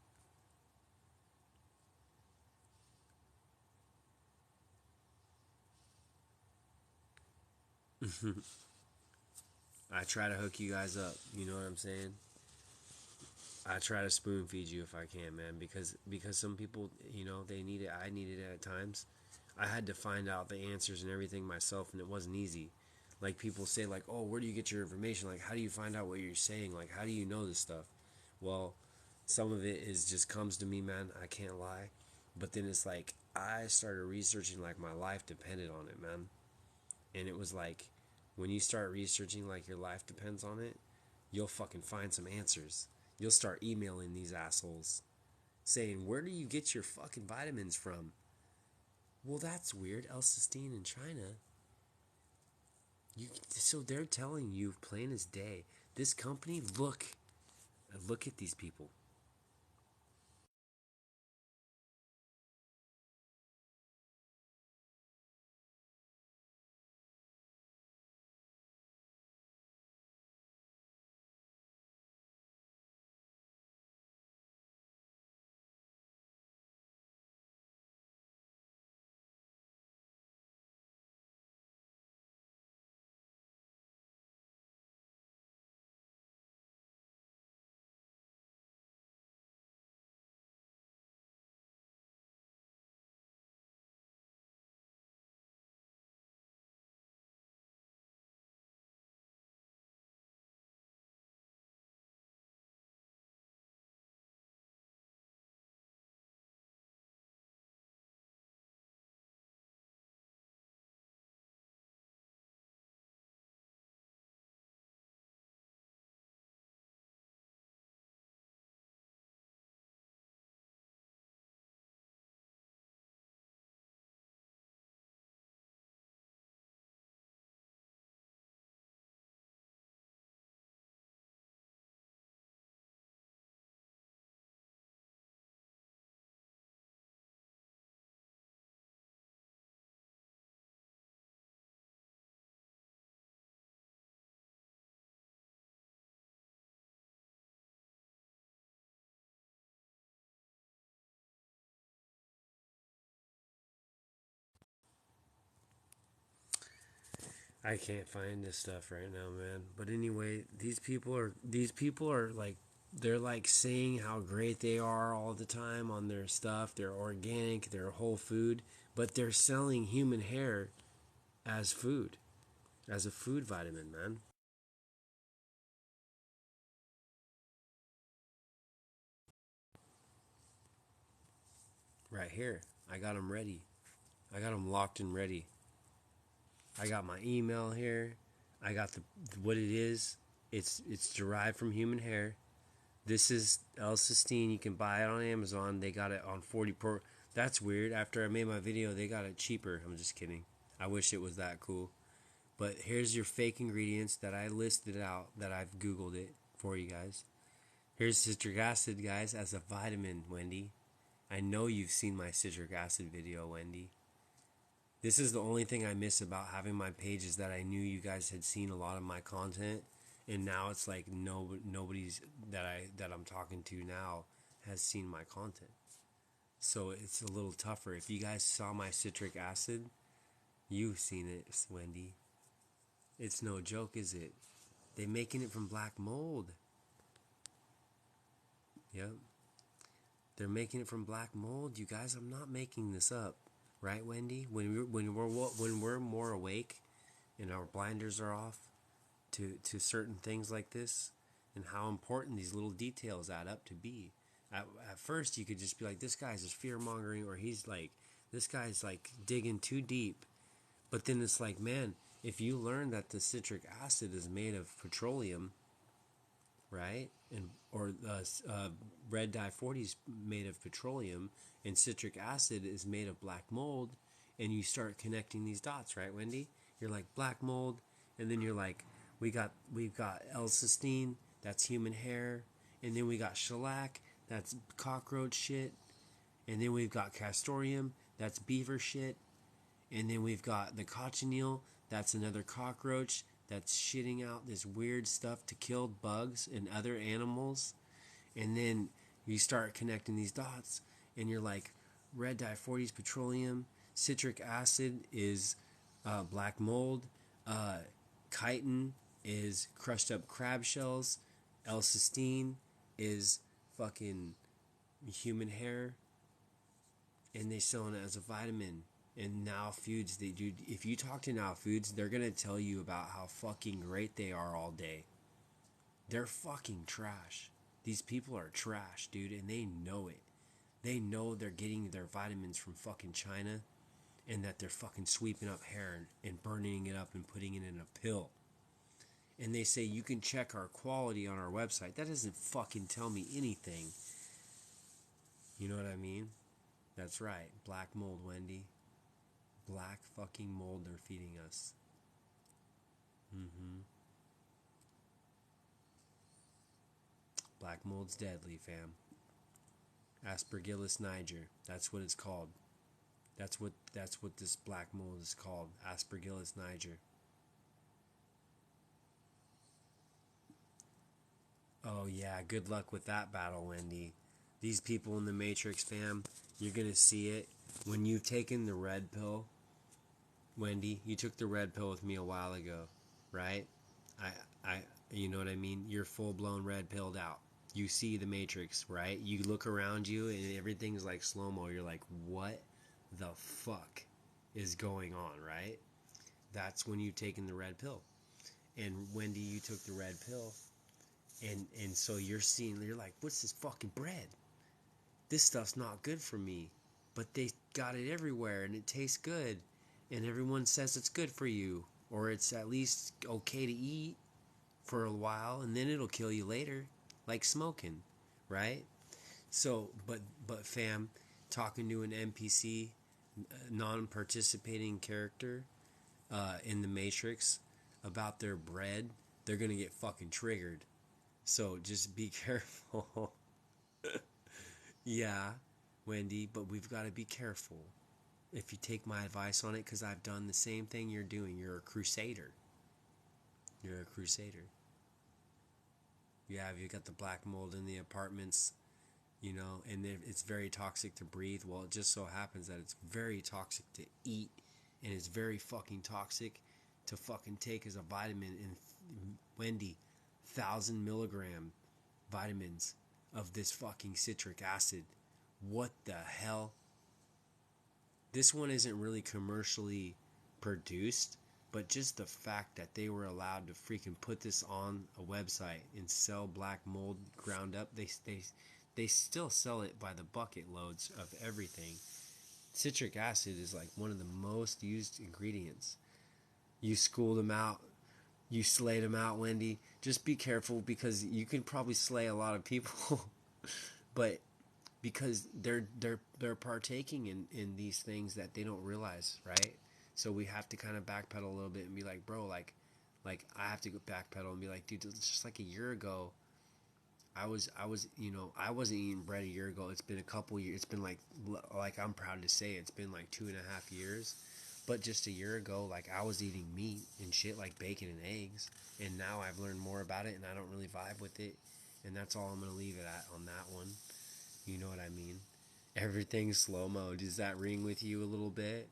I try to hook you guys up. You know what I'm saying? I try to spoon feed you if I can, man, because some people, they need it. I need it at times. I had to find out the answers and everything myself, and it wasn't easy. Like people say, like, "Oh, where do you get your information? Like, how do you find out what you're saying? Like, how do you know this stuff?" Well, some of it is just comes to me, man. I can't lie, but then it's like I started researching like my life depended on it, man. And it was like when you start researching like your life depends on it, you'll fucking find some answers. You'll start emailing these assholes saying, "Where do you get your fucking vitamins from?" Well, that's weird. L-cysteine in China. So they're telling you plain as day. This company, look at these people. I can't find this stuff right now, man. But anyway, these people are like they're like saying how great they are all the time on their stuff. They're organic, they're whole food, but they're selling human hair as food, as a food vitamin, man. Right here. I got them ready. I got them locked and ready. I got my email here. I got the what it is. It's derived from human hair. This is L-cysteine. You can buy it on Amazon. They got it on 40 per. That's weird. After I made my video, they got it cheaper. I'm just kidding. I wish it was that cool. But here's your fake ingredients that I listed out that I've Googled it for you guys. Here's citric acid, guys, as a vitamin, Wendy. I know you've seen my citric acid video, Wendy. This is the only thing I miss about having my page is that I knew you guys had seen a lot of my content, and now it's like nobody's that I'm talking to now has seen my content. So it's a little tougher. If you guys saw my citric acid, you've seen it, Wendy. It's no joke, is it? They making it from black mold. Yep, they're making it from black mold. You guys, I'm not making this up, right, Wendy? When we're more awake and our blinders are off to certain things like this and how important these little details add up to be. At first, you could just be like, this guy's just fear mongering, or he's like, this guy's like digging too deep. But then it's like, man, if you learn that the citric acid is made of petroleum, right? And or red dye 40 is made of petroleum, and citric acid is made of black mold, and you start connecting these dots, right, Wendy? You're like black mold, and then you're like, we've got L-cysteine, that's human hair, and then we got shellac, that's cockroach shit, and then we've got castoreum, that's beaver shit, and then we've got the cochineal, that's another cockroach that's shitting out this weird stuff to kill bugs and other animals. And then you start connecting these dots, and you're like, red dye 40 is petroleum, citric acid is black mold, uh, chitin is crushed up crab shells, L-cysteine is fucking human hair, and they sell it as a vitamin. And Now Foods, they do. If you talk to Now Foods, they're gonna tell you about how fucking great they are all day. They're fucking trash. These people are trash, dude, and they know it. They know they're getting their vitamins from fucking China, and that they're fucking sweeping up hair and burning it up and putting it in a pill. And they say you can check our quality on our website. That doesn't fucking tell me anything. You know what I mean? That's right. Black mold, Wendy. Black fucking mold they're feeding us. Mm-hmm. Black mold's deadly, fam. Aspergillus niger. That's what it's called. That's what this black mold is called. Aspergillus niger. Oh yeah, good luck with that battle, Wendy. These people in the Matrix, fam, you're gonna see it when you've taken the red pill. Wendy, you took the red pill with me a while ago, right? I, I, you know what I mean? You're full blown red pilled out. You see the Matrix, right? You look around you and everything's like slow mo. You're like, what the fuck is going on, right? That's when you've taken the red pill. And Wendy, you took the red pill, and so you're seeing, you're like, what's this fucking bread? This stuff's not good for me. But they got it everywhere and it tastes good, and everyone says it's good for you, or it's at least okay to eat for a while, and then it'll kill you later, like smoking, right? So, but fam, talking to an NPC, non-participating character in the Matrix about their bread, they're gonna get fucking triggered. So just be careful. Yeah, Wendy, but we've got to be careful if you take my advice on it, because I've done the same thing you're doing. You're a crusader. You're a crusader. Yeah, you got the black mold in the apartments, and it's very toxic to breathe. Well, it just so happens that it's very toxic to eat, and it's very fucking toxic to fucking take as a vitamin. And Wendy, 1,000 milligram vitamins of this fucking citric acid. What the hell? This one isn't really commercially produced, but just the fact that they were allowed to freaking put this on a website and sell black mold ground up, they still sell it by the bucket loads of everything. Citric acid is like one of the most used ingredients. You schooled them out. You slayed them out, Wendy. Just be careful because you can probably slay a lot of people, but because they're partaking in these things that they don't realize, right? So we have to kind of backpedal a little bit and be like, bro, like I have to go backpedal and be like, dude, it's just like a year ago. I was, I wasn't eating bread a year ago. It's been a couple years. It's been like I'm proud to say it's been like 2.5 years. But just a year ago, like I was eating meat and shit like bacon and eggs. And now I've learned more about it and I don't really vibe with it. And that's all I'm going to leave it at on that one. You know what I mean? Everything's slow-mo. Does that ring with you a little bit?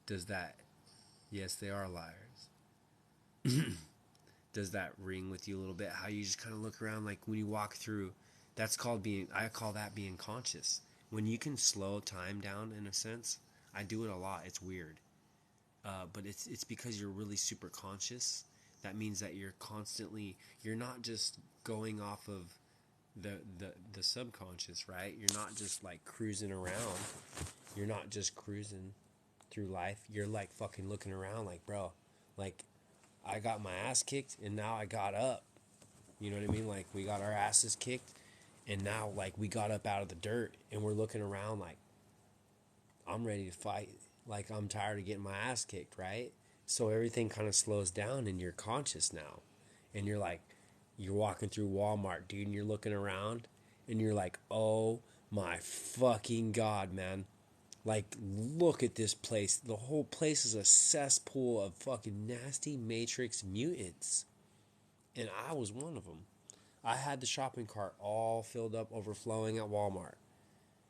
Does that... Yes, they are liars. Does that ring with you a little bit? How you just kind of look around like when you walk through... That's called being... I call that being conscious. When you can slow time down in a sense. I do it a lot. It's weird. But it's because you're really super conscious. That means that you're constantly... You're not just going off of the subconscious, right? You're not just like cruising around. You're not just cruising through life. You're like fucking looking around like, bro, like I got my ass kicked and now I got up. You know what I mean? Like we got our asses kicked and now like we got up out of the dirt and we're looking around like I'm ready to fight. Like I'm tired of getting my ass kicked, right? So everything kind of slows down and you're conscious now. And you're like, you're walking through Walmart, dude, and you're looking around and you're like, oh my fucking God, man. Like, look at this place. The whole place is a cesspool of fucking nasty Matrix mutants. And I was one of them. I had the shopping cart all filled up, overflowing at Walmart.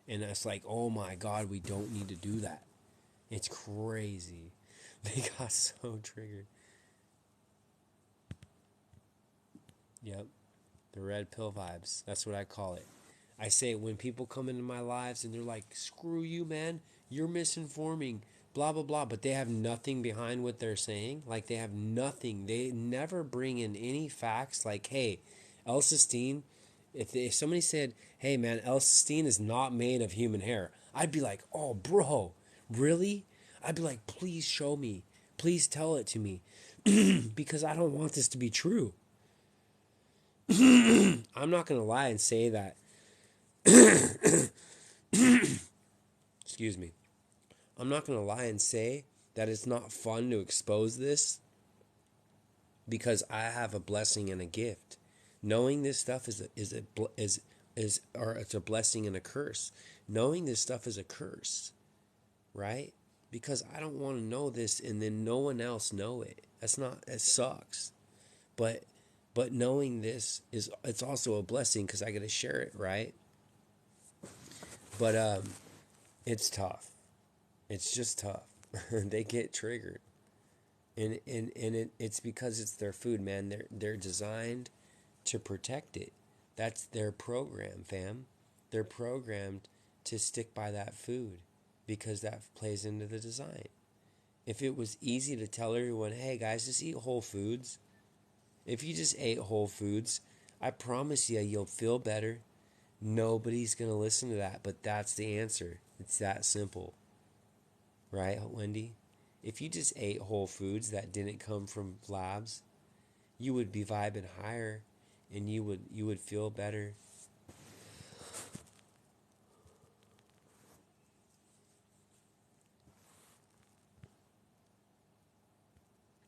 And it's like, oh my God, we don't need to do that. It's crazy. They got so triggered. Yep. The red pill vibes. That's what I call it. I say when people come into my lives and they're like, screw you, man. You're misinforming. Blah, blah, blah. But they have nothing behind what they're saying. Like they have nothing. They never bring in any facts. Like, hey, L-cysteine. If somebody said, hey, man, L-cysteine is not made of human hair. I'd be like, oh, bro, really? I'd be like, please show me. Please tell it to me. Because I don't want this to be true. I'm not going to lie and say that. Excuse me. I'm not going to lie and say that it's not fun to expose this because I have a blessing and a gift. Knowing this stuff is it's a blessing and a curse. Knowing this stuff is a curse, right? Because I don't want to know this and then no one else know it. It sucks. But knowing this it's also a blessing because I get to share it, right? But it's tough. It's just tough. They get triggered, and it's because it's their food, man. They're designed to protect it. That's their program, fam. They're programmed to stick by that food because that plays into the design. If it was easy to tell everyone, hey guys, just eat whole foods. If you just ate whole foods, I promise you, you'll feel better. Nobody's going to listen to that, but that's the answer. It's that simple. Right, Wendy? If you just ate whole foods that didn't come from labs, you would be vibing higher and you would feel better.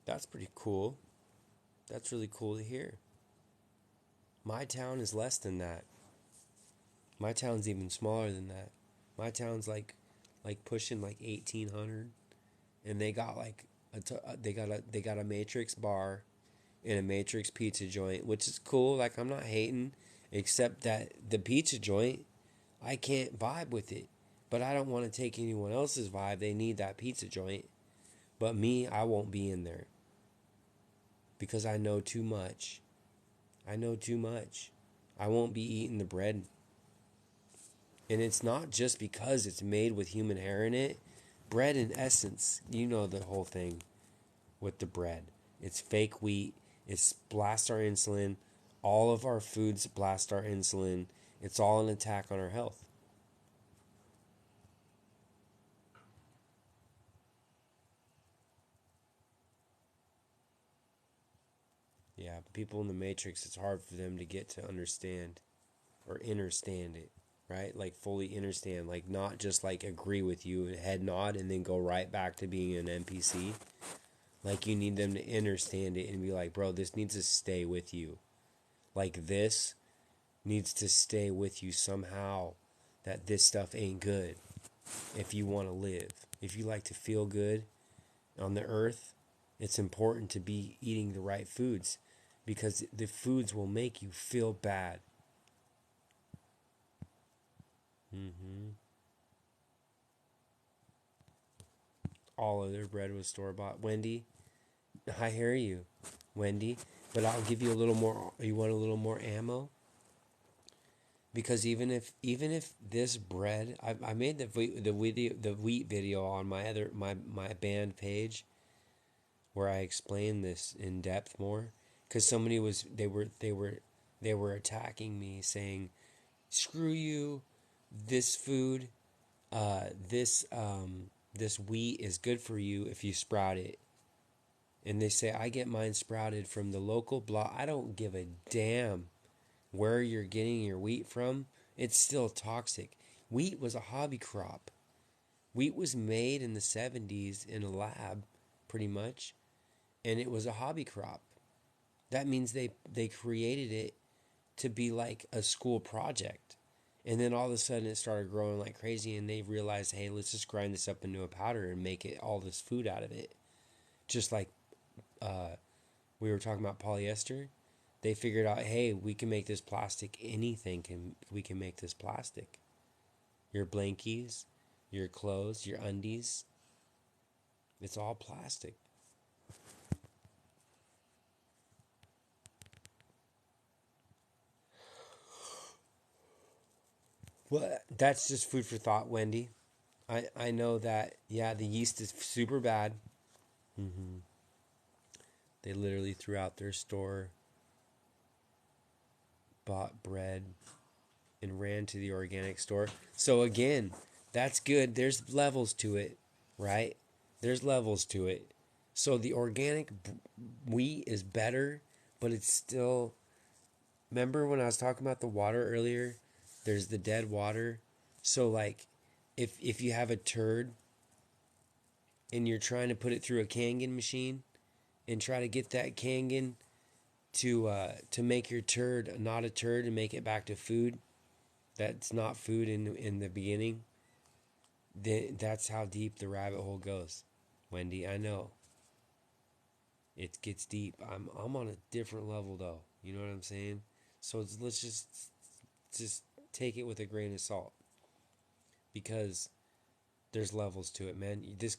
That's pretty cool. That's really cool to hear. My town is less than that. My town's even smaller than that. My town's like pushing like 1,800, and they got like they got a Matrix bar and a Matrix pizza joint, which is cool. Like I'm not hating, except that the pizza joint, I can't vibe with it. But I don't want to take anyone else's vibe. They need that pizza joint. But me, I won't be in there. because I know too much. I know too much. I won't be eating the bread. And it's not just because it's made with human hair in it. Bread, in essence, you know the whole thing with the bread. It's fake wheat. It's blast our insulin. All of our foods blast our insulin. It's all an attack on our health. Yeah, people in the Matrix, it's hard for them to get to understand or understand it, right? Like fully understand, like not just like agree with you and head nod and then go right back to being an NPC. Like you need them to understand it and be like, bro, this needs to stay with you. Like this needs to stay with you somehow. That this stuff ain't good if you want to live. If you like to feel good on the earth, it's important to be eating the right foods because the foods will make you feel bad. Mm-hmm. All of their bread was store bought. Wendy, I hear you, Wendy, but I'll give you a little more. You want a little more ammo? Because even if this bread, I made the wheat video on my band page where I explained this in depth more. Because somebody was they were attacking me saying, "Screw you, this food, this wheat is good for you if you sprout it." And they say I get mine sprouted from the local block. I don't give a damn where you're getting your wheat from, it's still toxic. Wheat was a hobby crop. Wheat was made in the 70s in a lab, pretty much, and it was a hobby crop. That means they created it to be like a school project. And then all of a sudden it started growing like crazy and they realized, hey, let's just grind this up into a powder and make it all this food out of it. Just like we were talking about polyester. They figured out, hey, we can make this plastic. We can make this plastic. Your blankies, your clothes, your undies, it's all plastic. Well, that's just food for thought, Wendy. I know that, yeah, the yeast is super bad. Mm-hmm. They literally threw out their store, bought bread, and ran to the organic store. So again, that's good. There's levels to it, right? There's levels to it. So the organic wheat is better, but it's still. Remember when I was talking about the water earlier? There's the dead water. So like, if you have a turd and you're trying to put it through a Kangen machine and try to get that Kangen to make your turd not a turd and make it back to food, that's not food in the beginning. Then that's how deep the rabbit hole goes, Wendy. I know it gets deep. I'm on a different level though. You know what I'm saying? So let's just take it with a grain of salt because there's levels to it, man. This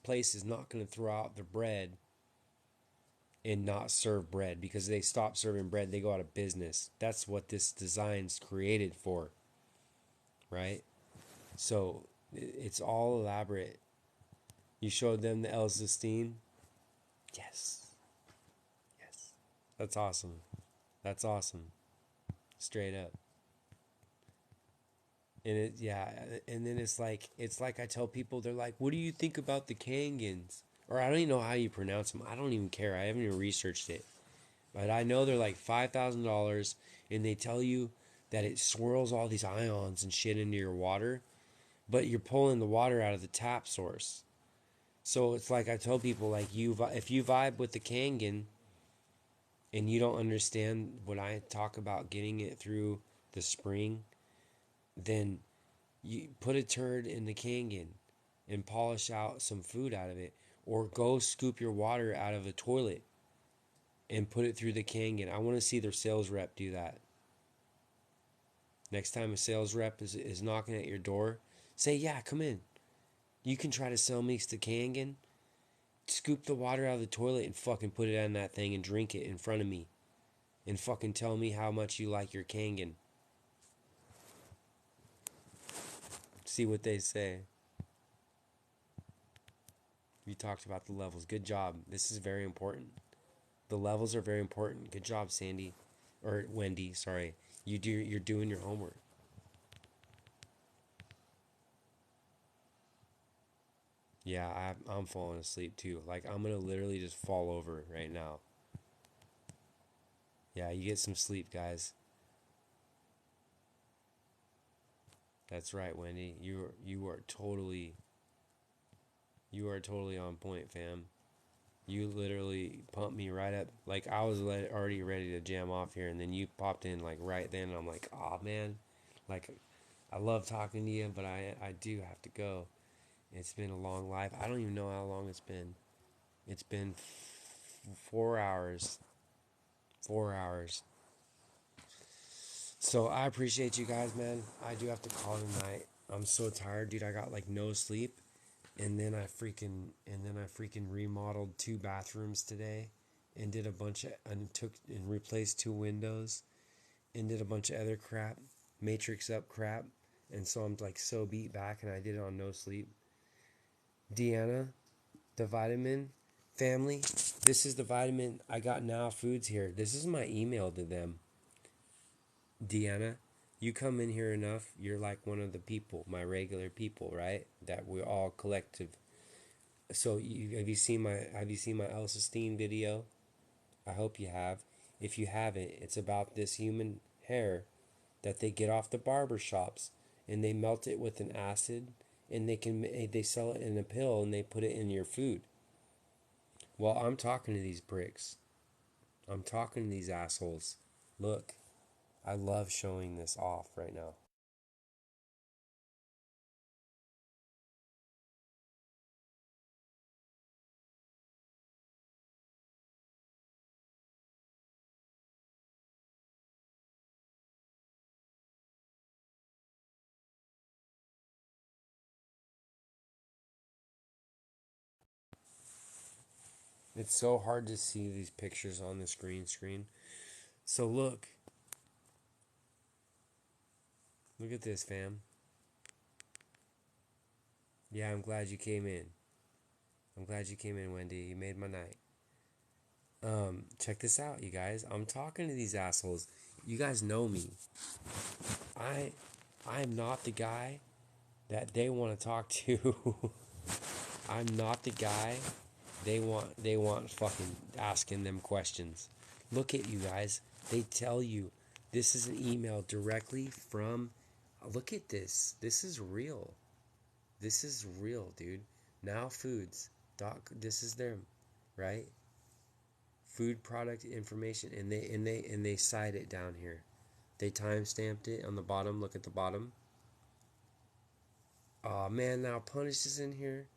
place is not going to throw out the bread and not serve bread because they stop serving bread, they go out of business. That's what this design's created for, right? So it's all elaborate. You showed them the L-cysteine. Yes, yes, that's awesome. That's awesome. Straight up. And it, yeah, and then it's like I tell people, they're like, "What do you think about the Kangans?" Or I don't even know how you pronounce them. I don't even care. I haven't even researched it, but I know they're like $5,000, and they tell you that it swirls all these ions and shit into your water, but you're pulling the water out of the tap source. So it's like I tell people, like if you vibe with the Kangen, and you don't understand when I talk about getting it through the spring, then you put a turd in the Kangen and polish out some food out of it, or go scoop your water out of a toilet and put it through the Kangen. I want to see their sales rep do that. Next time a sales rep is knocking at your door, say, yeah, come in. You can try to sell me the Kangen. scoop the water out of the toilet and fucking put it in that thing and drink it in front of me. And fucking tell me how much you like your Kangen. See what they say. You talked about the levels. Good job. This is very important. The levels are very important. Good job, Sandy. Or Wendy, sorry. You're doing your homework. Yeah, I'm falling asleep too. Like, I'm gonna literally just fall over right now. Yeah, you get some sleep, guys. That's right, Wendy. You are totally on point, fam. You literally pumped me right up. Like, I was already ready to jam off here, and then you popped in like right then, and I'm like, oh man, like, I love talking to you, but I do have to go. It's been a long life. I don't even know how long it's been. It's been 4 hours. 4 hours. So I appreciate you guys, man. I do have to call tonight. I'm so tired, dude. I got like no sleep, and then I freaking remodeled 2 bathrooms today, and did a bunch of and took and replaced 2 windows, and did a bunch of other crap, matrix up crap, and so I'm like so beat back, and I did it on no sleep. Deanna, the vitamin family. This is the vitamin I got now. Foods here. This is my email to them. Deanna, you come in here enough, you're like one of the people, my regular people, right? That we're all collective. So have you seen my Elsa Steen video? I hope you have. If you haven't, it's about this human hair that they get off the barber shops, and they melt it with an acid, and they sell it in a pill, and they put it in your food. Well, I'm talking to these bricks. I'm talking to these assholes. Look, I love showing this off right now. It's so hard to see these pictures on the screen. So look at this, fam. Yeah, I'm glad you came in. I'm glad you came in, Wendy. You made my night. Check this out, you guys. I'm talking to these assholes. You guys know me. I I'm not the guy that they want to talk to. I'm not the guy they want fucking asking them questions. Look at you guys. They tell you this is an email directly from. Look at this. This is real. This is real, dude. Now Foods. This is them, right? Food product information, and they cite it down here. They time stamped it on the bottom. Look at the bottom. Oh man, now Punished is in here.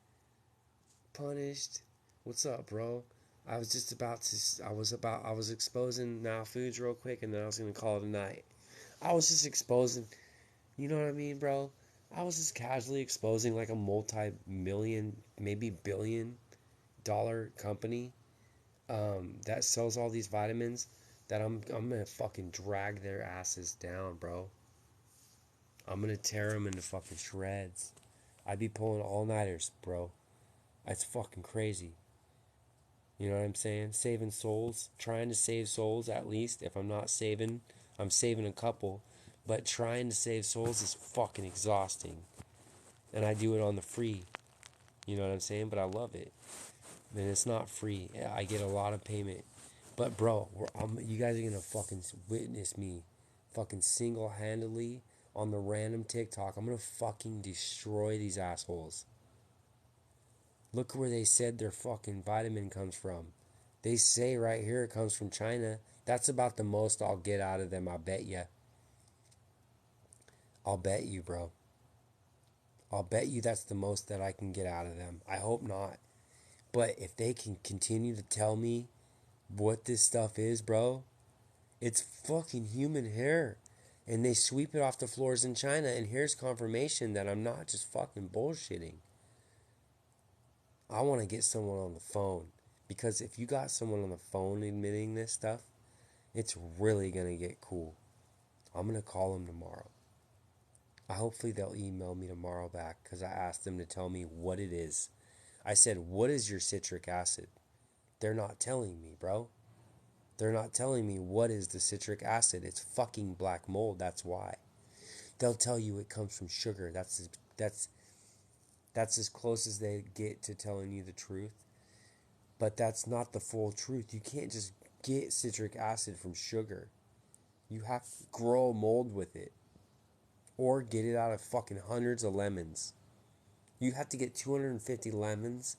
Punished. What's up, bro? I was just about to. I was exposing Now Foods real quick, and then I was gonna call it a night. I was just exposing. You know what I mean, bro? I was just casually exposing like a multi-million, maybe billion-dollar company that sells all these vitamins. That I'm gonna fucking drag their asses down, bro. I'm gonna tear them into fucking shreds. I'd be pulling all-nighters, bro. That's fucking crazy. You know what I'm saying? Saving souls, trying to save souls at least. If I'm not saving, I'm saving a couple. But trying to save souls is fucking exhausting. And I do it on the free. You know what I'm saying? But I love it. And it's not free. I get a lot of payment. But bro, you guys are gonna fucking witness me fucking single-handedly on the random TikTok. I'm gonna fucking destroy these assholes. Look where they said their fucking vitamin comes from. They say right here it comes from China. That's about the most I'll get out of them, I bet you. I'll bet you, bro. I'll bet you that's the most that I can get out of them. I hope not. But if they can continue to tell me what this stuff is, bro, it's fucking human hair. And they sweep it off the floors in China. And here's confirmation that I'm not just fucking bullshitting. I want to get someone on the phone, because if you got someone on the phone admitting this stuff, it's really going to get cool. I'm going to call them tomorrow. Hopefully they'll email me tomorrow back, because I asked them to tell me what it is. I said, what is your citric acid? They're not telling me, bro. They're not telling me what is the citric acid. It's fucking black mold, that's why. They'll tell you it comes from sugar. That's as close as they get to telling you the truth. But that's not the full truth. You can't just get citric acid from sugar. You have to grow mold with it. Or get it out of fucking hundreds of lemons. You have to get 250 lemons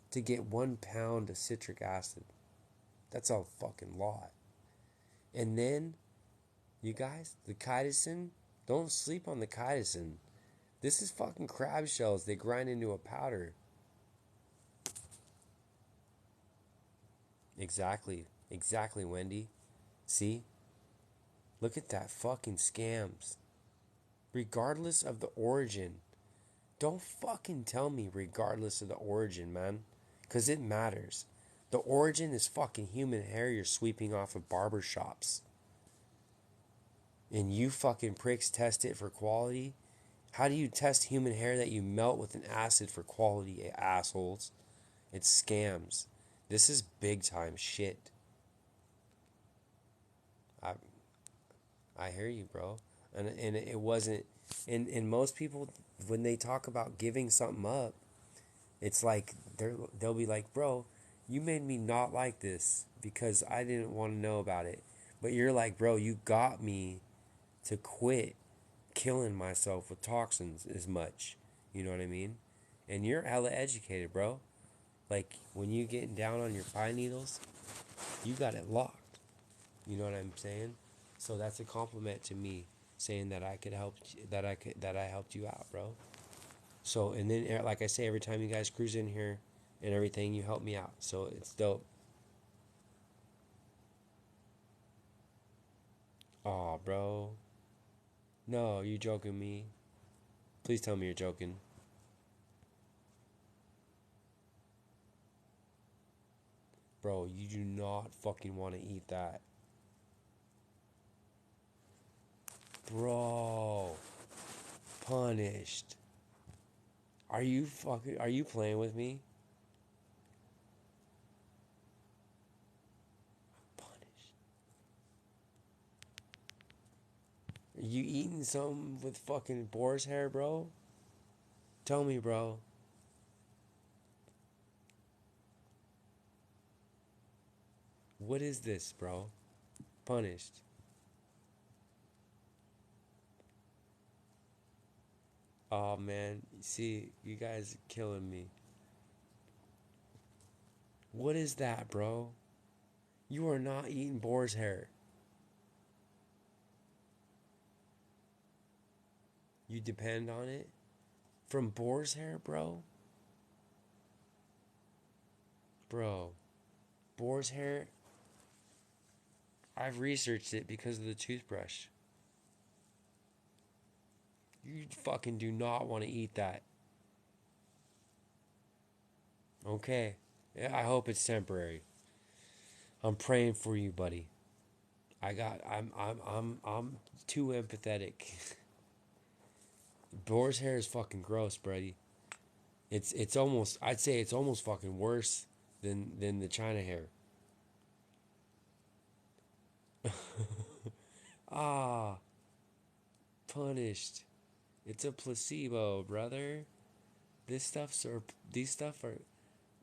to get 1 pound of citric acid. That's a fucking lot. And then, you guys, the chitosan, don't sleep on the chitosan. This is fucking crab shells they grind into a powder. Exactly, Wendy. See? Look at that fucking scams. Regardless of the origin. Don't fucking tell me regardless of the origin, man. Because it matters. The origin is fucking human hair you're sweeping off of barber shops. And you fucking pricks test it for quality. How do you test human hair that you melt with an acid for quality, assholes? It's scams. This is big time shit. I I hear you, bro. And it wasn't, and most people, when they talk about giving something up, it's like they'll be like, bro, you made me not like this because I didn't want to know about it. But you're like, bro, you got me to quit killing myself with toxins as much. You know what I mean? And you're hella educated, bro. Like, when you getting down on your pine needles, you got it locked. You know what I'm saying? So that's a compliment to me, saying that I could help, that I helped you out, bro. So, and then, like I say, every time you guys cruise in here and everything, you help me out. So it's dope. Aw, bro. No, you joking me? Please tell me you're joking. Bro, you do not fucking want to eat that. Bro. Punished. Are you playing with me? Punished. Are you eating something with fucking boar's hair, bro? Tell me, bro. What is this, bro? Punished. Oh man, see, you guys are killing me. What is that, bro? You are not eating boar's hair. You depend on it? From boar's hair, bro? Bro, boar's hair, I've researched it because of the toothbrush. You fucking do not want to eat that. Okay. Yeah, I hope it's temporary. I'm praying for you, buddy. I'm too empathetic. Boar's hair is fucking gross, buddy. It's almost, I'd say it's almost fucking worse than the China hair. Ah, punished. It's a placebo, brother. This stuff's are these stuff are.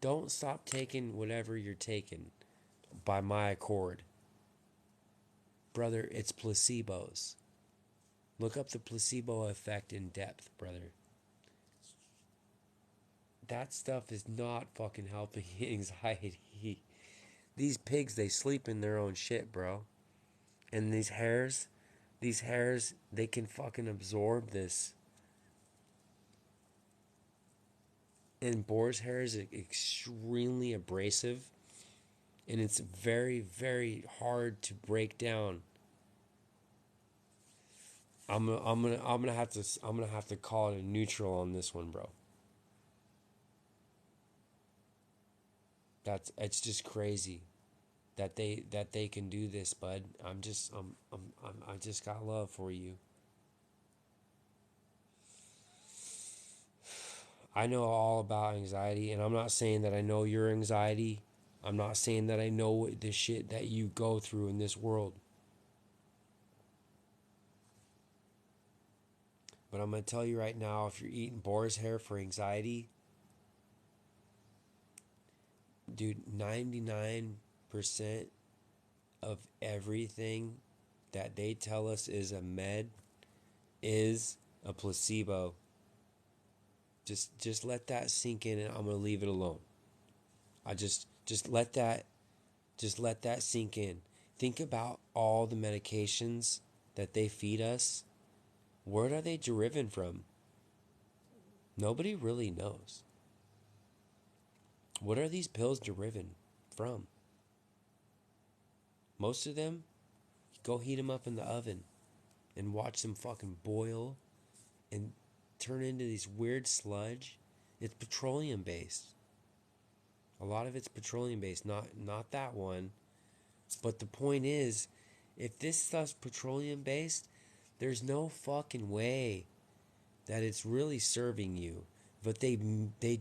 Don't stop taking whatever you're taking by my accord, brother. It's placebos. Look up the placebo effect in depth, brother. That stuff is not fucking helping anxiety. These pigs, they sleep in their own shit, bro. And these hairs, they can fucking absorb this. And boar's hair is extremely abrasive, and it's very, very hard to break down. I'm gonna have to call it a neutral on this one, bro. It's just crazy that they can do this, bud. I just got love for you. I know all about anxiety, and I'm not saying that I know your anxiety. I'm not saying that I know the shit that you go through in this world. But I'm going to tell you right now, if you're eating boar's hair for anxiety, dude, 99% of everything that they tell us is a med is a placebo. Just let that sink in, and I'm going to leave it alone. I just let that sink in. Think about all the medications that they feed us. Where are they derived from? Nobody really knows. What are these pills derived from? Most of them, go heat them up in the oven and watch them fucking boil and turn into these weird sludge. It's petroleum based. A lot of it's petroleum based, not that one. But the point is, if this stuff's petroleum based, there's no fucking way that it's really serving you. But they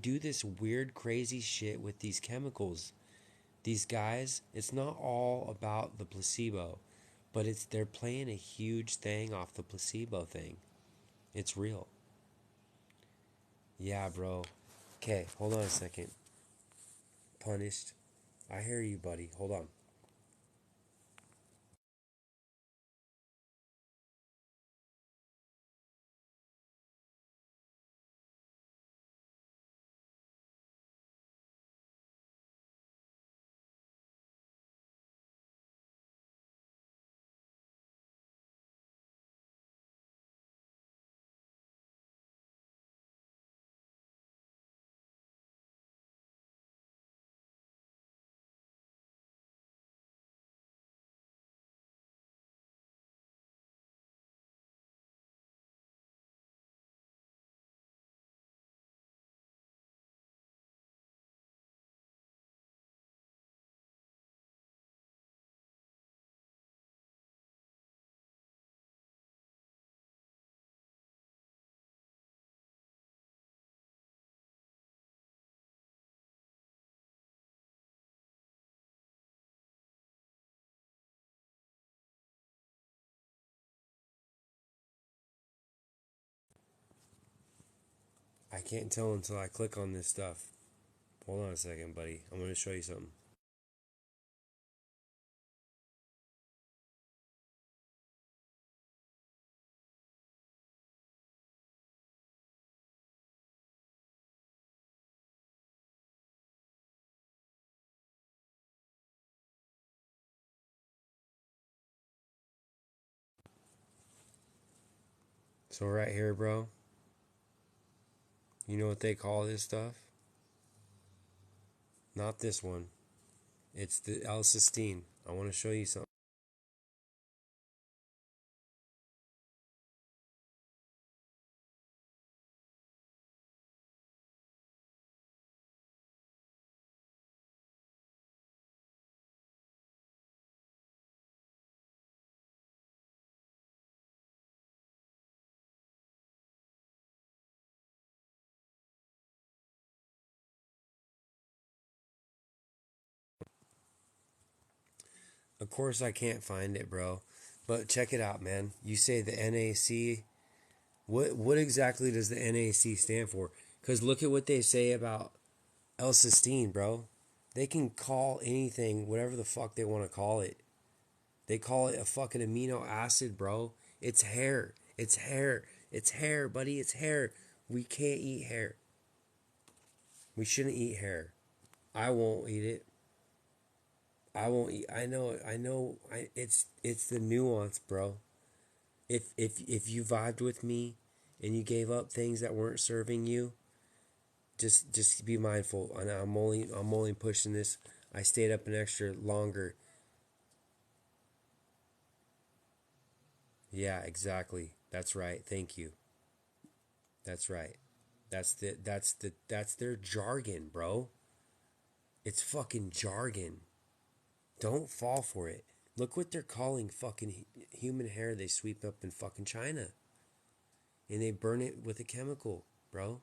do this weird crazy shit with these chemicals. These guys, it's not all about the placebo, but they're playing a huge thing off the placebo thing. It's real. Yeah, bro. Okay, hold on a second. Punished. I hear you, buddy. Hold on. I can't tell until I click on this stuff. Hold on a second, buddy. I'm going to show you something. So, right here, bro, you know what they call this stuff? Not this one. It's the L-cysteine. I want to show you something. Of course, I can't find it, bro. But check it out, man. You say the NAC. What exactly does the NAC stand for? Because look at what they say about L-cysteine, bro. They can call anything whatever the fuck they want to call it. They call it a fucking amino acid, bro. It's hair. It's hair. It's hair, buddy. It's hair. We can't eat hair. We shouldn't eat hair. I won't eat it. I won't eat. I know. I know. It's the nuance, bro. If you vibed with me and you gave up things that weren't serving you, just be mindful. And I'm only pushing this. I stayed up an extra longer. Yeah, exactly. That's right. Thank you. That's right. That's their jargon, bro. It's fucking jargon. Don't fall for it. Look what they're calling fucking human hair they sweep up in fucking China. And they burn it with a chemical, bro.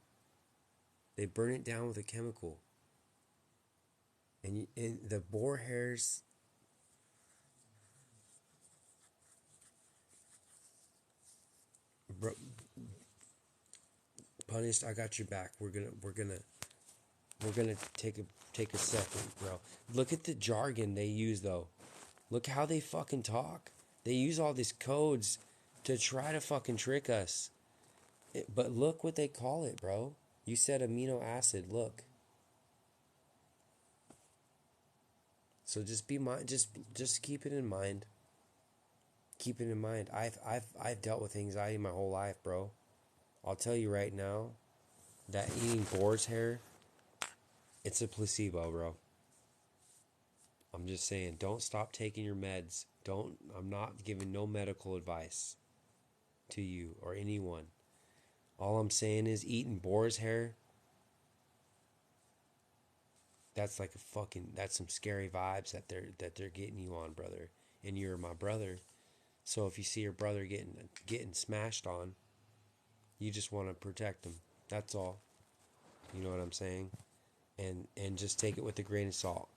They burn it down with a chemical. And the boar hairs, bro, Punished, I got your back. We're gonna take a second, bro. Look at the jargon they use though. Look how they fucking talk. They use all these codes to try to fucking trick us. But look what they call it, bro. You said amino acid. Look. So just be mind. Just keep it in mind. Keep it in mind. I've dealt with anxiety my whole life, bro. I'll tell you right now that eating boar's hair, it's a placebo, bro. I'm just saying, don't stop taking your meds. I'm not giving no medical advice to you or anyone. All I'm saying is eating boar's hair, that's some scary vibes that they're getting you on, brother. And you're my brother. So if you see your brother getting smashed on, you just want to protect him. That's all. You know what I'm saying? And just take it with a grain of salt.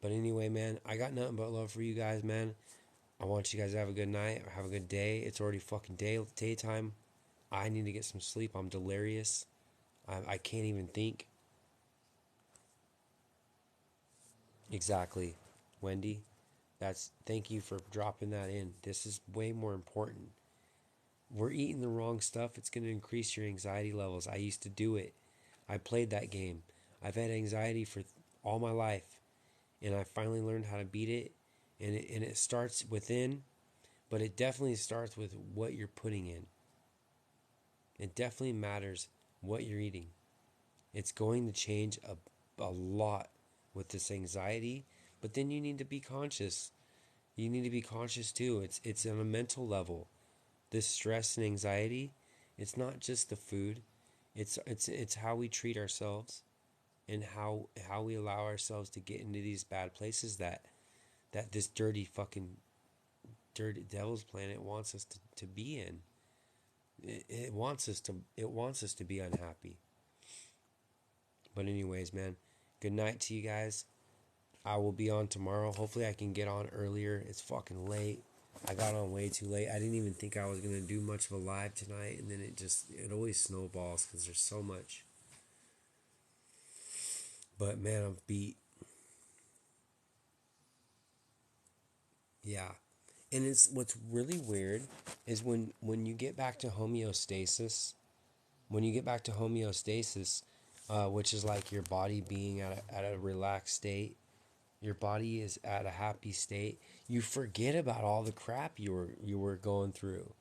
But anyway, man, I got nothing but love for you guys, man. I want you guys to have a good night or have a good day. It's already fucking daytime. I need to get some sleep. I'm delirious. I can't even think. Exactly, Wendy. Thank you for dropping that in. This is way more important. We're eating the wrong stuff. It's going to increase your anxiety levels. I used to do it. I played that game. I've had anxiety for all my life, and I finally learned how to beat it. And it starts within, but it definitely starts with what you're putting in. It definitely matters what you're eating. It's going to change a lot with this anxiety, but then you need to be conscious. You need to be conscious too. It's on a mental level. This stress and anxiety, it's not just the food. It's how we treat ourselves and how we allow ourselves to get into these bad places that this dirty devil's planet wants us to be in. It wants us to be unhappy. But anyways, man, good night to you guys. I will be on tomorrow. Hopefully I can get on earlier. It's fucking late. I got on way too late. I didn't even think I was going to do much of a live tonight, and then it always snowballs because there's so much. But man, I'm beat. Yeah. And it's what's really weird is when you get back to homeostasis, which is like your body being at a relaxed state, your body is at a happy state, you forget about all the crap you were going through.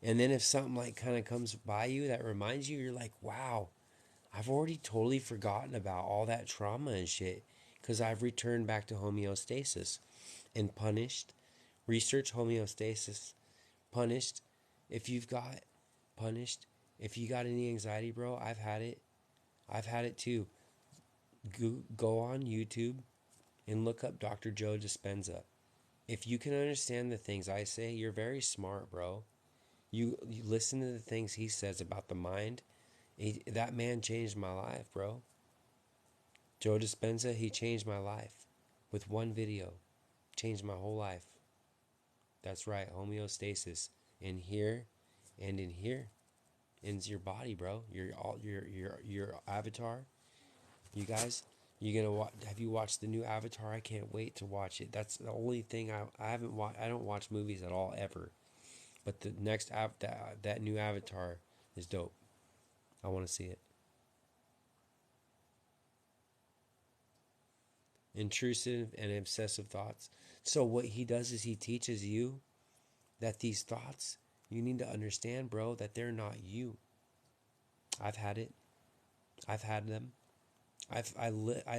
And then if something like kind of comes by you that reminds you, you're like, wow, I've already totally forgotten about all that trauma and shit because I've returned back to homeostasis. And Punished, research homeostasis. Punished, if you've got Punished, if you got any anxiety, bro, I've had it. I've had it too. Go on YouTube and look up Dr. Joe Dispenza. If you can understand the things I say, you're very smart, bro. You listen to the things he says about the mind. That man changed my life, bro. Joe Dispenza, he changed my life with one video. Changed my whole life. That's right, homeostasis. In here and in here. In your body, bro. Your avatar. You guys, you gonna watch? Have you watched the new Avatar? I can't wait to watch it. That's the only thing I haven't watched. I don't watch movies at all ever. But the next that new Avatar is dope. I want to see it. Intrusive and obsessive thoughts. So what he does is he teaches you that these thoughts, you need to understand, bro, that they're not you. I've had it. I've had them. I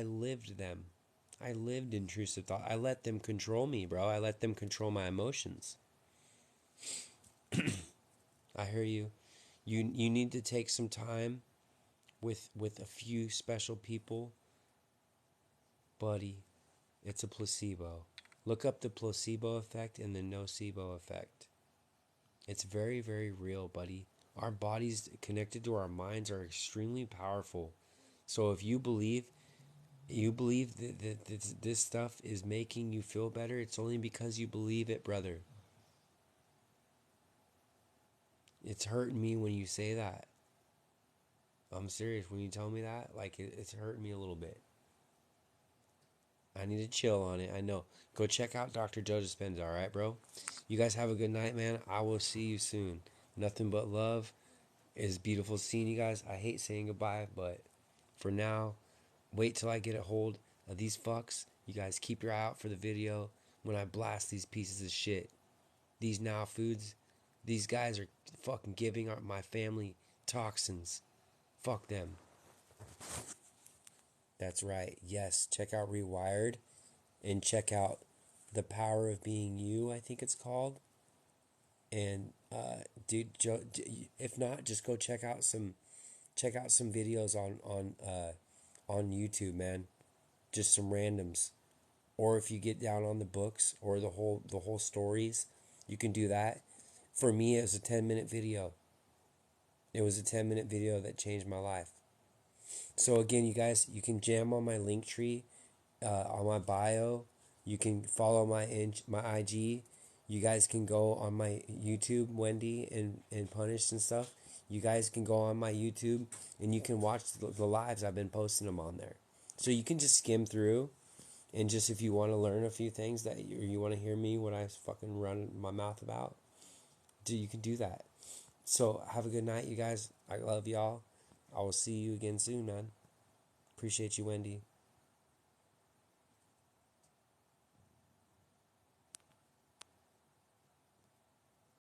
lived them. I lived intrusive thought. I let them control me, bro. I let them control my emotions. I hear you. You need to take some time with a few special people, buddy, it's a placebo. Look up the placebo effect and the nocebo effect. It's very, very real, buddy. Our bodies connected to our minds are extremely powerful. So if you believe that this stuff is making you feel better, it's only because you believe it, brother. It's hurting me when you say that. I'm serious. When you tell me that, like it's hurting me a little bit. I need to chill on it. I know. Go check out Dr. Joe Dispenza, all right, bro? You guys have a good night, man. I will see you soon. Nothing but love. It's beautiful seeing you guys. I hate saying goodbye, but for now, wait till I get a hold of these fucks. You guys keep your eye out for the video when I blast these pieces of shit. These Now Foods, these guys are fucking giving my family toxins. Fuck them. That's right. Yes, check out Rewired and check out The Power of Being You, I think it's called. And dude, Joe, if not, just go check out some videos on YouTube, man. Just some randoms. Or if you get down on the books or the whole stories, you can do that. For me, it was a 10-minute video. It was a 10-minute video that changed my life. So again, you guys, you can jam on my link tree, on my bio. You can follow my IG. You guys can go on my YouTube, Wendy and Punished and stuff. You guys can go on my YouTube and you can watch the lives. I've been posting them on there. So you can just skim through and just if you want to learn a few things that you want to hear me what I fucking run my mouth about, you can do that. So have a good night, you guys. I love y'all. I will see you again soon, man. Appreciate you, Wendy.